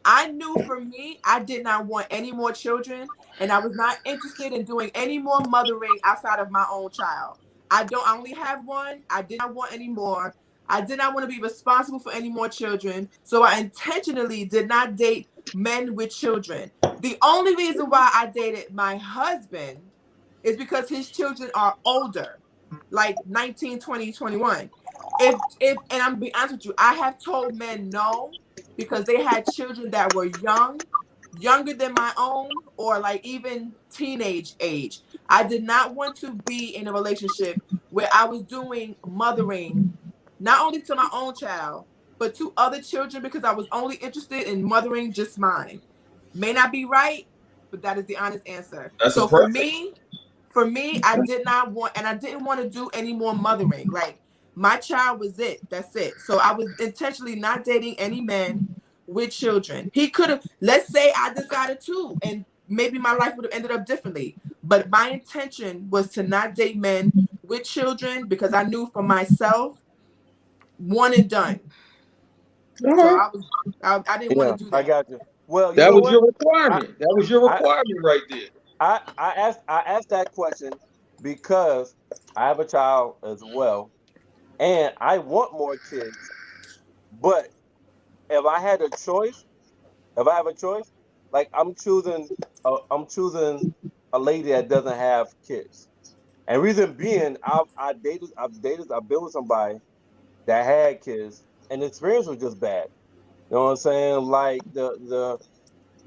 I knew for me, I did not want any more children, and I was not interested in doing any more mothering outside of my own child. I only have one. I did not want any more. I did not want to be responsible for any more children. So I intentionally did not date men with children. The only reason why I dated my husband is because his children are older, like 19, 20, 21. And I'm being honest with you, I have told men no because they had children that were younger than my own, or like even teenage age. I did not want to be in a relationship where I was doing mothering, not only to my own child, but to other children, because I was only interested in mothering just mine. May not be right, but that is the honest answer. So for me, I did not want, and I didn't want to do any more mothering. Like, my child was it. That's it. So I was intentionally not dating any men with children. He could have, let's say I decided to, and maybe my life would have ended up differently. But my intention was to not date men with children because I knew for myself, one and done. So I didn't want to do that. I got you. Well, that was your requirement. That was your requirement right there. I asked that question because I have a child as well, and I want more kids. But if I have a choice, like I'm choosing a lady that doesn't have kids. And reason being, I've been with somebody that had kids, and the experience was just bad. You know what I'm saying? Like their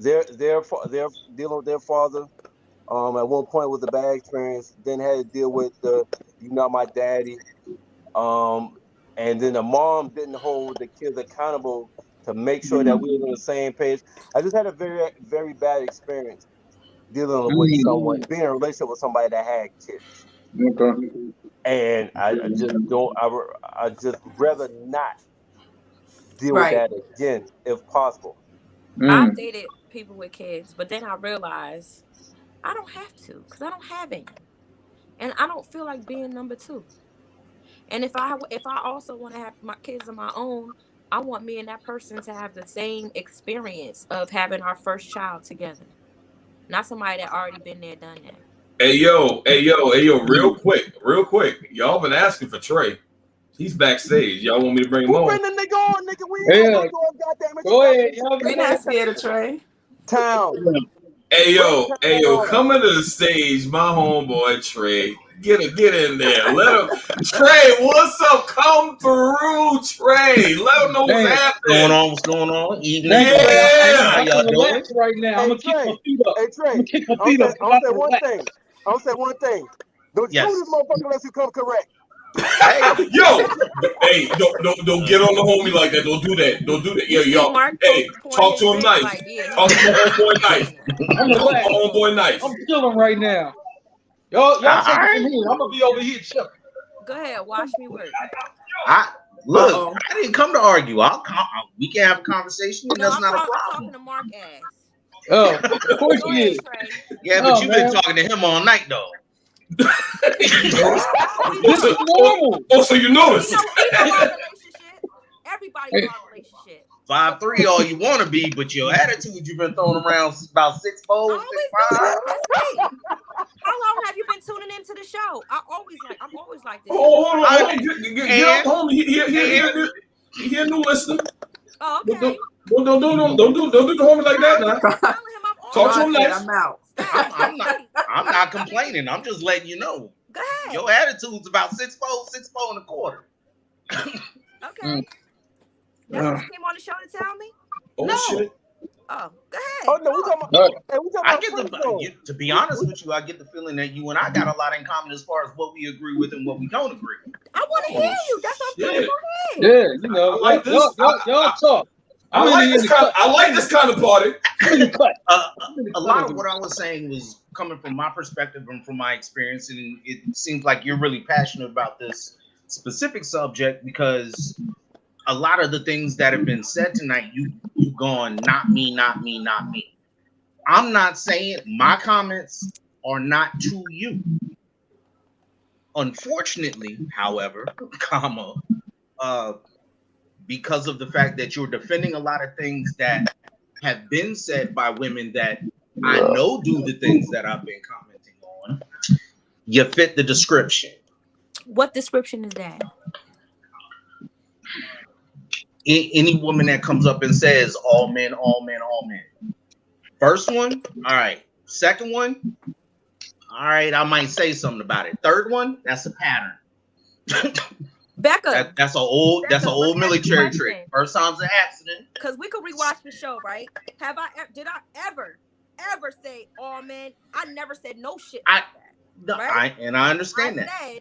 dealing with their father. At one point was a bad experience. Then had to deal with my daddy. And then the mom didn't hold the kids accountable to make sure that we were on the same page. I just had a very, very bad experience dealing with someone, being in a relationship with somebody that had kids. Okay. And I just rather not deal with that again if possible. I've dated people with kids, but then I realized I don't have to because I don't have any, and I don't feel like being number two. And if I also want to have my kids of my own, I want me and that person to have the same experience of having our first child together, not somebody that already been there, done that. Hey yo, real quick. Y'all been asking for Trey. He's backstage. Y'all want me to bring him on? Bring the nigga on, nigga. We ain't goddamn it. Go ahead. We're not scared of Trey. Town. Hey yo, coming to the stage, my homeboy Trey. Get in there. Let him. Trey, what's up? Come through, Trey. Let him know what's happening. What's going on? Yeah. How y'all doing? Right now, I'm gonna kick my feet up. Hey Trey, I'll say one thing. Don't you this motherfucker unless you come correct. Yo, hey, don't get on the homie like that. Don't do that. Yeah, y'all. Hey, talk to him nice. Talk to my homeboy nice. I'm chilling right now. Y'all take it from here. I'm gonna be over here chilling. Go ahead, watch me work. I didn't come to argue. We can have a conversation. That's not a problem. I'm talking to Mark ass. Oh, of course you is. Yeah, but you've been talking to him all night though. This is normal. Oh, so you noticed? You know our relationship. Everybody in our relationship. 5'3" all you want to be, but your attitude you've been throwing around about 6'4", 6'5". How long have you been tuning into the show? I'm always like this. Hold on. Get up, homie. He a new listener. Oh, okay. Don't do the homie like that now. Talk to him nice. I'm out. I'm not complaining. I'm just letting you know. Go ahead. Your attitude's about 6'4", 6'4.25". Okay. That's what you came on the show to tell me? Shit. Oh, go ahead. Oh no, we talking about. To be honest with you, I get the feeling that you and I got a lot in common as far as what we agree with and what we don't agree with. I want to hear you. That's what I'm saying. Go ahead. Yeah, you know, I like this. Y'all talk. I like this kind of party. A lot of what I was saying was coming from my perspective and from my experience, and it seems like you're really passionate about this specific subject because a lot of the things that have been said tonight, you gone, not me, not me, not me. I'm not saying my comments are not to you. Unfortunately, however, because of the fact that you're defending a lot of things that have been said by women that I know do the things that I've been commenting on, you fit the description. What description is that? Any woman that comes up and says all men, all men, all men. First one, all right. Second one, all right, I might say something about it. Third one, that's a pattern. Becca, that's an old military trick. First time's an accident. Because we could rewatch the show, right? Did I ever say all men? I never said no shit like that. Right? I understand that.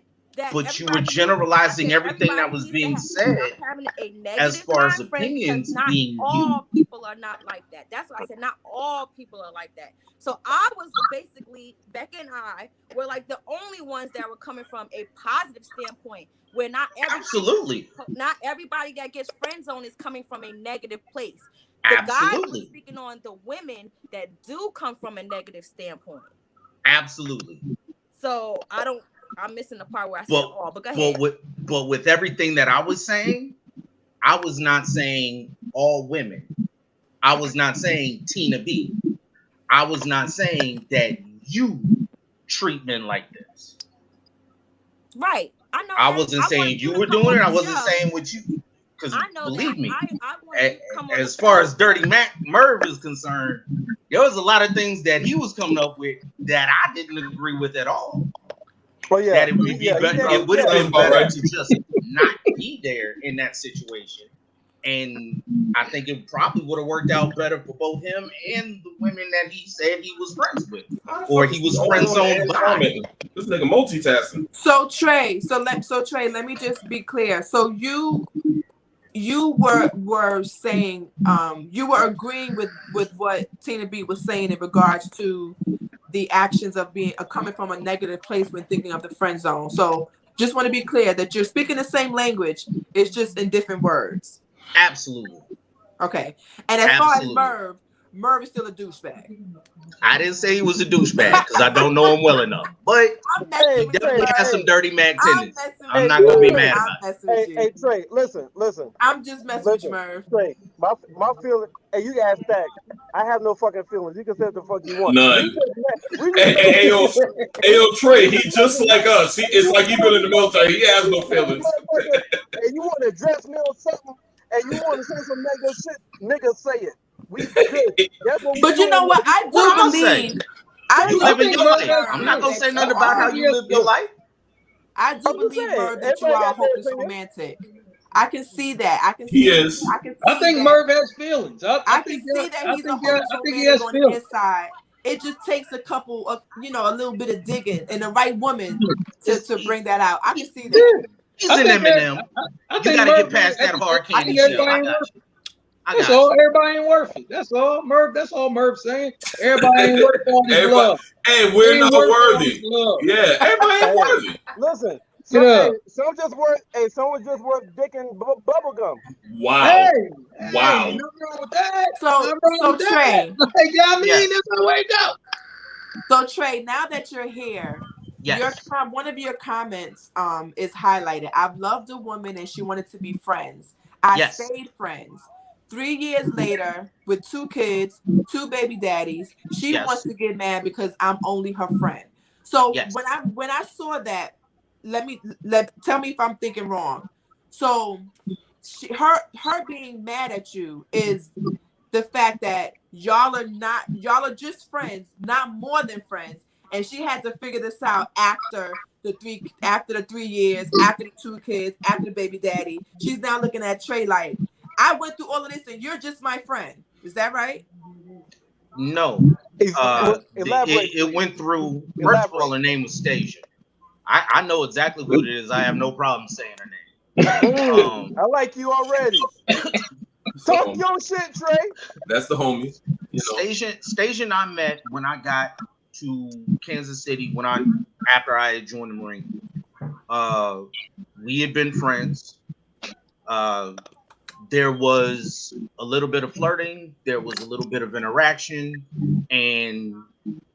But you were generalizing everything that was being said as far as opinions being all people are not like that. That's why I said not all people are like that. So I was basically, Becca and I were like the only ones that were coming from a positive standpoint where not everybody that gets friend zone is coming from a negative place. The guys were speaking on the women that do come from a negative standpoint. Absolutely. So I'm missing the part where I said all, but go ahead. But with everything that I was saying, I was not saying all women. I was not saying Tina B. I was not saying that you treat men like this. Right. I know. I wasn't saying you were doing it. I wasn't saying what you. Because believe me, as far as Dirty Merv is concerned, there was a lot of things that he was coming up with that I didn't agree with at all. Well, yeah, that it would be better. It would have been better to just not be there in that situation, and I think it probably would have worked out better for both him and the women that he said he was friends with, or he was friend zoned by. This nigga multitasking. So Trey, let me just be clear. So you were saying you were agreeing with what Tina B was saying in regards to the actions of coming from a negative place when thinking of the friend zone. So just want to be clear that you're speaking the same language, it's just in different words. Absolutely. Okay. And as far as Merv is still a douchebag. I didn't say he was a douchebag because I don't know him well enough, but he definitely has some dirty man tendencies. I'm not gonna be mad about it. Hey, Trey, listen. I'm just messing with you, Merv. Trey, my feeling. Hey, you ask that. I have no fucking feelings. You can say what the fuck you want. None. Hey, yo, Trey, he just like us. It's like he been in the military. He has no feelings. And you want to address me on something, and you want to say some negative shit, nigga, say it. We good. But you know what? I do believe. You living your life. I'm not gonna say nothing about how you live your life. I do believe, Merv, that you are a hopeless romantic. I can see that. I can see. He is. I think Merv has feelings. I can see that he's a hopeless romantic on the inside. It just takes a couple of, a little bit of digging and the right woman to bring that out. I can see that. He's an Eminem. You gotta get past that hard candy shit. That's all. Everybody ain't worth it. That's all, Merv. That's all Merv's saying. Everybody ain't worth all this love. Hey, we're not worthy. Yeah, everybody ain't worthy. Listen, someone just worth dick and bubble gum. Wow. Wow. Nothing wrong with that. So Trey. That's the way to go. So Trey, now that you're here, one of your comments is highlighted. I've loved a woman and she wanted to be friends. I stayed friends. 3 years later, with 2 kids, 2 baby daddies, she wants to get mad because I'm only her friend. So when I saw that, tell me if I'm thinking wrong. So her being mad at you is the fact that y'all are just friends, not more than friends. And she had to figure this out after the 3 years, after the 2 kids, after the baby daddy. She's now looking at Trey like, I went through all of this and you're just my friend. Is that right? No. It went through, first of all, her name was Stasia. I know exactly who it is. I have no problem saying her name. I like you already. Talk your shit, Trey. That's the homie. Stasia and I met when I got to Kansas City after I had joined the Marine. We had been friends. There was a little bit of flirting. There was a little bit of interaction, and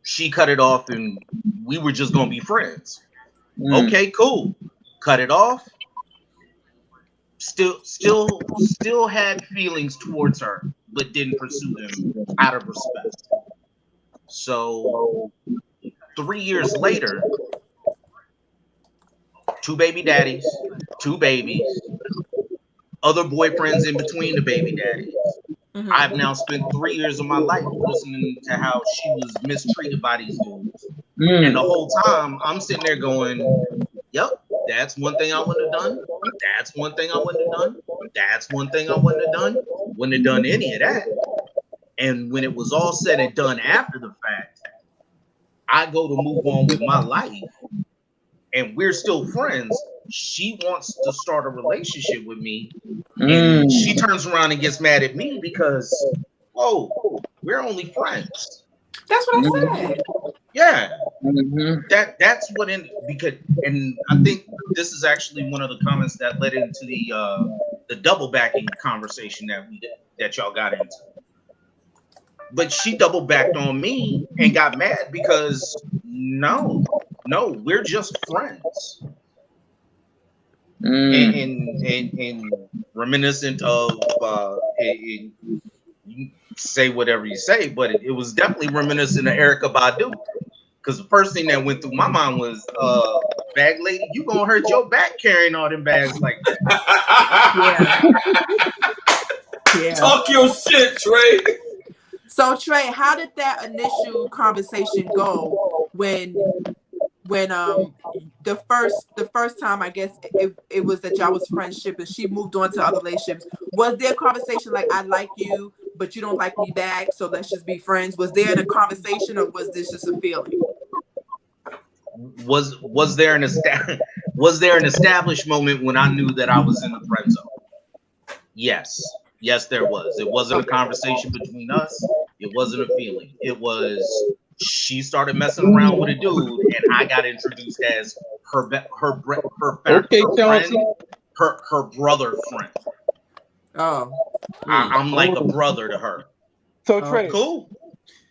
she cut it off, and we were just gonna be friends. Okay, cool. Cut it off. Still had feelings towards her, but didn't pursue them out of respect. So 3 years later, 2 baby daddies, 2 babies, other boyfriends in between the baby daddies. Mm-hmm. I've now spent 3 years of my life listening to how she was mistreated by these dudes. And the whole time I'm sitting there going, yep, that's one thing I wouldn't have done. That's one thing I wouldn't have done. That's one thing I wouldn't have done. Wouldn't have done any of that. And when it was all said and done after the fact, I go to move on with my life and we're still friends. She wants to start a relationship with me, and she turns around and gets mad at me because, we're only friends. That's what I said. Yeah, that's what and I think this is actually one of the comments that led into the double backing conversation that y'all got into. But she double backed on me and got mad because no, we're just friends. And reminiscent of you say whatever you say, but it was definitely reminiscent of Erykah Badu, because the first thing that went through my mind was bag lady, you gonna hurt your back carrying all them bags like that. Yeah. Talk your shit, Trey. So Trey, how did that initial conversation go when the first time, I guess it was that y'all was friendship and she moved on to other relationships? Was there a conversation like, I like you, but you don't like me back, so let's just be friends? Was there a conversation, or was this just a feeling? Was there an established moment when I knew that I was in the friend zone? Yes, there was. It wasn't a conversation between us. It wasn't a feeling. It was she started messing around with a dude, and I got introduced as her brother friend. Oh, I'm like a brother to her. So Trey, cool.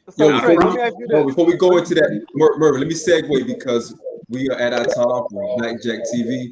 So Yo, Trey, let me ask you this. before we go into that, Mervin, let me segue because we are at our time for Blackjack TV.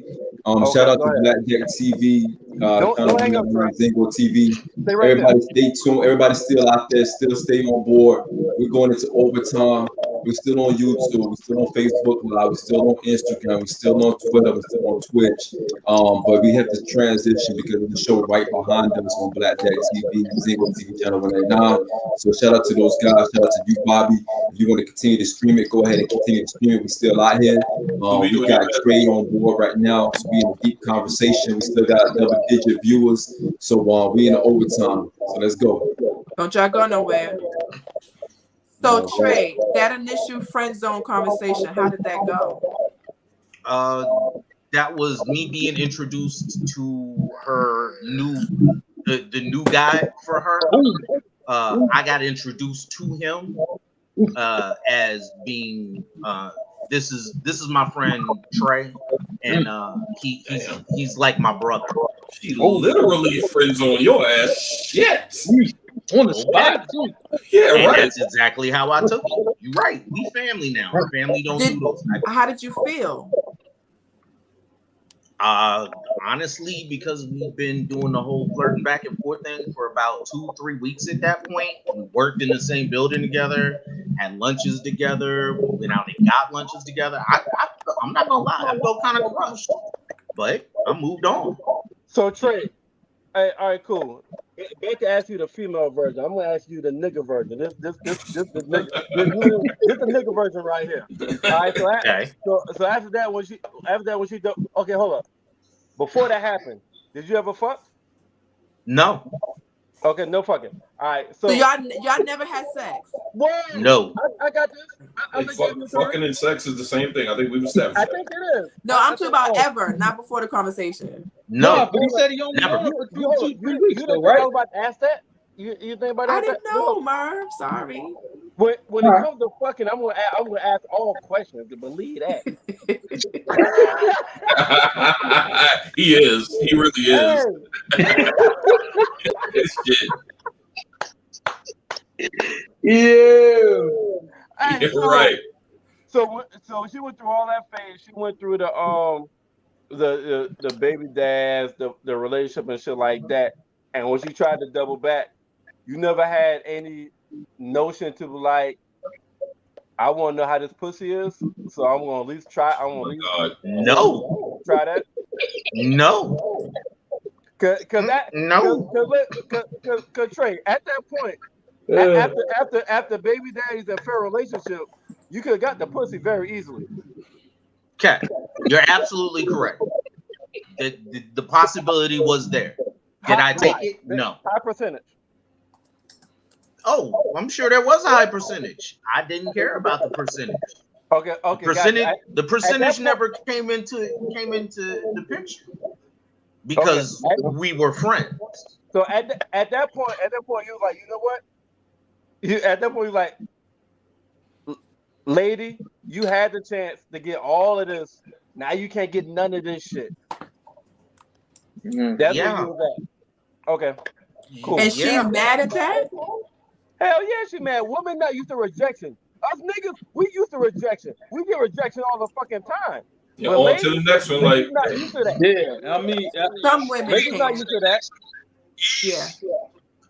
Shout out to Blackjack TV. Don't hang up, Trey. Zingo TV. Stay right Everybody stay tuned. Everybody still out there. Still stay on board. We're going into overtime. We're still on YouTube. We're still on Facebook Live. We're still on Instagram. We're still on Twitter. We're still on Twitch. But we have to transition because of the show right behind us on Blackjack TV, Zingo TV channel 189. So shout out to those guys. Shout out to you, Bobby. If you want to continue to stream it, go ahead and continue to stream it. We're still out here. We got Trey on board right now. So we in a deep conversation. We still got double-digit viewers. So we in the overtime. So let's go. Don't y'all go nowhere. So Trey, that initial friend zone conversation, how did that go? That was me being introduced to her the new guy for her. I got introduced to him as being this is my friend Trey, and he's like my brother. She literally friends on your ass. Shit. On the spot. Yeah, and right. That's exactly how I took it. You're right. We family now. Family don't do those type of How did you feel? Honestly, because we've been doing the whole flirting back and forth thing for about 2-3 weeks at that point. We worked in the same building together, had lunches together, we went out and got lunches together. I'm not gonna lie, I felt kind of crushed, but I moved on. So Trey, all right, cool. Becca asked you the female version. I'm gonna ask you the nigga version. This the nigga version right here. All right. So after that, when she okay, hold up. Before that happened, did you ever fuck? No. Okay, no fucking. All right. So y'all never had sex? What? No. I got this. Fucking and sex is the same thing. I think we've established that. I think it is. No, I'm talking about ever, not before the conversation. No, but he said he only never. You didn't know about to ask that? You think about that? I didn't know, Merv. Sorry. When it comes to fucking, I'm gonna ask all questions. To believe that. He is. He really is. Shit. Yeah. Hey, Right. So she went through all that phase. She went through the baby dads, the relationship and shit like that. And when she tried to double back, you never had any notion to like, I want to know how this pussy is, so I'm gonna at least try. No. Try that. No. Cause Trey, at that point, after baby daddies and fair relationship, you could have got the pussy very easily. Okay, you're absolutely correct. The possibility was there. Did I take it? No. High percentage. Oh, I'm sure there was a high percentage. I didn't care about the percentage. Okay. The percentage never came into the picture because we were friends. So at that point, you was like, you know what? At that point, you like, lady, you had the chance to get all of this. Now you can't get none of this shit. That's where you was at. Okay. Cool. And she's mad at that? Hell yeah, she mad. Women not used to rejection. Us niggas, we used to rejection. We get rejection all the fucking time. Yeah, on to the next one, like not used to that. Yeah, I mean, some women not used to that.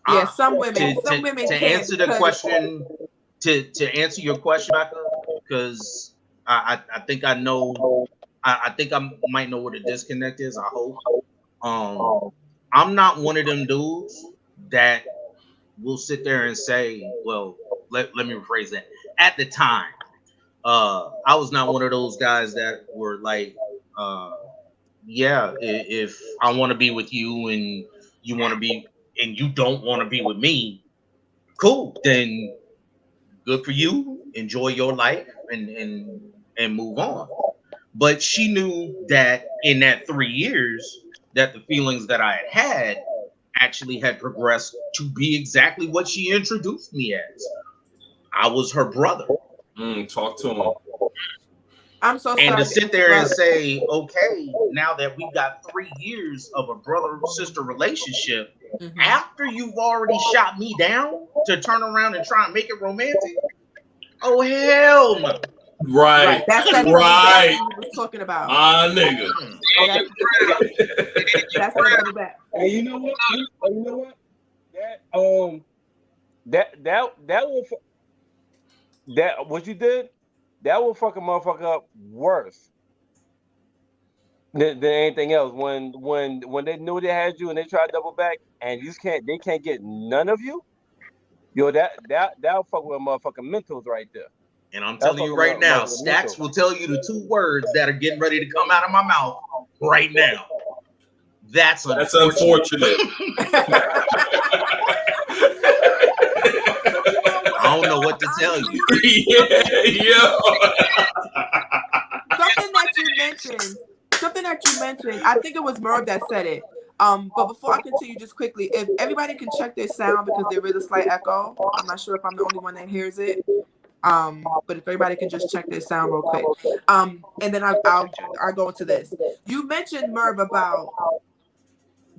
Yeah, some women. Some women to answer the question. To answer your question, because I think I know. I think I might know what a disconnect is. I hope. I'm not one of them dudes that will sit there and say, well, let me rephrase that. At the time, I was not one of those guys that were like, if I want to be with you and you want to be and you don't want to be with me, cool, then good for you. Enjoy your life and move on. But she knew that in that 3 years that the feelings that I had actually had progressed to be exactly what she introduced me as. I was her brother. Talk to him. I'm so sorry. And to sit there and say, okay, now that we've got 3 years of a brother-sister relationship, after you've already shot me down to turn around and try and make it romantic, oh hell no. Right. That's that right. we was talking about. Nigga. That's the double back. And you know what? That what you did, that will fuck a motherfucker up worse than anything else. When they knew they had you and they tried to double back and they can't get none of you, yo, that'll fuck with a motherfucking mentals right there. And I'm telling you right now, Stacks will tell you the 2 words that are getting ready to come out of my mouth right now. That's unfortunate. I don't know what to tell you. Something that you mentioned, I think it was Merv that said it. But before I continue, just quickly, if everybody can check their sound because there is a slight echo. I'm not sure if I'm the only one that hears it. But if everybody can just check their sound real quick. And then I'll go into this. You mentioned, Merv, about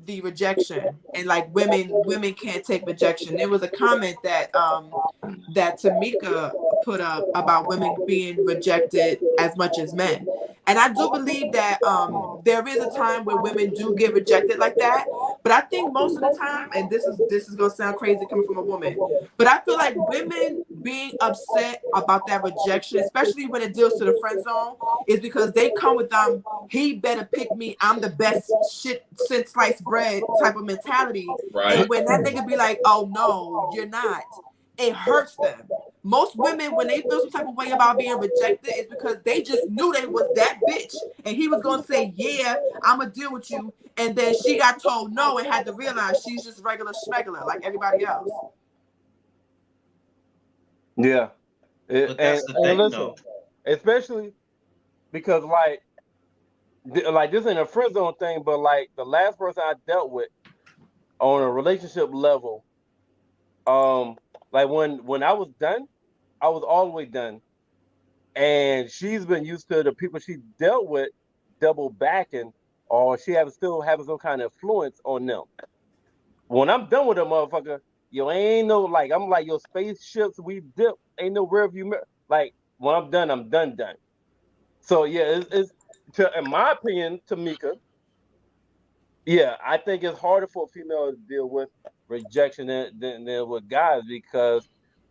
the rejection and like women can't take rejection. There was a comment that Tamika put up about women being rejected as much as men. And I do believe that there is a time where women do get rejected like that. But I think most of the time, and this is gonna sound crazy coming from a woman, but I feel like women being upset about that rejection, especially when it deals to the friend zone, is because they come with he better pick me, I'm the best shit since sliced bread type of mentality. Right. And when that nigga be like, oh no, you're not, it hurts them. Most women, when they feel some type of way about being rejected, is because they just knew they was that bitch. And he was going to say, yeah, I'm going to deal with you. And then she got told no and had to realize she's just regular schmegular like everybody else. Yeah. But that's the thing, listen, though. Especially because, like, this ain't a friend zone thing, but, like, the last person I dealt with on a relationship level, like when I was done, I was all the way done. And she's been used to the people she dealt with double backing, or she still having some kind of influence on them. When I'm done with a motherfucker, yo, ain't no like, I'm like, yo, spaceships, we dip, ain't no rear view mirror. Like, when I'm done. So yeah, it's in my opinion, Tamika, yeah, I think it's harder for a female to deal with rejection than with guys, because,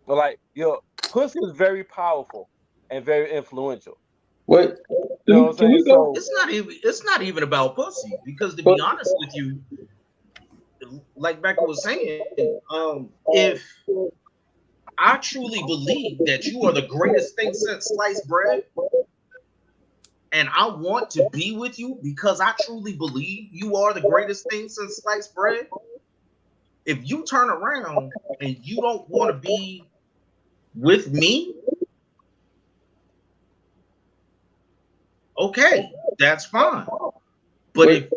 like, yo, pussy is very powerful and very influential. What? You know what I'm saying? So, it's not even about pussy, because to be honest with you, like Becca was saying, if I truly believe that you are the greatest thing since sliced bread, and I want to be with you because I truly believe you are the greatest thing since sliced bread, if you turn around and you don't want to be with me, okay, that's fine. But if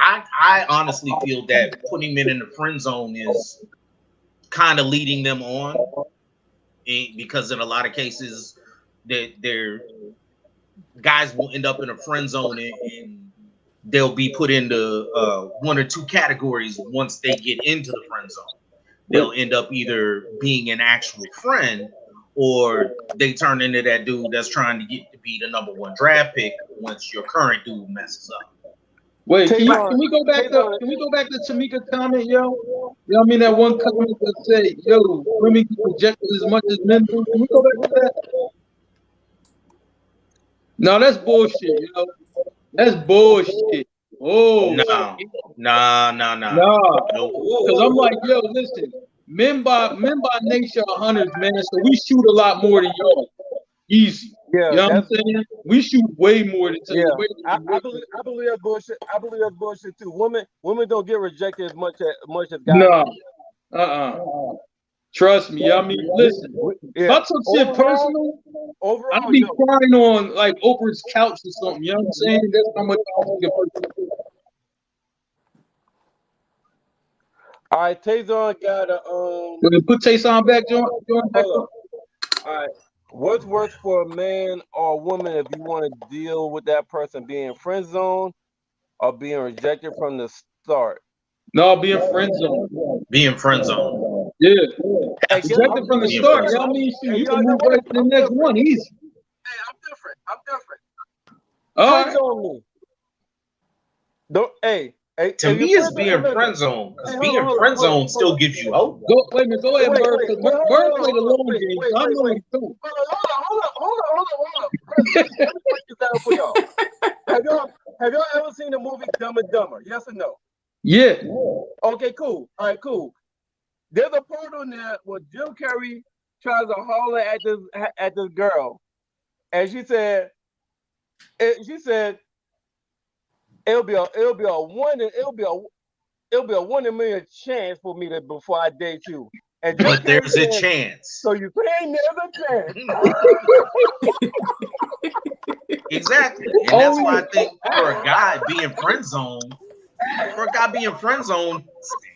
I honestly feel that putting men in the friend zone is kind of leading them on, because in a lot of cases, they're guys will end up in a friend zone and they'll be put into 1 or 2 categories. Once they get into the friend zone, they'll end up either being an actual friend, or they turn into that dude that's trying to get to be the #1 draft pick once your current dude messes up. Wait, can we go back to Tamika's comment, yo? You know what I mean? That one comment that said, yo, women get rejected as much as men do. Can we go back to that? No, that's bullshit, yo. That's bullshit. Oh, nah. Because I'm like, yo, listen, men by nature are hunters, man. So we shoot a lot more than y'all. Easy. Yeah, you know what I'm saying? We shoot way more than I believe that's bullshit. I believe that's bullshit too. Women don't get rejected as much as guys. No. Trust me. I mean, listen. If I took shit personal, I'd be crying on like Oprah's couch or something. You know what I'm saying? That's how much I take it personal. All right, Tayson got a put Tayson back, John. All right. What's worse for a man or a woman if you want to deal with that person being friend zone or being rejected from the start? No, being friend zone. Being friend zone. Yeah. Hey, Rejected from the Being start. friend Y'all zone. mean Hey, you y'all can know move what? right to the I'm next different. one easy. Hey, I'm different. I'm different. All Friend right. zone me. Don't. Hey. To me, it's being friend zone. Because being friend zone still gives you hope. Go, wait a minute. Go ahead, Wait, Bird. wait, Because wait, Bird hold played a on, long wait, game, wait, so I wait, know wait. he's doing. Hold on. Let me break this down for y'all. Have y'all ever seen the movie Dumb and Dumber? Yes or no? Yeah. Okay, cool. All right, cool. There's a part on there where Jim Carrey tries to holler at this girl, and she said it'll be a 1 in a million chance for me to before I date you. And Jim But Carrey there's a said, chance. so you saying there's a chance? Exactly. And that's why I think for a guy being friend zone,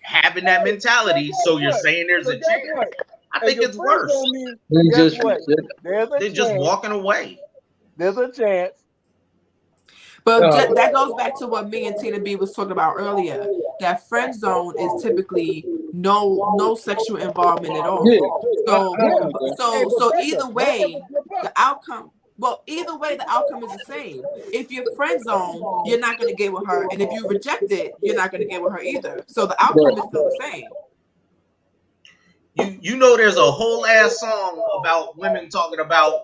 having that mentality, so you're saying there's a chance. I think it's worse Guess what? There's a than chance. just walking away. There's a chance. But that goes back to what me and Tina B was talking about earlier. That friend zone is typically no sexual involvement at all. So either way, the outcome. Well, either way, the outcome is the same. If you're friend zone, you're not going to get with her, and if you reject it, you're not going to get with her either. So the outcome is still the same. You know, there's a whole ass song about women talking about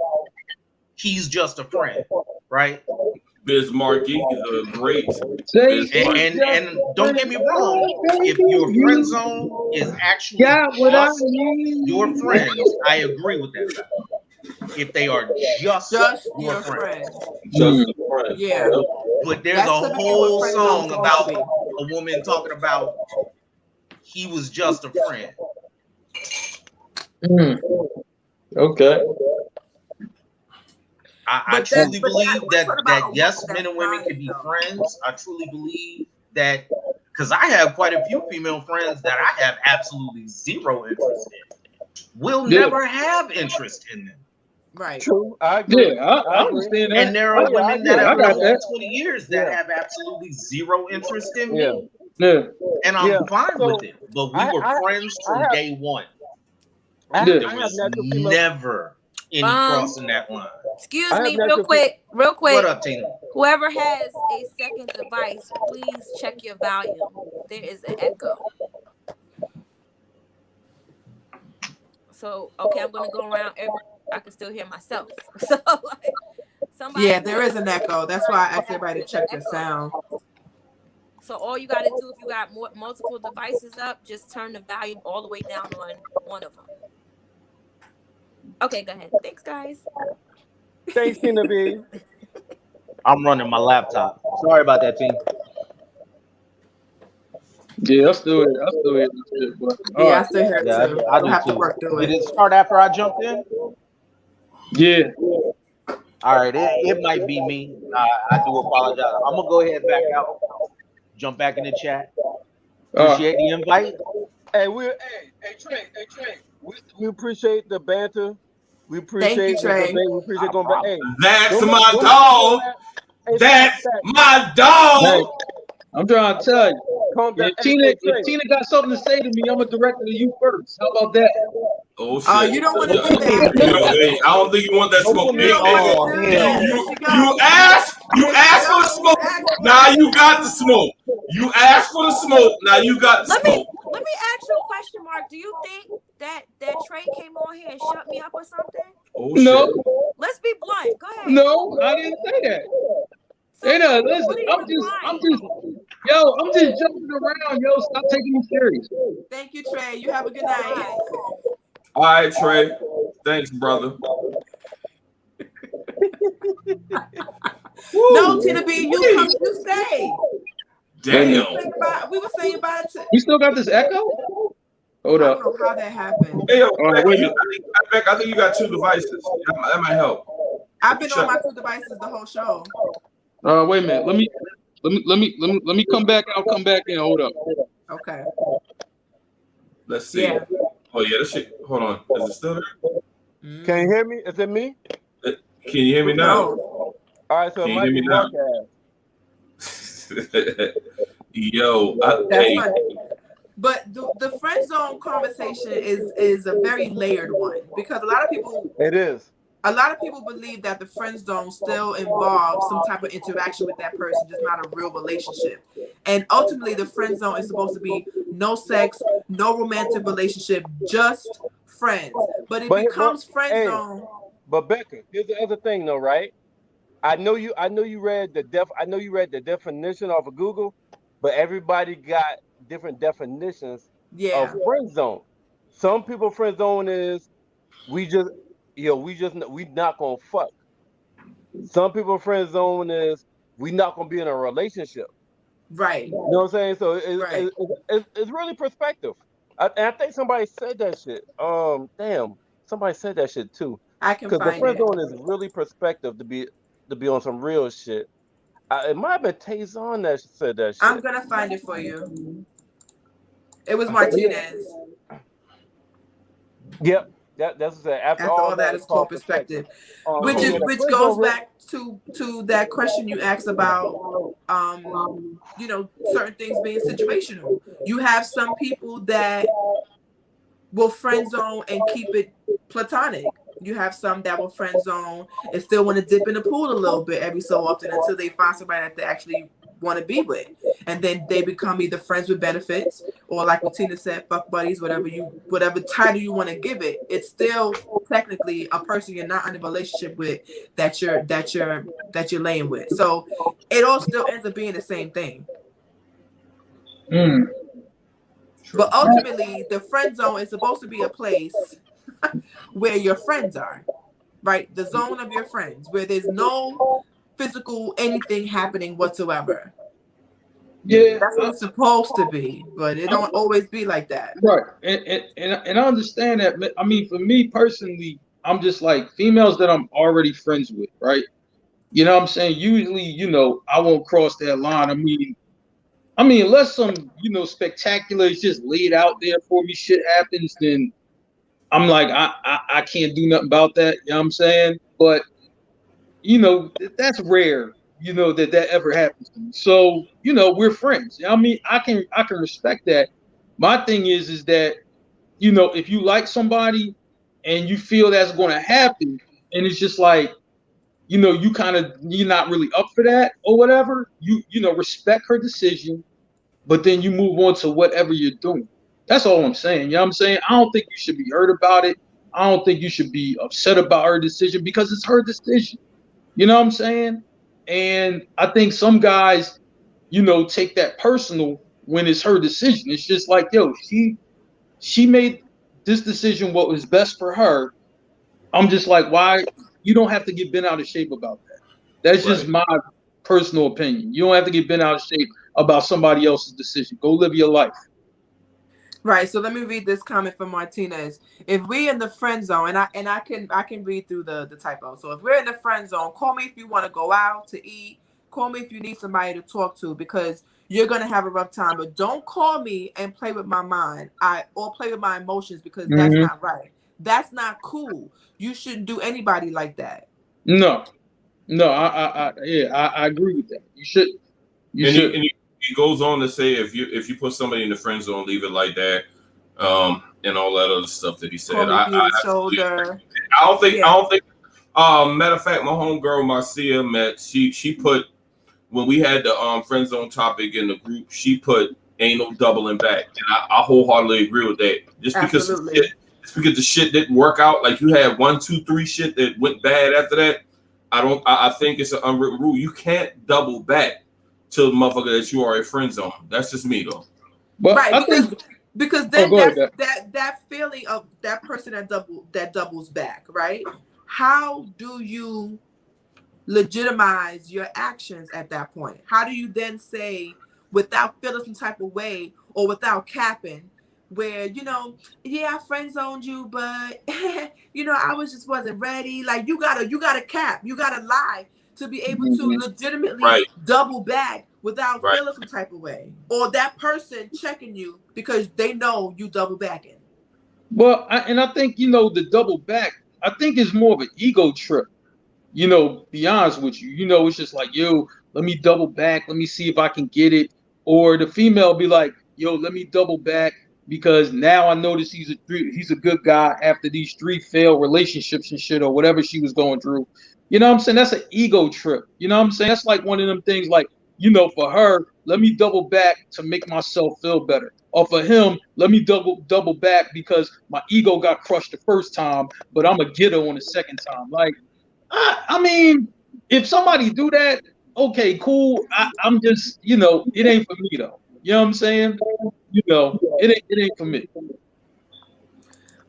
he's just a friend, right? Biz Markie is a great. And don't get me wrong, if your friend zone is actually just your friends, I agree with that fact. If they are just your friend. Just a friend. Yeah. But there's a whole song about a woman talking about he was just a friend. Okay. I truly believe that yes, men and women can be friends. I truly believe that because I have quite a few female friends that I have absolutely zero interest in. Will never have interest in them. Right. True. I agree. Yeah, I understand that. And there are women that have got known that. 20 years that have absolutely zero interest in me. Yeah. And I'm fine with it. But we were friends from day one. There was never any crossing that line. Excuse me, real quick. What up, Tina? Whoever has a second device, please check your volume. There is an echo. So, okay, I'm gonna go around. I can still hear myself. So, like, somebody. Yeah, there is an echo. That's why I asked everybody to check the sound. So all you got to do if you got multiple devices up, just turn the volume all the way down on one of them. Okay, go ahead. Thanks, guys. Thanks, Tina B. I'm running my laptop. Sorry about that, team. Yeah, I still hear. I still hear too. I do have too. to work through Did it. it start after I jumped in? Yeah. All right, it might be me. I do apologize. I'm gonna go ahead back out, jump back in the chat. Appreciate the invite. Hey, Trey. We appreciate the banter. We appreciate the debate. We appreciate going back. Hey, that's my dog. That's my dog. Hey, I'm trying to tell you. If Tina got something to say to me, I'm gonna direct it to you first. How about that? Oh shit! You don't want to do that. Hey, I don't think you want that smoke. You asked for the smoke. Now you got the smoke. You asked for the smoke. Now you got the smoke. Let me ask you a question, Mark. Do you think that Trey came on here and shut me up or something? Oh, no. Let's be blunt. Go ahead. No, I didn't say that. So listen, I'm just jumping around, yo. Stop taking me serious. Thank you, Trey. You have a good night. All right, Trey. Thanks, brother. No, Tina B, you stay. Damn. We were saying about it. You still got this echo? Hold up. I don't know how that happened. Hey, yo, Beck, I think you got two devices. That might help. I've been on my two devices the whole show. Wait a minute. Let me come back. I'll come back in. Hold up. Okay. Let's see. Yeah. Oh yeah, this shit. Hold on. Is it still there? Can you hear me? Is it me? Can you hear me now? All right, so Can it you might hear be me now? Yo, That's funny. But the friend zone conversation is a very layered one because a lot of people believe that the friend zone still involves some type of interaction with that person, just not a real relationship. And ultimately, the friend zone is supposed to be no sex, no romantic relationship, just friends. But it becomes friend zone. But Becca, here's the other thing, though, right? I know you read the definition off of Google, but everybody got different definitions of friend zone. Some people friend zone is we not gonna fuck. Some people friend zone is we not gonna be in a relationship. Right. You know what I'm saying? So it's really perspective. I think somebody said that shit. Somebody said that shit too. I can find because the friend it. zone is really perspective to be on some real shit. It might have been Tayson that said that shit. I'm gonna find it for you. It was Martinez. Yep. That's what after all that is called perspective. Which goes back to that question you asked about certain things being situational. You have some people that will friend zone and keep it platonic. You have some that will friend zone and still want to dip in the pool a little bit every so often until they find somebody that they actually want to be with, and then they become either friends with benefits or, like what Tina said, fuck buddies, whatever title you want to give it. It's still technically a person you're not in a relationship with that you're laying with. So it all still ends up being the same thing. But ultimately, the friend zone is supposed to be a place where your friends are, right? The zone of your friends, where there's no physical anything happening whatsoever. Yeah, that's what it's supposed to be, but it don't always be like that. Right, and I understand that. I mean, for me personally, I'm just like females that I'm already friends with, right? You know what I'm saying? Usually, I won't cross that line. I mean, unless some, spectacular is just laid out there for me, shit happens, then I'm like, I can't do nothing about that. You know what I'm saying? But, that's rare, that ever happens to me. So, we're friends. I mean, I can respect that. My thing is that, if you like somebody and you feel that's going to happen, and it's just like, you're not really up for that or whatever, you respect her decision, but then you move on to whatever you're doing. That's all I'm saying. You know what I'm saying? I don't think you should be hurt about it. I don't think you should be upset about her decision because it's her decision. You know what I'm saying? And I think some guys, take that personal when it's her decision. It's just like, yo, she made this decision what was best for her. I'm just like, why? You don't have to get bent out of shape about that. That's just my personal opinion. You don't have to get bent out of shape about somebody else's decision. Go live your life. Right. So let me read this comment from Martinez. If we in the friend zone, and I can read through the typo. So if we're in the friend zone, call me if you want to go out to eat. Call me if you need somebody to talk to, because you're gonna have a rough time. But don't call me and play with my mind, or play with my emotions, because that's not right. That's not cool. You shouldn't do anybody like that. No, I agree with that. You should. He goes on to say, if you put somebody in the friend zone, leave it like that, and all that other stuff that he said. I don't think. Matter of fact, my homegirl Marcia she put, when we had the friend zone topic in the group, she put ain't no doubling back, and I wholeheartedly agree with that. Just because the shit didn't work out, like you had 1, 2, 3 shit that went bad after that. I think it's an unwritten rule. You can't double back to the motherfucker that you are a friend zone. That's just me though. But right, because then that feeling of that person that doubles back, right? How do you legitimize your actions at that point? How do you then say, without feeling some type of way or without capping, where I friend zoned you, but I just wasn't ready. Like you gotta cap, you gotta lie to be able to legitimately double back without feeling some type of way, or that person checking you because they know you double backing. Well, I think the double back, I think it's more of an ego trip. You know, be honest with you. You know, it's just like, yo, let me double back. Let me see if I can get it. Or the female be like, yo, let me double back because now I notice he's a good guy after these 3 failed relationships and shit or whatever she was going through. You know what I'm saying? That's an ego trip. You know what I'm saying? That's like one of them things like, you know, for her, let me double back to make myself feel better. Or for him, let me double back because my ego got crushed the first time, but I'm going to get her on the second time. Like, I mean, if somebody do that, okay, cool. I'm just, you know, it ain't for me though. You know what I'm saying? You know, it ain't for me.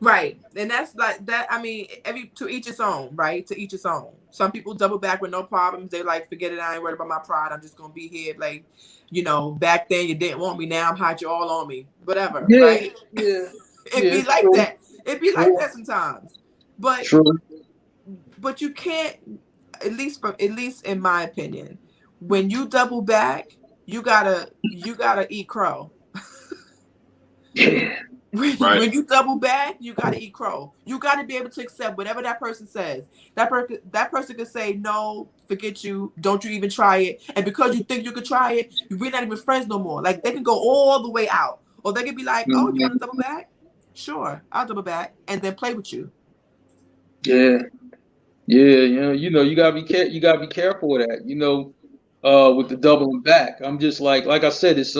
Right. And that's like that. I mean, to each its own, right? To each its own. Some people double back with no problems. They like, forget it. I ain't worried about my pride. I'm just gonna be here. Like, you know, back then you didn't want me. Now I'm hot. You all on me. Whatever. Yeah, right? Yeah. It'd be like true. that. It'd be like that sometimes. But True. But you can't, at least in my opinion, when you double back, you gotta eat crow. When you double back, you gotta eat crow. You gotta be able to accept whatever that person says. That person could say no, forget you, don't you even try it. And because you think you could try it, we're not even friends no more. Like they can go all the way out, or they could be like, "Oh, you want to double back? Sure, I'll double back," and then play with you. Yeah. You know, you gotta be careful with that. You know, with the doubling back. I'm just like I said, there's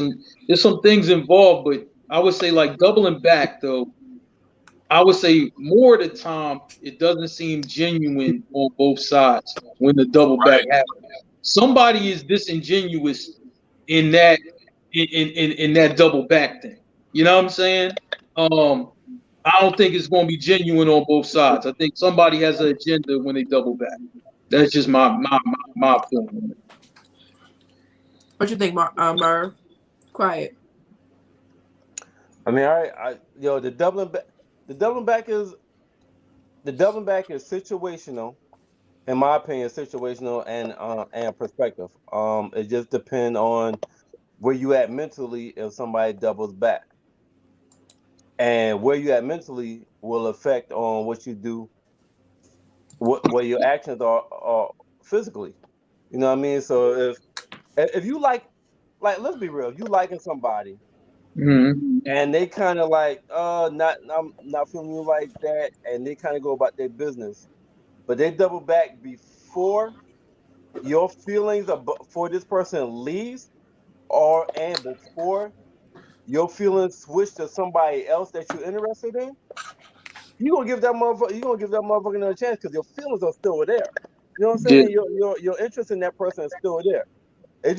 some things involved, but I would say like doubling back though. I would say more of the time it doesn't seem genuine on both sides when the double back happens. Somebody is disingenuous in that in that double back thing. You know what I'm saying? I don't think it's going to be genuine on both sides. I think somebody has an agenda when they double back. That's just my opinion. What you think, Merv? Quiet. I mean, the doubling back is situational, in my opinion, situational and perspective. It just depends on where you at mentally if somebody doubles back. And where you at mentally will affect on what you do, what your actions are physically. You know what I mean? So if you like let's be real, if you liking somebody, and they kind of like I'm not feeling you like that, and they kind of go about their business, but they double back before your feelings for this person leaves, and before your feelings switch to somebody else that you're interested in, you're gonna give that motherfucker another chance because your feelings are still there. You know what I'm saying? Your interest in that person is still there. It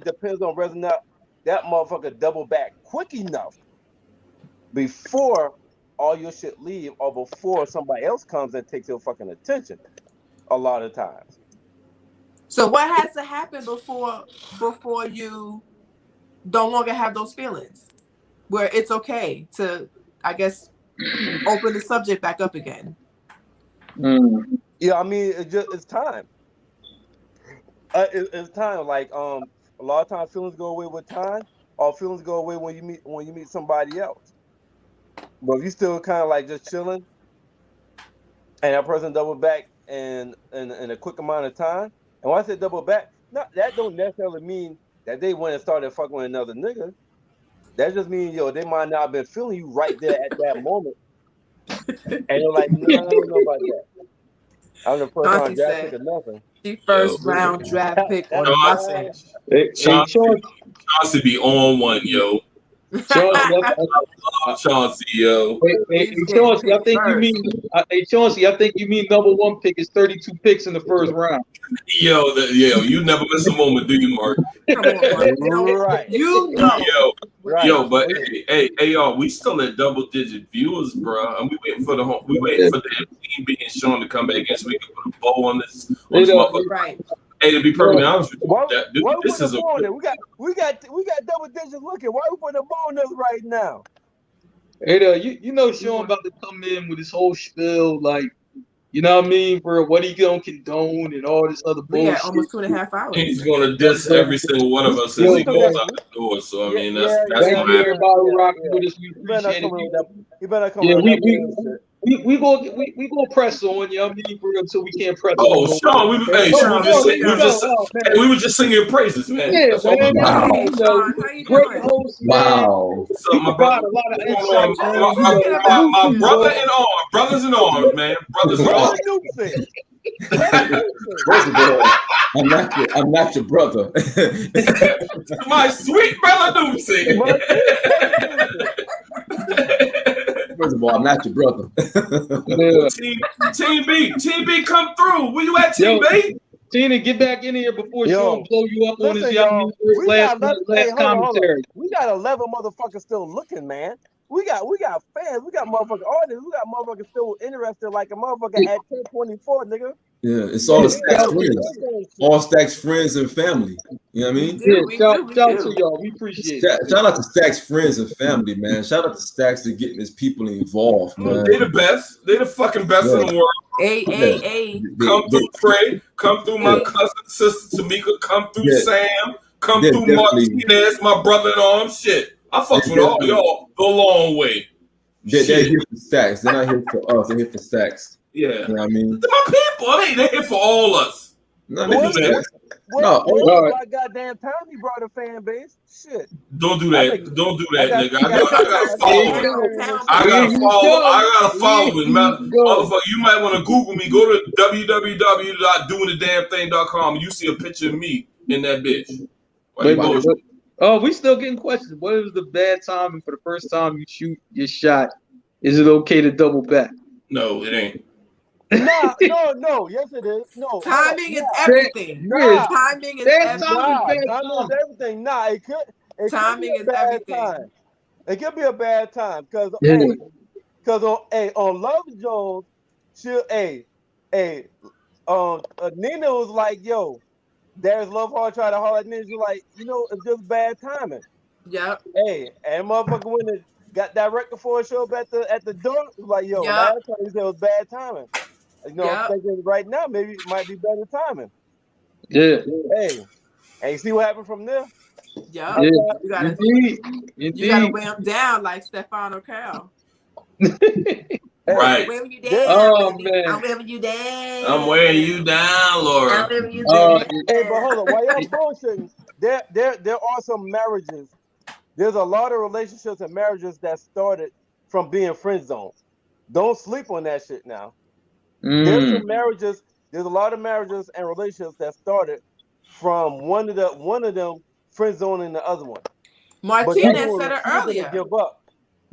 depends on whether or not that motherfucker double back quick enough before all your shit leave or before somebody else comes and takes your fucking attention. A lot of times. So what has to happen before you no longer have those feelings, where it's okay to, I guess, open the subject back up again? Yeah, I mean, it's time. It's time. Like a lot of times feelings go away with time, or feelings go away when you meet somebody else. But if you still kind of like just chilling, and that person double back in a quick amount of time, and when I say double back, that don't necessarily mean that they went and started fucking with another nigga. That just means, they might not have been feeling you right there at that moment. And they're like, no, I don't know about that. I'm the first round draft pick or nothing. The first round draft pick on the message. Chauncey be on one, yo. Chauncey, yo. Chauncey, I think you mean number one pick is 32 picks in the first round. Yo, you never miss a moment, do you, Mark? Come on, right? Yo, but hey, y'all, we still at double-digit viewers, bro. And we waiting for the team being shown to come back in so we can put a bow on this motherfucker. Right. Hey, to be perfectly honest with you, this is we got double digits looking. Why we putting a bow on this right now? Hey, you know Sean about to come in with his whole spiel, like, you know what I mean, bro? What he gonna condone and all this other bullshit. Yeah, almost 2.5 hours. He's gonna diss every single one of us as he goes out the door. So I mean, that's everybody rocking with us. You better come with that. we gonna press on, you know what I mean, until we can't press Oh, on. Sean, we were just singing your praises, man. Yeah, That's all. man. Wow. You know, great host, man. Wow. So my brother, a lot of insight, man. my brother in arms, brothers in arms, man, brothers in arms. First of all, I'm not your brother. My sweet brother Doozy. First of all, I'm not your brother. Team B, come through. Where you at, Team B? Tina, get back in here before Sean blow you up on his last commentary. We got 11 motherfuckers still looking, man. We got fans. We got motherfucking audience. We got motherfuckers still interested like a motherfucker at 1024, nigga. Yeah, it's all the Stacks friends. All Stacks friends and family. You know what I mean? Shout out to y'all. We appreciate it. Shout out to Stacks friends and family, man. Shout out to Stacks to getting his people involved, man. They the best. They the fucking best in the world. Hey. Come through Trey. Come through my cousin, sister Tamika. Come through Sam. Come through Martinez, my brother-in-arms. Shit. I fucks with all y'all the long way. They're here for Stacks. They're not here for us. They're here for Stacks. Yeah. You know what I mean? They're my people. They're here for all us. No, my goddamn time he brought a fan base. Shit. Don't do that. Don't do that, nigga. I gotta follow it. I gotta follow it. Motherfucker, you might want to Google me. Go to www.doingthedamnthing.com and you see a picture of me in that bitch. Oh, we still getting questions. What is the bad timing for the first time you shoot your shot? Is it okay to double back? No, it ain't. No. Yes, it is. No. Timing is everything. Timing is everything. Nah, it could. Timing is everything. It could be a bad time because on Love Jones, Nina was like, yo, there's Love Hard try to holler at Nina. She's like, it's just bad timing. Yep. Hey, and motherfucker went and got that record for a show up at the door. It was like, yo, last time he said it was bad timing. I'm thinking right now maybe it might be better timing. Yeah. Hey, and you see what happened from there? Yeah. You gotta weigh him down like Stefano Cal. Right. I'm wearing you down. Man. I'm wearing you down. I'm wearing you down, Laura. I'm wearing you down. Hey, but hold on. While y'all bullshitting, there are some marriages. There's a lot of relationships and marriages that started from being friend zone. Don't sleep on that shit now. There's some marriages. There's a lot of marriages and relationships that started from one of them friend zoning the other one. Martinez said it earlier. Give up.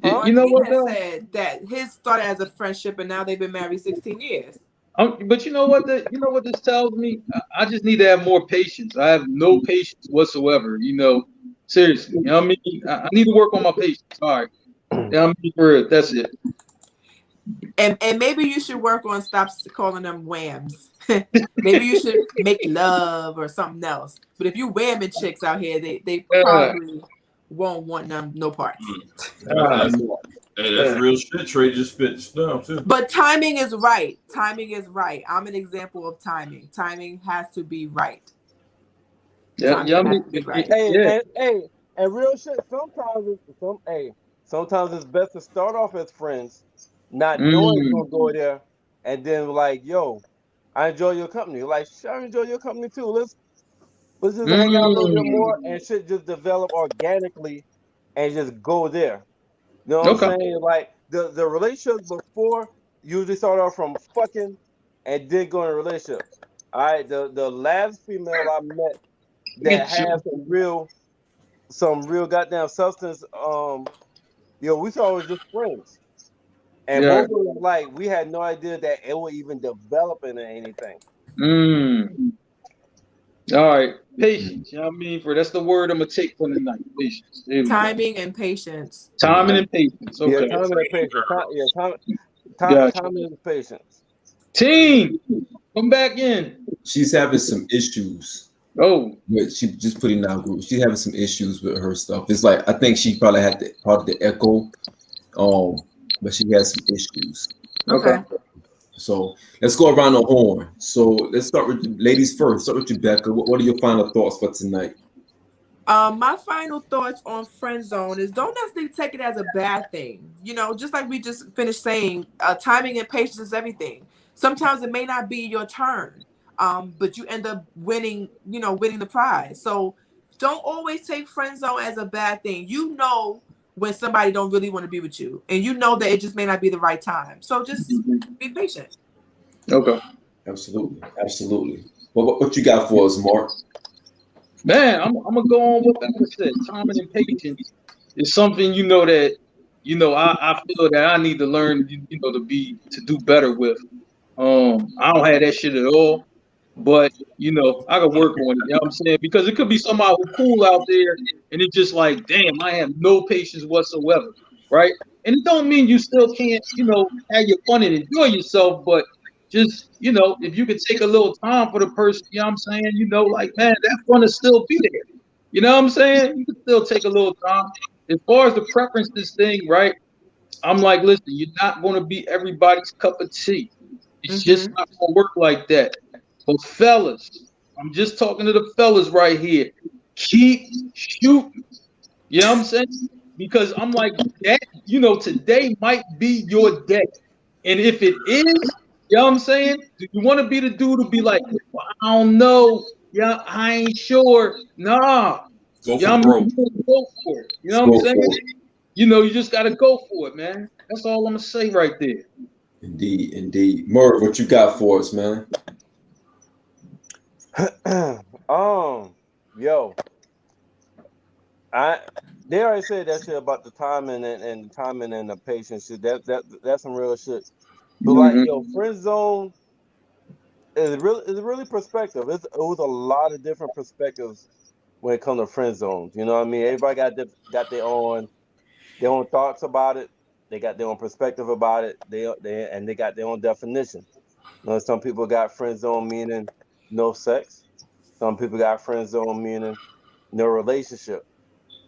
Huh? You know what? Said that his started as a friendship and now they've been married 16 years. But you know what? This tells me? I just need to have more patience. I have no patience whatsoever. Seriously. You know what I mean? I need to work on my patience. All right. I mean, for real. That's it. And maybe you should work on stop calling them whams. Maybe you should make love or something else. But if you whamming chicks out here, they probably won't want them no parts. Hey, that's real shit. Trey just spit down too. But timing is right. Timing is right. I'm an example of timing. Timing has to be right. Yeah, right. Hey, and real shit. Sometimes it's best to start off as friends, not knowing you're gonna go there, and then like, yo, I enjoy your company. Like, sure, I enjoy your company too. Let's just hang out a little bit more, and shit just develop organically, and just go there. You know what I'm saying? Like the relationships before usually start off from fucking, and then go in relationships. All right, the last female I met that had some real goddamn substance. We thought it was just friends, and both of them, like, we had no idea that it would even develop into anything. All right, patience. You know what I mean? That's the word I'm gonna take from the night. Patience. Timing and patience. Timing and patience. Okay. Yeah, timing and patience. Timing and patience. Team, come back in. She's having some issues. Oh, but she just put in our group. She's having some issues with her stuff. It's like I think she probably had part of the echo, but she has some issues. Okay. So let's go around the horn. So let's start with ladies first. Start with you, Becca. What are your final thoughts for tonight? My final thoughts on friend zone is don't necessarily take it as a bad thing. You know, just like we just finished saying, timing and patience is everything. Sometimes it may not be your turn, but you end up winning, winning the prize. So don't always take friend zone as a bad thing. You know when somebody don't really want to be with you, and you know that it just may not be the right time. So just be patient. Okay. Absolutely. What you got for us, Mark? Man, I'm gonna go on what Becca said. Timing and patience is something that I feel that I need to learn, to do better with. I don't have that shit at all, but I can work on it. You know what I'm saying? Because it could be somebody who's cool out there, and it's just like, damn, I have no patience whatsoever, right? And it don't mean you still can't, have your fun and enjoy yourself, but just, if you could take a little time for the person, you know what I'm saying? Like, man, that fun is still be there. You know what I'm saying? You can still take a little time. As far as the preferences thing, right? I'm like, listen, you're not going to be everybody's cup of tea. It's just not going to work like that. But fellas, I'm just talking to the fellas right here. Keep shooting. You know what I'm saying? Because I'm like, that, today might be your day. And if it is, you know what I'm saying? Do you want to be the dude to be like, well, I don't know. Yeah, I ain't sure. Nah. Go for broke. Go for it. You know what I'm saying? You just got to go for it, man. That's all I'm going to say right there. Indeed. Merv, what you got for us, man? They already said that shit about the timing and the patience shit. That's some real shit. But friend zone is really perspective. It was a lot of different perspectives when it comes to friend zones. You know what I mean? Everybody got their own thoughts about it. They got their own perspective about it. They got their own definition. Some people got friend zone meaning no sex. Some people got friend zone meaning no relationship.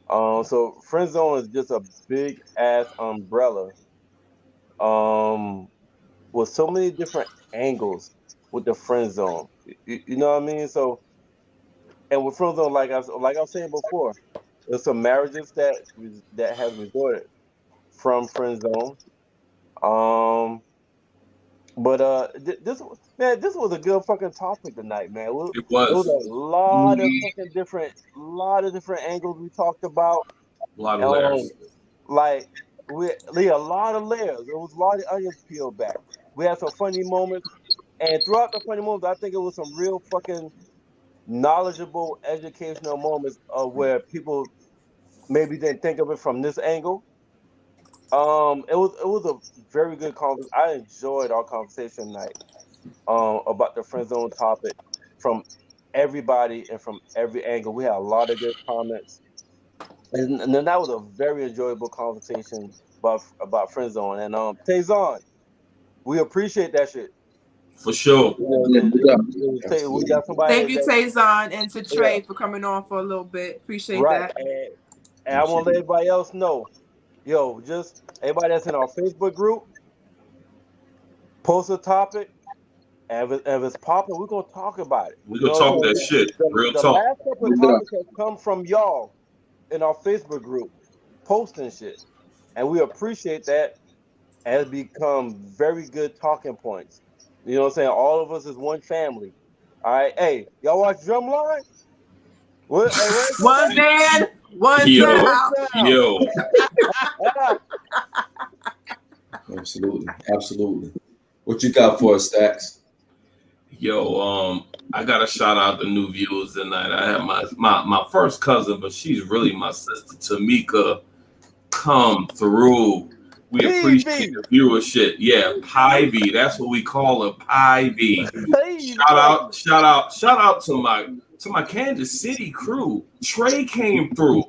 So friend zone is just a big ass umbrella. With so many different angles with the friend zone. You know what I mean? So, and with friend zone, like I was saying before, there's some marriages that has resorted from friend zone. But this was a good fucking topic tonight, man. It was a lot of different angles we talked about. A lot of layers. A lot of layers. There was a lot of onions peeled back. We had some funny moments, and throughout the funny moments, I think it was some real fucking knowledgeable, educational moments of where people maybe didn't think of it from this angle. It was a very good conversation. I enjoyed our conversation tonight about the friend zone topic from everybody and from every angle. We had a lot of good comments, and then that was a very enjoyable conversation about friend zone. And Tazon, we appreciate that shit. For sure. We got somebody. Thank you, Tazon, and to Trey for coming on for a little bit. Appreciate that. And I want to let everybody else know. Just everybody that's in our Facebook group, post a topic, and if it's popping, we're gonna talk about it. We're gonna talk that shit. Real talk. The last couple of topics have come from y'all in our Facebook group, posting shit, and we appreciate that. And it's become very good talking points. You know what I'm saying? All of us is one family. All right. Hey, y'all watch Drumline? One man, one sound. Yo. Absolutely. What you got for us, Stacks? Yo, I got to shout out the new viewers tonight. I have my first cousin, but she's really my sister, Tamika, come through. We appreciate the viewership. Yeah, Pivy. That's what we call her, Pivy. Shout out to my Kansas City crew. Trey came through.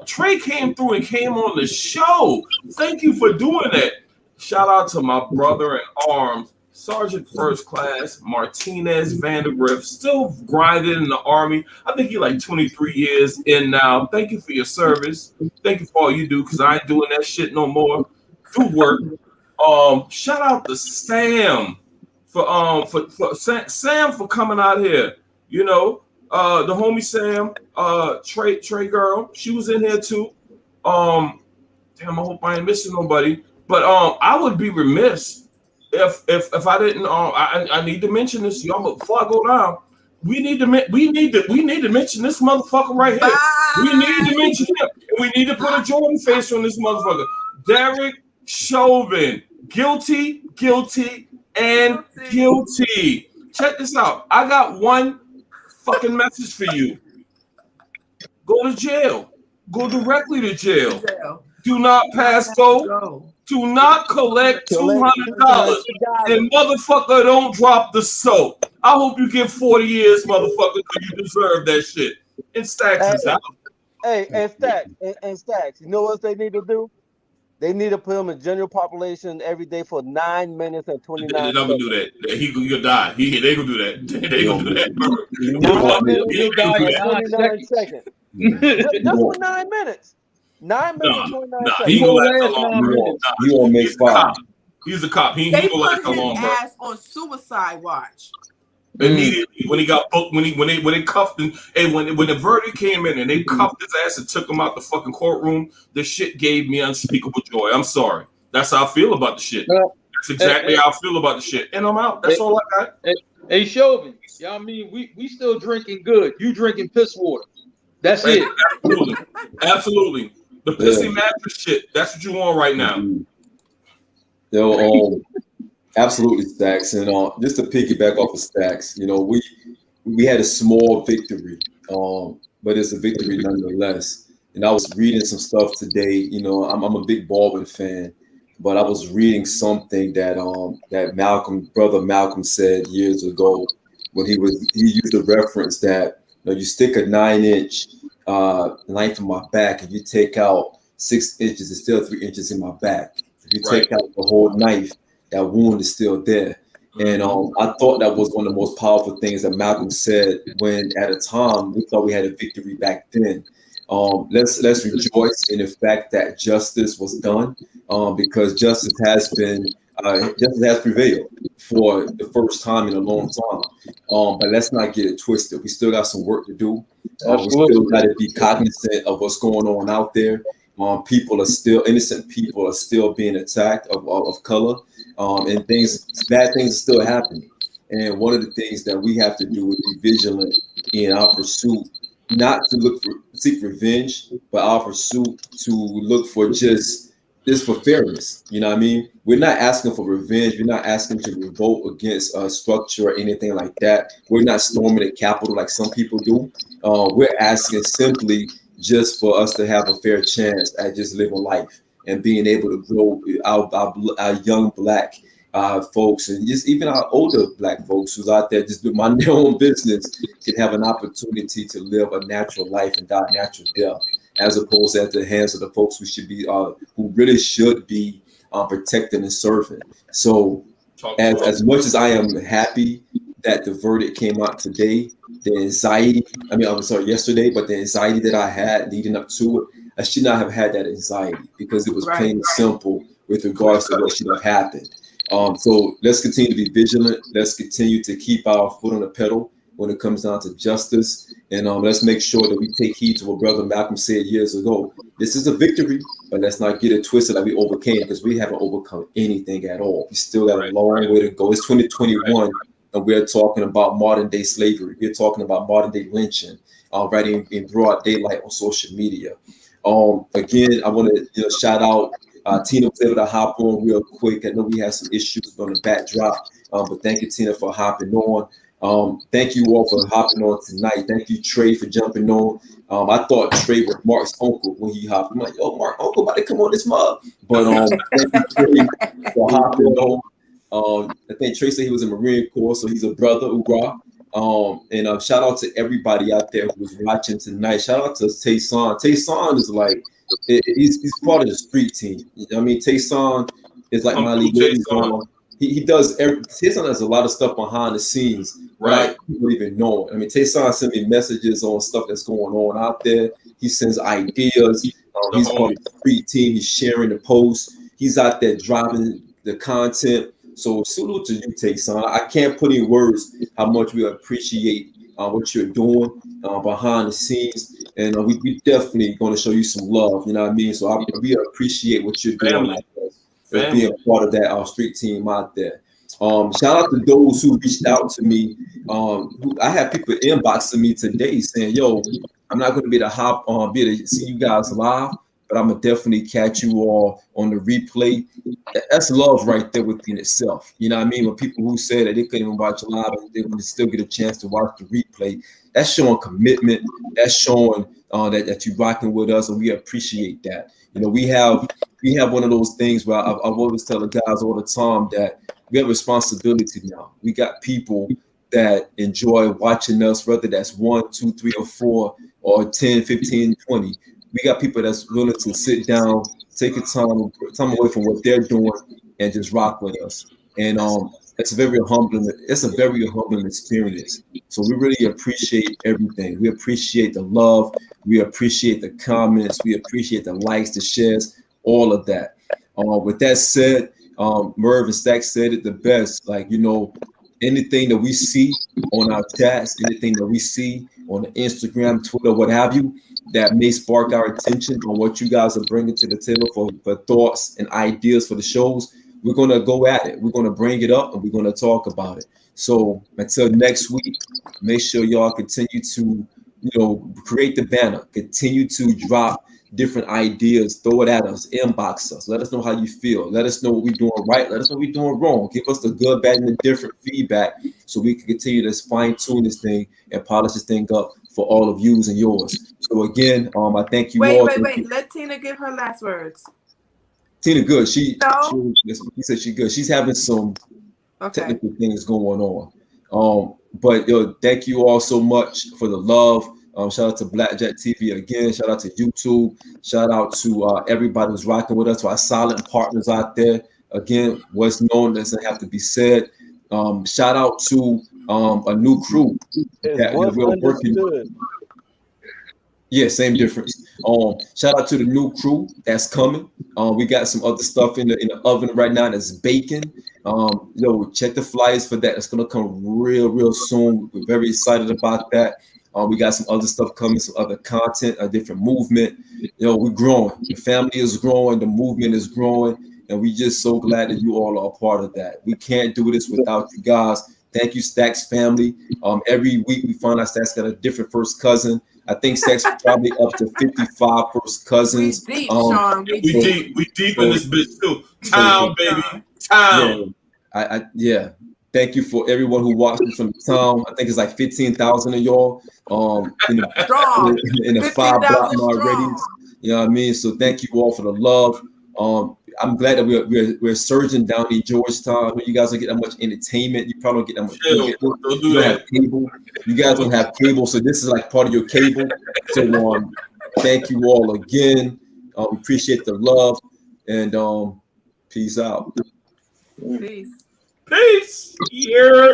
Trey came through and came on the show. Thank you for doing that. Shout out to my brother in arms, Sergeant First Class Martinez Vandergrift, still grinding in the Army. I think he's like 23 years in now. Thank you for your service. Thank you for all you do, because I ain't doing that shit no more. Do work. Shout out to Sam for Sam for coming out here. the homie Sam, Trey girl, she was in here too. Damn, I hope I ain't missing nobody. But I would be remiss if I didn't. I need to mention this, y'all. But before I go down, we need to mention this motherfucker right here. Bye. We need to mention him. And we need to put a Jordan face on this motherfucker. Derek Chauvin, guilty, and guilty. Check this out. I got one fucking message for you. Go to jail. Go directly to jail. Do not pass go. Do not collect $200. And motherfucker, don't drop the soap. I hope you get 40 years, motherfucker, because you deserve that shit. And Stacks is out. Hey, and Stacks, you know what they need to do? They need to put him in general population every day for 9 minutes and 29 seconds. They're gonna do that. He'll die. They gonna do that. They gonna do that. 9 minutes, 29 seconds. Just for 9 minutes. 9 minutes, 29 seconds. He gonna last a long time. He gonna make 5. He's a cop. He They gonna last put a long his time. ass on suicide watch. Immediately when he got booked, when they cuffed him, and when the verdict came in and they cuffed his ass and took him out the fucking courtroom, the shit gave me unspeakable joy. I'm sorry. That's how I feel about the shit. That's exactly how I feel about the shit. And I'm out. That's all I got. Hey, Chauvin, y'all mean we still drinking good. You drinking piss water. That's it. Absolutely. The pissy mattress shit. That's what you want right now. Yo, absolutely, Stacks. And just to piggyback off of Stacks, you know, we had a small victory, but it's a victory nonetheless. And I was reading some stuff today. You know, I'm a big Baldwin fan, but I was reading something that that brother Malcolm said years ago when he used a reference that, you know, you stick a 9-inch knife in my back and you take out 6 inches, it's still 3 inches in my back. If you take out the whole knife, that wound is still there. And I thought that was one of the most powerful things that Malcolm said when at a time we thought we had a victory back then. Let's rejoice in the fact that justice was done, because justice has prevailed for the first time in a long time. But let's not get it twisted. We still got some work to do. We still got to be cognizant of what's going on out there. Innocent people are still being attacked of color, and bad things are still happening. And one of the things that we have to do is be vigilant in our pursuit, not to seek revenge, but our pursuit to look for just for fairness. You know what I mean? We're not asking for revenge. We're not asking to revolt against a structure or anything like that. We're not storming the Capitol like some people do. We're asking simply just for us to have a fair chance at just living life and being able to grow our young Black folks, and just even our older Black folks who's out there just doing their own business can have an opportunity to live a natural life and die a natural death, as opposed to at the hands of the folks who really should be protecting and serving. So as much as I am happy that the verdict came out today, yesterday, but the anxiety that I had leading up to it, I should not have had that anxiety because it was plain and simple with regards to what should have happened. So let's continue to be vigilant. Let's continue to keep our foot on the pedal when it comes down to justice. And let's make sure that we take heed to what Brother Malcolm said years ago. This is a victory, but let's not get it twisted that we overcame, because we haven't overcome anything at all. We still got a long way to go. It's 2021. And we're talking about modern day slavery. We're talking about modern day lynching, right in broad daylight on social media. Again, I want to shout out Tina was able to hop on real quick. I know we had some issues on the backdrop, but thank you, Tina, for hopping on. Thank you all for hopping on tonight. Thank you, Trey, for jumping on. I thought Trey was Mark's uncle when he hopped. I'm like, yo, Mark, uncle about to come on this mug. But thank you, Trey, for hopping on. I think Trey said he was in Marine Corps, so he's a brother, Ura. And shout out to everybody out there who was watching tonight. Shout out to Tayson. Tayson is like, he's part of the street team. I mean, Tayson is like my league. He does Tayson does a lot of stuff behind the scenes, right? People even know. I mean, Tayson sent me messages on stuff that's going on out there. He sends ideas. He's part of the street team. He's sharing the posts. He's out there driving the content. So salute to you, Tayson. I can't put in words how much we appreciate what you're doing behind the scenes, and we definitely going to show you some love. You know what I mean? So we appreciate what you're doing, like as being a part of that street team out there. Shout out to those who reached out to me. I had people inboxing me today saying, "Yo, I'm not going to be able to see you guys live, but I'm gonna definitely catch you all on the replay." That's love right there within itself. You know what I mean? When people who say that they couldn't even watch live, and they would still get a chance to watch the replay, that's showing commitment. That's showing that you're rocking with us, and we appreciate that. You know, we have one of those things where I've always tell the guys all the time that we have responsibility now. We got people that enjoy watching us, whether that's 1, 2, 3, or 4, or 10, 15, 20. We got people that's willing to sit down, take a time away from what they're doing, and just rock with us. And it's a very humbling experience. So we really appreciate everything. We appreciate the love. We appreciate the comments. We appreciate the likes, the shares, all of that. With that said, Merv and Stack said it the best. Like, you know, anything that we see on our chats, anything that we see on the Instagram, Twitter, what have you, that may spark our attention on what you guys are bringing to the table for thoughts and ideas for the shows, we're going to go at it. We're going to bring it up and we're going to talk about it. So until next week, make sure y'all continue to, you know, create the banner, continue to drop different ideas, throw it at us, inbox us, let us know how you feel, let us know what we're doing right, let us know what we're doing wrong, give us the good, bad, and the different feedback so we can continue to fine-tune this thing and polish this thing up for all of yous and yours. So again, I thank you all. Wait. Let Tina give her last words. Tina, good. She said she's good. She's having some technical things going on. But yo, thank you all so much for the love. Shout out to Blackjack TV again. Shout out to YouTube. Shout out to everybody who's rocking with us, to our silent partners out there. Again, what's known doesn't have to be said. Shout out to a new crew that we're working with. Yeah, same difference. Shout out to the new crew that's coming. We got some other stuff in the oven right now that's baking. Check the flyers for that. It's gonna come real soon. We're very excited about that. We got some other stuff coming, some other content, a different movement. We're growing. The family is growing. The movement is growing. And we just so glad that you all are a part of that. We can't do this without you guys. Thank you, Stacks family. Every week we find out Stacks got a different first cousin. I think Stacks probably up to 55 first cousins. We deep, Sean. We deep in this bitch too. Town, baby. Town. Yeah. Thank you for everyone who watched me from the town. I think it's like 15,000 of y'all in the 5 block mile radius. You know what I mean? So thank you all for the love. I'm glad that we're surging down in Georgetown. You guys don't get that much entertainment. You probably don't get that much. You don't have cable. You guys don't have cable, so this is like part of your cable. So thank you all again. We appreciate the love, and peace out. Peace. Yeah.